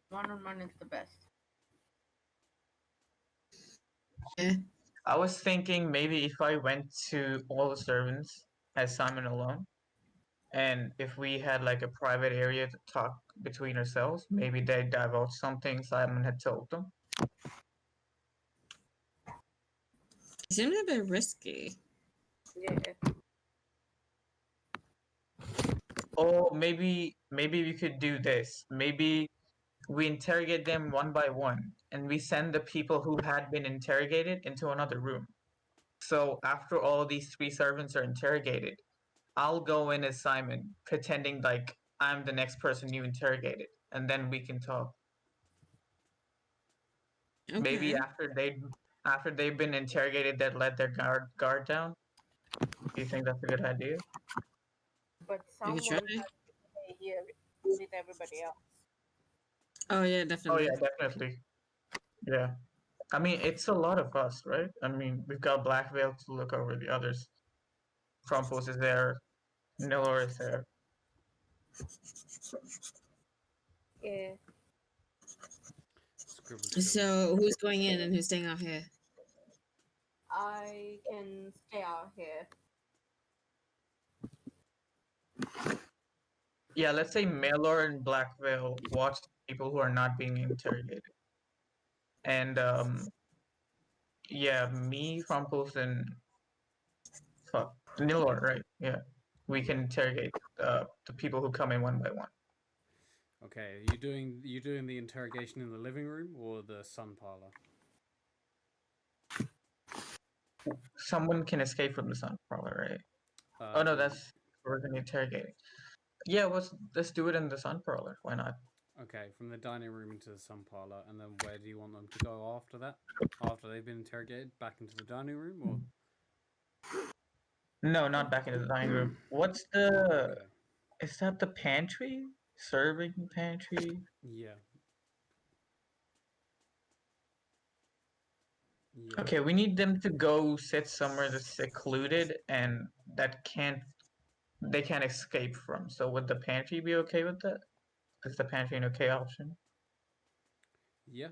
One-on-one is the best. Yeah. I was thinking maybe if I went to all the servants as Simon alone, and if we had like a private area to talk between ourselves, maybe they divulge something Simon had told them. It seems a bit risky. Yeah. Or maybe we could do this. Maybe we interrogate them one by one, and we send the people who had been interrogated into another room. So after all these 3 servants are interrogated, I'll go in as Simon, pretending like I'm the next person you interrogated, and then we can talk. Okay. Maybe after they've been interrogated, that let their guard down. Do you think that's a good idea? But someone has to stay here with everybody else. Oh yeah, definitely. Oh yeah, definitely. Yeah. I mean, it's a lot of us, right? I mean, we've got Black Veil to look over the others. Crumples is there. Nilor is there. Yeah. So who's going in and who's staying out here? I can stay out here. Yeah, let's say Malor and Black Veil watch people who are not being interrogated. And yeah, me, Crumples, and Nilor, right? Yeah. We can interrogate the people who come in one by one. Okay, you doing the interrogation in the living room or the sun parlor? Someone can escape from the sun parlor, right? Oh no, that's we're gonna interrogate. Yeah, let's do it in the sun parlor. Why not? Okay, from the dining room into the sun parlor, and then where do you want them to go after that? After they've been interrogated, back into the dining room, or? No, not back into the dining room. What's the? Is that the pantry? Serving pantry? Yeah. Okay, we need them to go sit somewhere that's secluded and that they can't escape from. So would the pantry be okay with that? Is the pantry an okay option? Yeah.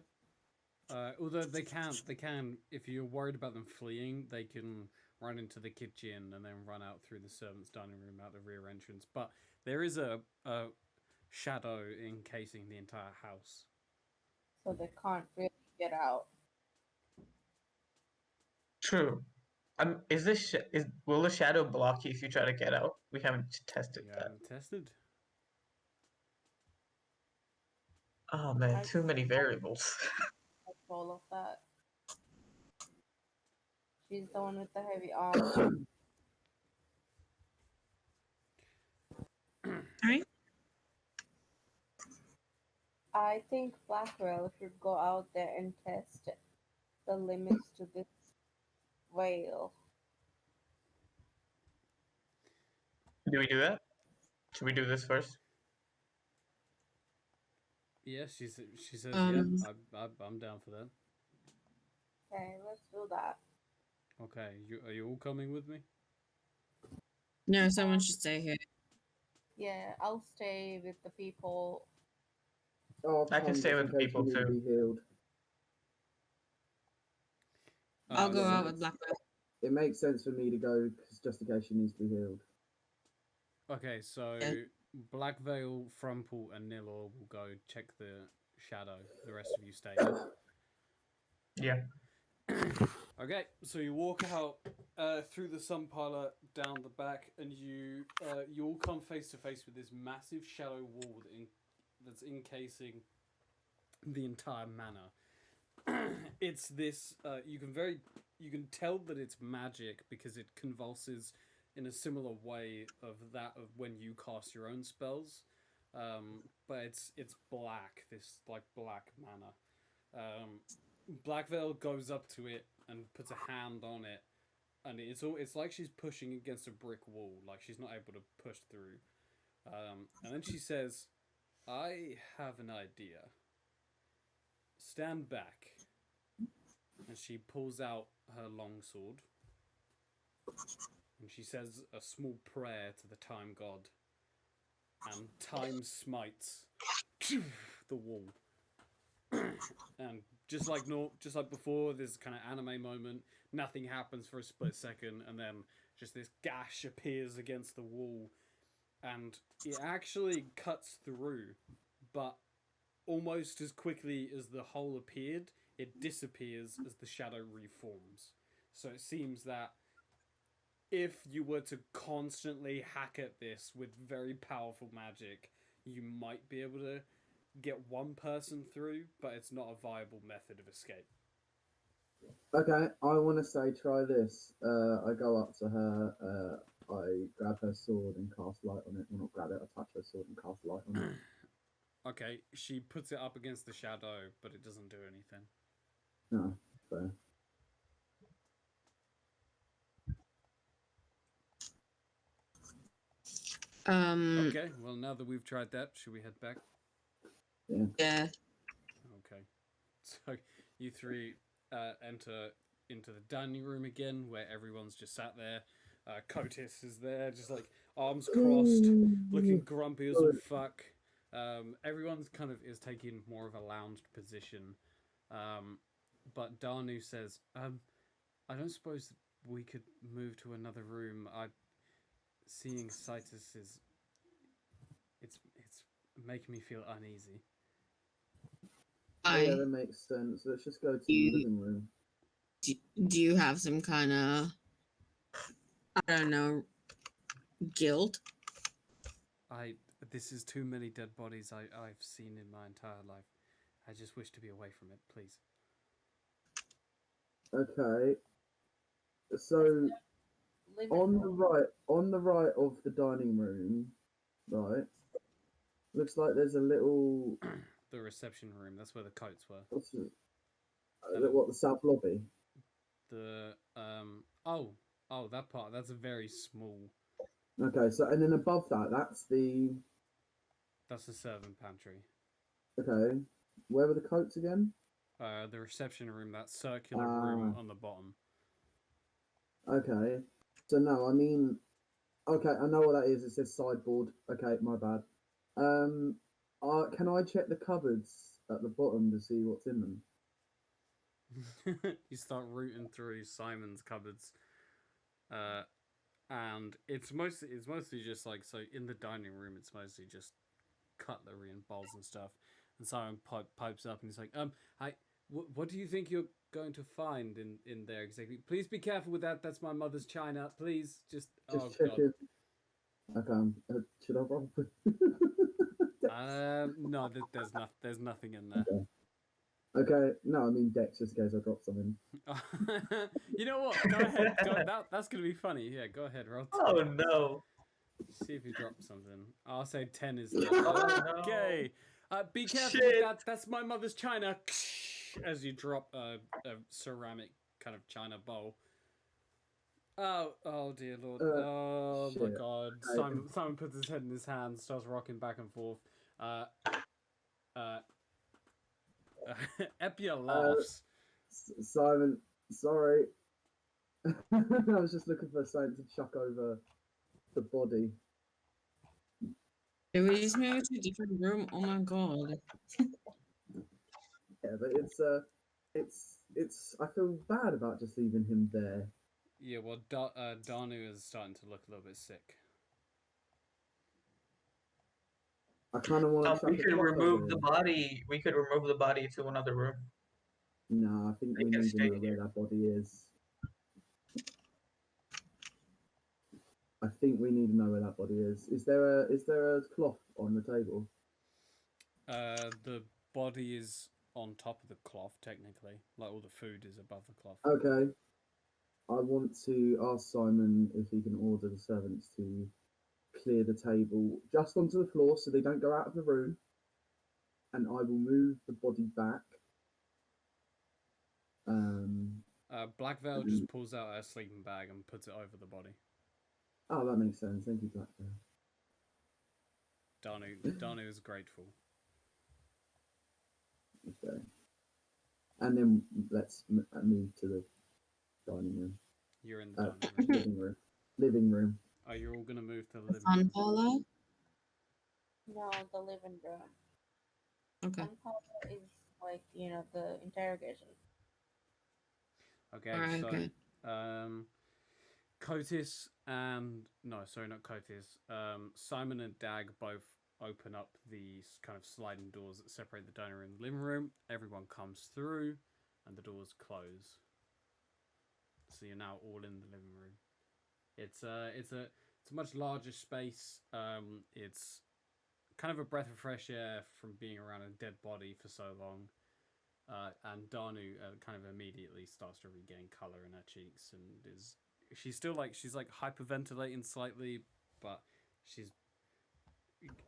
Although they can, if you're worried about them fleeing, they can run into the kitchen and then run out through the servants' dining room out the rear entrance. But there is a shadow encasing the entire house. So they can't really get out. True. Is this will the shadow block you if you try to get out? We haven't tested You that. haven't tested. Oh man, I too many variables. all of that. She's the one with the heavy armor. Sorry? I think Blackwell should go out there and test the limits to this veil. Do we do that? Should we do this first? Yeah, she says Um, yeah. I'm down for that. Okay, let's do that. Okay, are you all coming with me? no, someone should stay here. Yeah, I'll stay with the people. Oh, I can Tom, stay just with in the case people you need to too. be healed. I'll go so- out with Blackwell. It makes sense for me to go just in case she needs to be healed. Okay, so Yeah. Black Veil, Frumple, and Nilor will go check the shadow. The rest of you stay. Yeah. Okay, so you walk out through the sun parlor down the back, and you all come face to face with this massive shallow wall that's encasing the entire manor. It's this. You can tell that it's magic because it convulses in a similar way of that of when you cast your own spells, but it's black. This like black manor. Black Veil goes up to it and puts a hand on it, and it's like she's pushing against a brick wall, like she's not able to push through. And then she says, "I have an idea. Stand back." And she pulls out her longsword, and she says a small prayer to the time god, and time smites the wall. And just like before, this kind of anime moment, nothing happens for a split second, and then just this gash appears against the wall, and it actually cuts through, but almost as quickly as the hole appeared, it disappears as the shadow reforms. So it seems that if you were to constantly hack at this with very powerful magic, you might be able to get one person through, but it's not a viable method of escape. Okay, I want to say try this. I go up to her, I grab her sword and cast light on it. Well, not grab it, I touch her sword and cast light on it. Okay, she puts it up against the shadow, but it doesn't do anything. No, fair. Okay, well, now that we've tried that, should we head back? Yeah. Okay. So you three enter into the dining room again, where everyone's just sat there. Cotis is there, just like arms crossed, looking grumpy as all fuck. Everyone's kind of is taking more of a lounged position. But Danu says, I don't suppose we could move to another room. Seeing Citus is... It's making me feel uneasy. Yeah, that makes sense. Let's just go to the living room. Do you have some kind of, I don't know, guilt? This is too many dead bodies I've seen in my entire life. I just wish to be away from it, please. Okay. So on the right of the dining room, right? Looks like there's a little. The reception room. That's where the coats were. What's it? What, the south lobby? The that part. That's a very small. Okay, so and then above that, that's the. That's the servant pantry. Okay, where were the coats again? The reception room. That circular room on the bottom. Okay, so no, I mean, okay, I know what that is. It says sideboard. Okay, my bad. Can I check the cupboards at the bottom to see what's in them? You start rooting through Simon's cupboards, and it's mostly just like, so in the dining room it's mostly just cutlery and bowls and stuff. And Simon pipes up and he's like, What do you think you're going to find in there exactly? Please be careful with that. That's my mother's china. Please, just oh god. checking. Okay, should I roll? No, there's nothing in there. Okay, no, I mean Dex, just in case I drop something. You know what? Go ahead. That's gonna be funny. Yeah, go ahead. Roll. Oh no! See if you drop something. I'll say 10 is Oh, okay. Be careful Shit. with that. That's my mother's china. As you drop a ceramic kind of china bowl. Oh dear lord. Oh my shit. god. Simon puts his head in his hands, starts rocking back and forth. Epia laughs. Simon, sorry. I was just looking for something to chuck over the body. Did we just move to a different room? Oh my god. Yeah, but it's. I feel bad about just leaving him there. Yeah, well, Danu is starting to look a little bit sick. I kind of want to. We could remove the body. We could remove the body to another room. No, I think we need to know where that body is. I think we need to know where that body is. Is there a cloth on the table? The body is on top of the cloth, technically. Like all the food is above the cloth. Okay. I want to ask Simon if he can order the servants to clear the table just onto the floor so they don't go out of the room. And I will move the body back. Black Veil just pulls out her sleeping bag and puts it over the body. Oh, that makes sense. Thank you, Black Veil. Danu is grateful. Okay. And then let's move to the dining room. You're in the dining room. Living room. Oh, you're all gonna move to the living Sun room. Polo? No, the living room. Okay. Untitled is like, the interrogation. Okay, Alright, so okay. Cotis and not Cotis. Simon and Dag both open up these kind of sliding doors that separate the dining room and the living room. Everyone comes through, and the doors close. So you're now all in the living room. It's a much larger space. It's kind of a breath of fresh air from being around a dead body for so long. And Danu kind of immediately starts to regain color in her cheeks, and she's hyperventilating slightly, but she's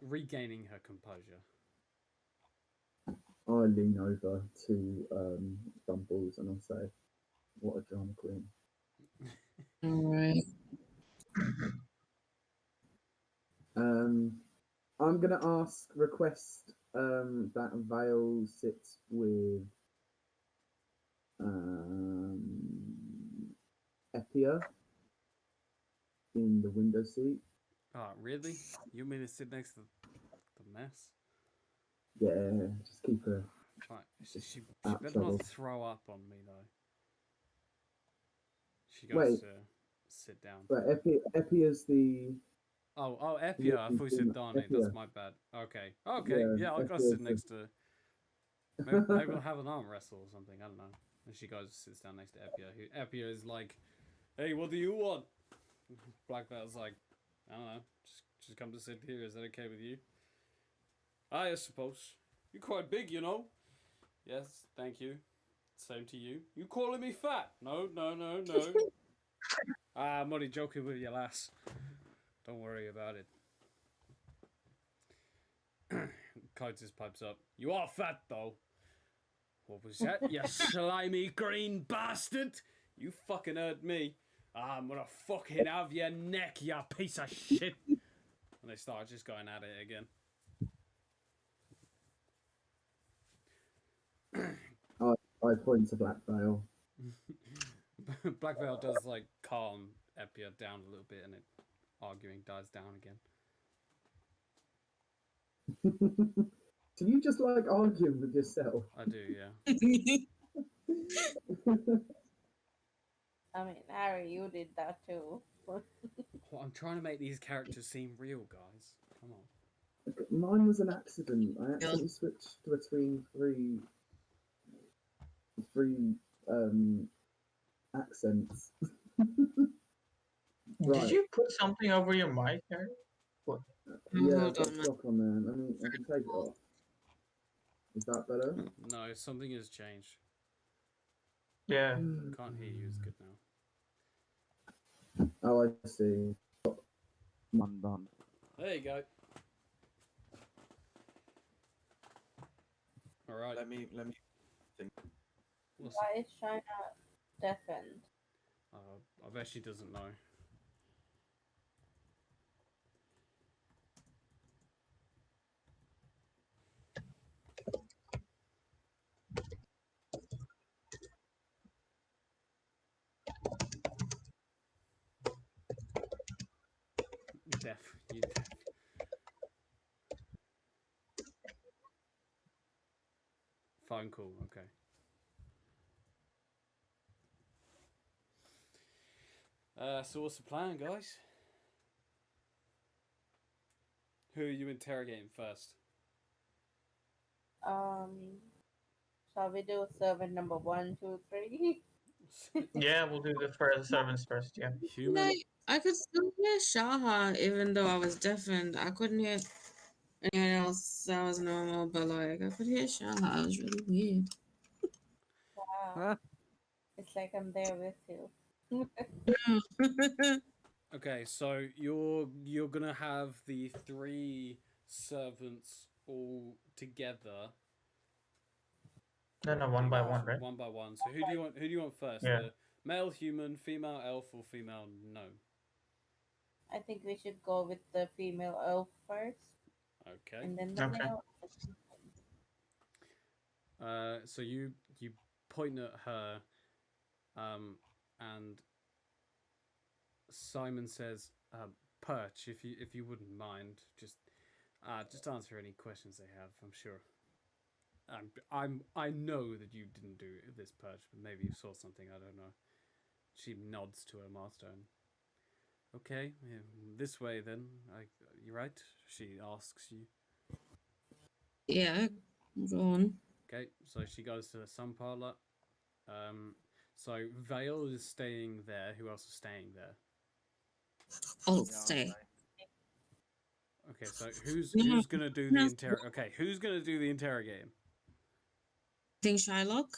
regaining her composure. I lean over to Bumbles and I'll say, "What a drama queen." Alright. I'm gonna request that Vale sits with Epia in the window seat. Oh, really? You mean to sit next to the mess? Yeah, just keep her. Fine. She out better trouble. not throw up on me though. She goes to sit down. But Epia's the. Oh, Epia. I thought you said Dani. That's my bad. Okay. Yeah, I'll go sit next to. Maybe we'll have an arm wrestle or something. I don't know. And she goes, sits down next to Epia. Epia is like, "Hey, what do you want?" Black Belt's like, "I don't know. Just come to sit here. Is that okay with you?" I suppose. You're quite big, you know. Yes, thank you. Same to you. You calling me fat? No. I'm only joking with you, lass. Don't worry about it. Coates pipes up. You are fat, though. What was that, you slimy green bastard? You fucking heard me. I'm gonna fucking have your neck, you piece of shit. And they start just going at it again. I point to Black Veil. Black Veil does like calm Epia down a little bit, and it arguing dies down again. Do you just like arguing with yourself? I do, yeah. I mean, Harry, you did that too. Well, I'm trying to make these characters seem real, guys. Come on. Mine was an accident. I accidentally switched between three. three accents. Did Right. you put something over your mic, Harry? What? Yeah, Hold I've got on. stock on there. I can take it off. Is that better? No, something has changed. Yeah. Can't hear you as good now. Oh, I see. Undone. There you go. All right. Let me think. What's- Why is China deafened? I bet she doesn't know. Deaf. You deaf. Phone call. Okay. So what's the plan, guys? Who are you interrogating first? Shall we do servant number 1, 2, 3? Yeah, we'll do the first servants first. Yeah. Human. Like, I could still hear Shaha even though I was deafened. I couldn't hear anyone else that was normal, but like I could hear Shaha. It was really weird. Wow. It's like I'm there with you. Okay, so you're gonna have the three servants all together. No, one by one, right? One by one. So who do you want first? Yeah. The male human, female elf, or female gnome? I think we should go with the female elf first, Okay. and then the Okay. male. So you point at her, and Simon says, "Perch, if you wouldn't mind, just answer any questions they have. I'm sure. I know that you didn't do this, Perch, but maybe you saw something. I don't know." She nods to her master. And, okay, yeah, this way then. You right? She asks you. Yeah, go on. Okay, so she goes to the sun parlor. So Vale is staying there. Who else is staying there? I'll stay. Okay, so who's No, gonna do no. the who's gonna do the interrogating? Think Shylock?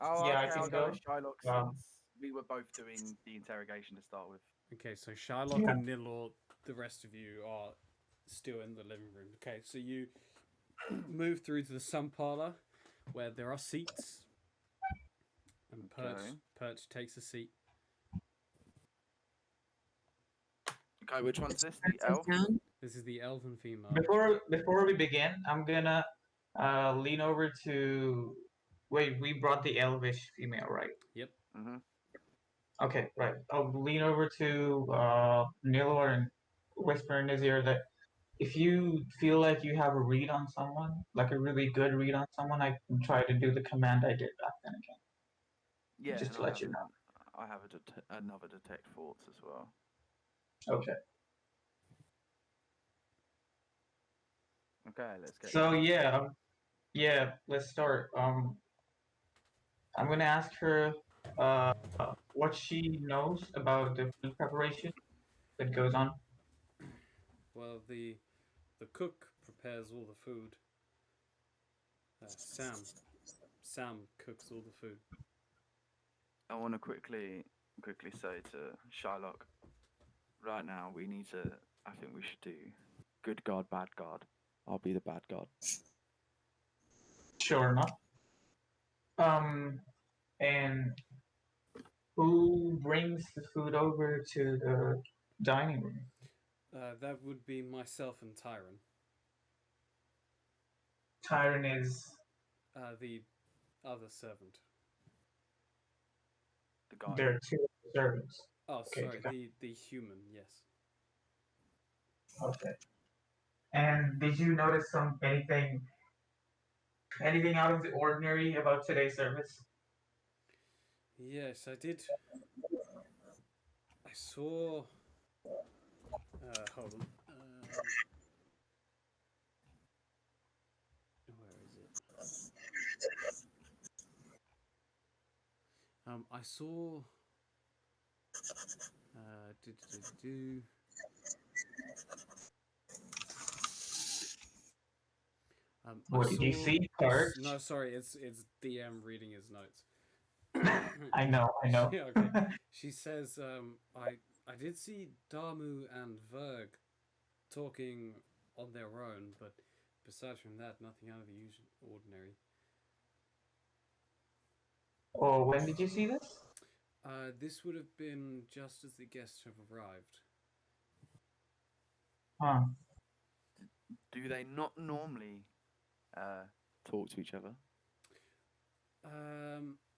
Oh, Yeah, I okay, can I'll go go. with Shylock Wow. since we were both doing the interrogation to start with. Okay, so Shylock and Nilor, the rest of you are still in the living room. Okay, so you move through to the sun parlor where there are seats. And Perch takes a seat. Okay, which one's this? The elf? This is the elven female. Before we begin, I'm gonna lean over to. Wait, we brought the elvish female, right? Yep. Mm-hmm. Okay, right. I'll lean over to Nilor and whisper in his ear that if you feel like you have a read on someone, like a really good read on someone, I can try to do the command I did back then again. Yeah, Just to and let you know. I have another detect thoughts as well. Okay. Okay, let's get. So yeah, let's start. I'm gonna ask her what she knows about the food preparation that goes on. Well, the cook prepares all the food. Sam cooks all the food. I want to quickly say to Shylock, right now we need to. I think we should do good guard, bad guard. I'll be the bad guard. Sure enough. And who brings the food over to the dining room? That would be myself and Tyron. Tyron is The other servant. The guy. there are two servants. Oh, Okay, sorry, the human, yes. Okay. And did you notice anything out of the ordinary about today's service? Yes, I did. I saw. Hold on. Where is it? I saw. Do, do, do, do. I What did you saw- see, Kurt? No, sorry, it's DM reading his notes. I know. Yeah, okay. She says, I did see Damu and Verg talking on their own, but besides from that, nothing out of the ordinary. Oh, when did you see this? This would have been just as the guests have arrived. Huh. Do they not normally talk to each other?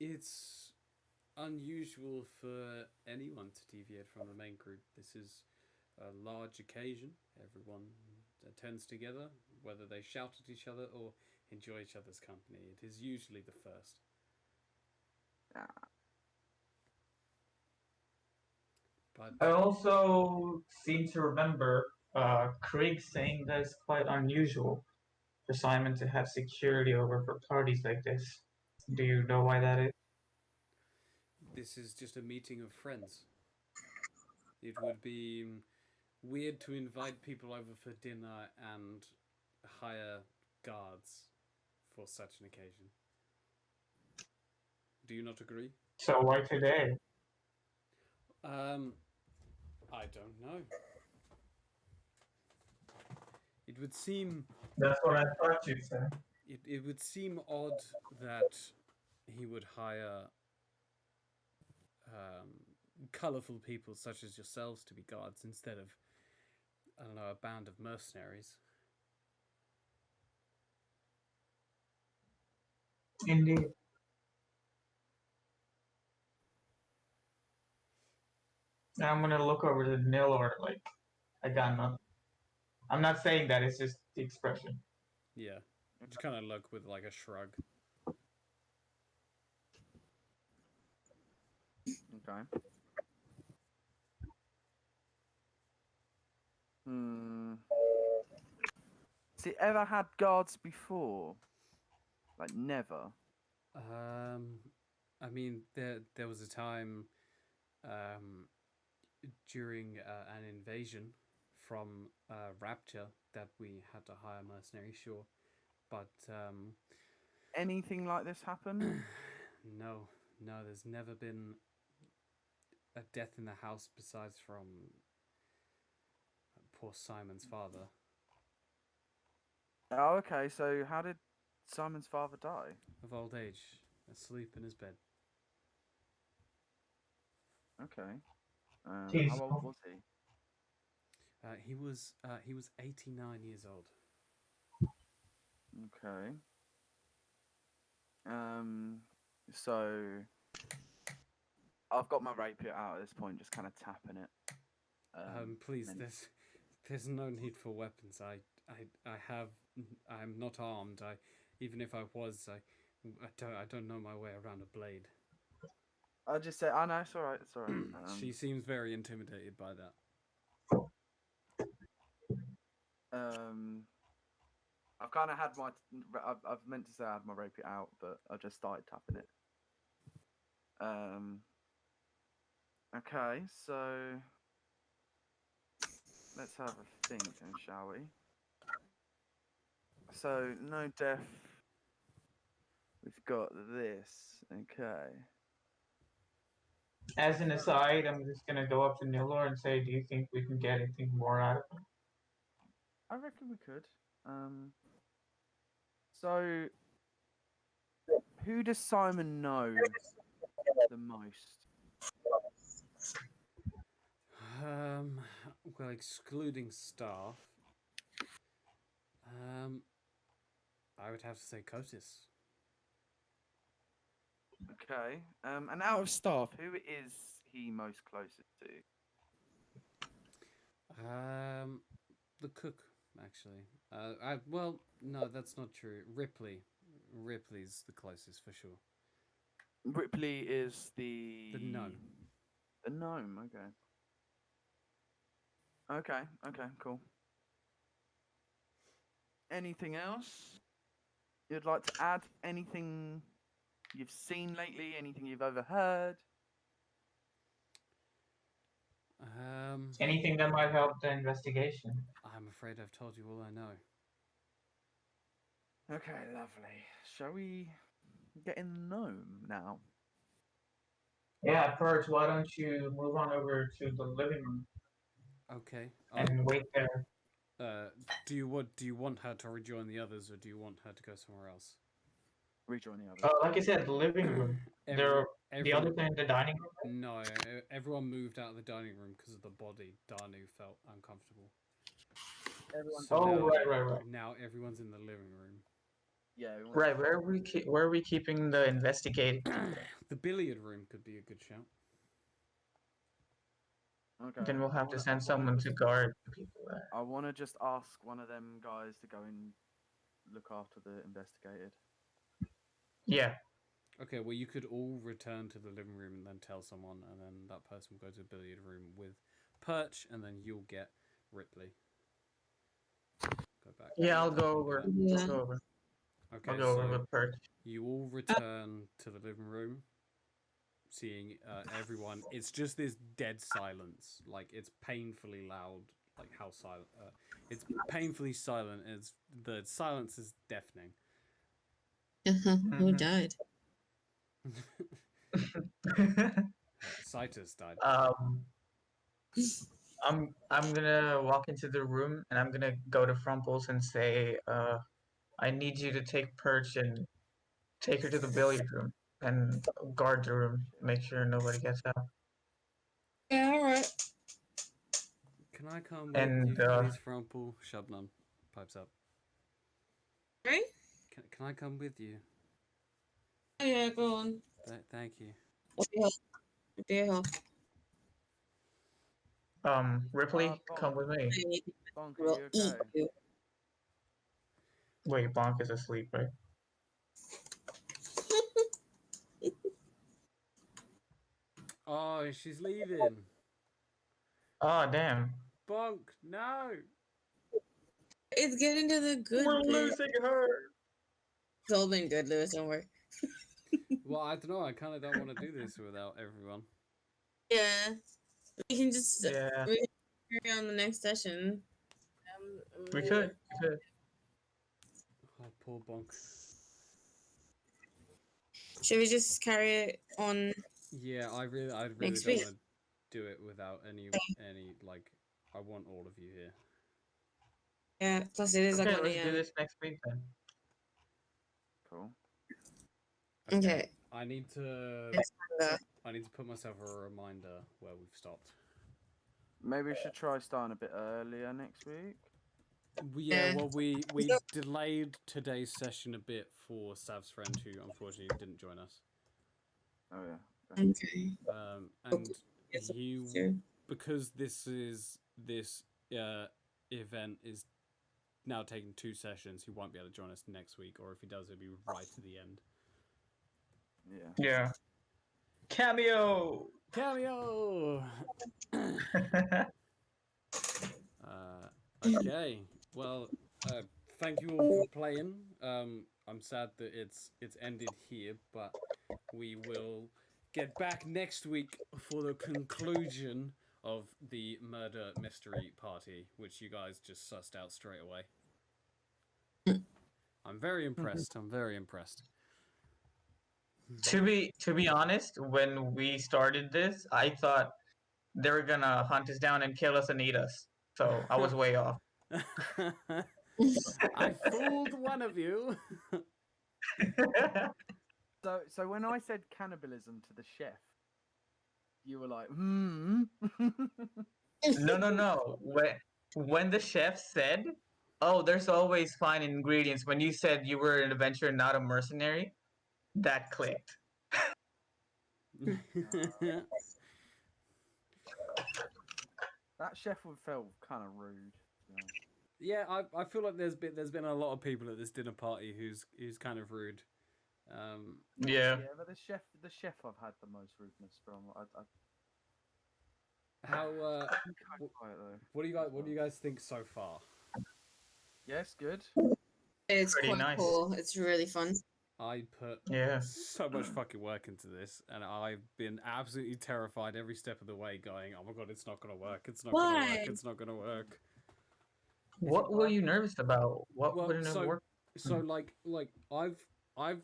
It's unusual for anyone to deviate from the main group. This is a large occasion. Everyone attends together, whether they shout at each other or enjoy each other's company. It is usually the first. But I also seem to remember Craig saying that it's quite unusual for Simon to have security over for parties like this. Do you know why that is? this is just a meeting of friends. It would be weird to invite people over for dinner and hire guards for such an occasion. Do you not agree? So why today? I don't know. It would seem That's what I thought you'd say. it would seem odd that he would hire colourful people such as yourselves to be guards instead of, I don't know, a band of mercenaries. Indeed. Now I'm gonna look over the nil or like I got nothing. I'm not saying that, it's just the expression. Yeah, just kind of look with like a shrug. Okay. Has he ever had guards before? Like never. I mean, there was a time during an invasion from Rapture that we had to hire mercenaries, sure, but Anything like this happen? no, there's never been a death in the house besides from poor Simon's father. Oh, okay. So how did Simon's father die? Of old age, asleep in his bed. Okay. Jeez. How old was he? He was 89 years old. Okay. So I've got my rapier out at this point, just kind of tapping it. Please, and- there's no need for weapons. I'm not armed. Even if I was, I don't know my way around a blade. I'll just say, oh no, it's alright, it's alright. She seems very intimidated by that. I've kind of had my, I've meant to say I had my rapier out, but I just started tapping it. Okay, so let's have a think, then, shall we? So no death. We've got this. Okay. As an aside, I'm just gonna go up to Nilor and say, do you think we can get anything more out of him? I reckon we could. So who does Simon know the most? Well, excluding staff, I would have to say Cotis. Okay. And out of staff, who is he most closest to? The cook, actually. Well, no, that's not true. Ripley's the closest for sure. Ripley is the gnome. The gnome. Okay. Okay. Okay. Cool. Anything else you'd like to add? Anything you've seen lately? Anything you've overheard? Anything that might help the investigation. I'm afraid I've told you all I know. Okay, lovely. Shall we get in the gnome now? Yeah, first, why don't you move on over to the living room Okay. and wait there? Do you want her to rejoin the others, or do you want her to go somewhere else? Rejoin the others. Like I said, the living room. The others are in the dining room. Right? No, everyone moved out of the dining room because of the body. Danu felt uncomfortable. Right. Now everyone's in the living room. Yeah. Right. Where are we keeping the investigating? The billiard room could be a good shout. Okay. Then we'll have to send someone to guard the people there. I want to just ask one of them guys to go and look after the investigated. Yeah. Okay, well, you could all return to the living room and then tell someone, and then that person will go to the billiard room with Perch, and then you'll get Ripley. Go back. Yeah, I'll go over. Yeah. I'll go over. Okay, I'll go over so with Perch. you all return to the living room, seeing everyone. It's just this dead silence. Like, it's painfully loud. Like, how silent. It's painfully silent. The silence is deafening. Who died? Citus died. I'm gonna walk into the room and I'm gonna go to Frumples and say, I need you to take Perch and take her to the billiard room and guard the room. Make sure nobody gets out. Yeah, alright. Can I come with you, please, Frumple? Shubnum pipes up. Right? Can I come with you? Oh, yeah, go on. Thank you. Dear. Ripley, come with me. Bonk, are you okay? Wait, Bonk is asleep, right? Oh, she's leaving. Oh, damn. Bonk, no. It's getting to the good We're bit. losing her. It's all been good, Lewis, don't worry. Well, I don't know. I kind of don't want to do this without everyone. Yeah. We can just Yeah. we can carry on the next session. We could. Oh, poor Bonk. Should we just carry it on? Yeah, I really Next don't week. want to do it without any like. I want all of you here. Yeah, plus it is Okay, like 1 let's do a.m. this next week then. Cool. Okay. I need to. Yes, I need to put myself a reminder where we've stopped. Maybe we should try starting a bit earlier next week. Yeah, well, we delayed today's session a bit for Sav's friend, who unfortunately didn't join us. Oh yeah. Okay. And Yes, he, sure. because this event is now taking 2 sessions, he won't be able to join us next week, or if he does, it'll be right to the end. Yeah. Cameo. Okay. Well, thank you all for playing. I'm sad that it's ended here, but we will get back next week for the conclusion of the murder mystery party, which you guys just sussed out straight away. I'm very impressed. To be honest, when we started this, I thought they were gonna hunt us down and kill us and eat us. So I was way off. I fooled one of you. So when I said cannibalism to the chef, you were like, No. When the chef said, "Oh, there's always fine ingredients," when you said you were an adventurer, not a mercenary, that clicked. That chef would feel kind of rude. Yeah, I feel like there's been a lot of people at this dinner party who's kind of rude. Yeah, but the chef I've had the most rudeness from. How what do you guys think so far? Yes, good. It's Pretty quite nice. cool. It's really fun. I put Yeah. so much fucking work into this, and I've been absolutely terrified every step of the way, going, "Oh my god, it's not gonna work! It's not gonna Why? work! It's not gonna work!" What were you nervous about? What Well, wouldn't have worked? like I've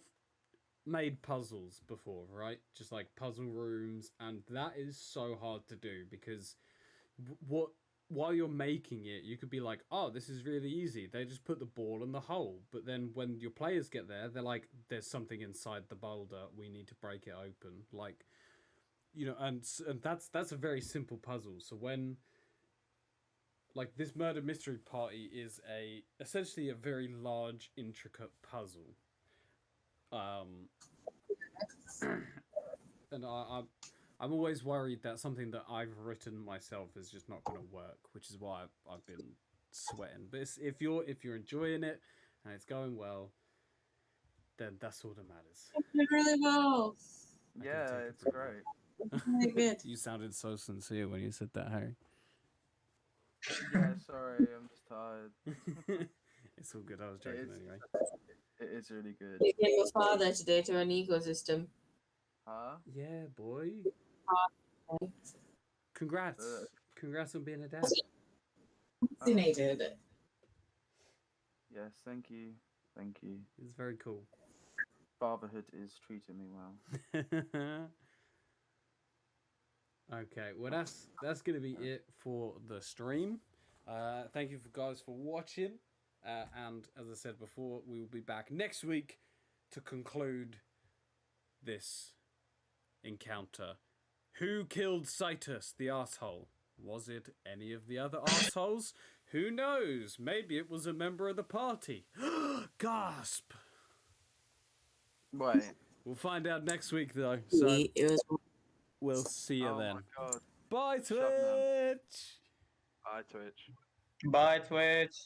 made puzzles before, right? Just like puzzle rooms, and that is so hard to do because what while you're making it, you could be like, "Oh, this is really easy. They just put the ball in the hole." But then when your players get there, they're like, "There's something inside the boulder. We need to break it open." Like, and that's a very simple puzzle. So when like this murder mystery party is essentially a very large, intricate puzzle. And I'm always worried that something that I've written myself is just not going to work, which is why I've been sweating. But if you're enjoying it and it's going well, then that's all that matters. Really well. I can Yeah, take a it's breather. great. Really good. You sounded so sincere when you said that, Harry. Yeah, sorry, I'm just tired. It's all good. I was joking anyway. It is really good. Became a father today to an ecosystem. Huh? Yeah, boy. Okay. Congrats. Congrats on being a dad. Fascinated. Yes, thank you. Thank you. It's very cool. Fatherhood is treating me well. Okay, well that's gonna be it for the stream. Thank you guys for watching, and as I said before, we will be back next week to conclude this encounter. Who killed Citus, the asshole? Was it any of the other assholes? Who knows? Maybe it was a member of the party. Gasp! Wait. We'll find out next week though. So It was we'll see you Oh then. my god. Bye, Shut down. Twitch! Bye, Twitch. Bye, Twitch.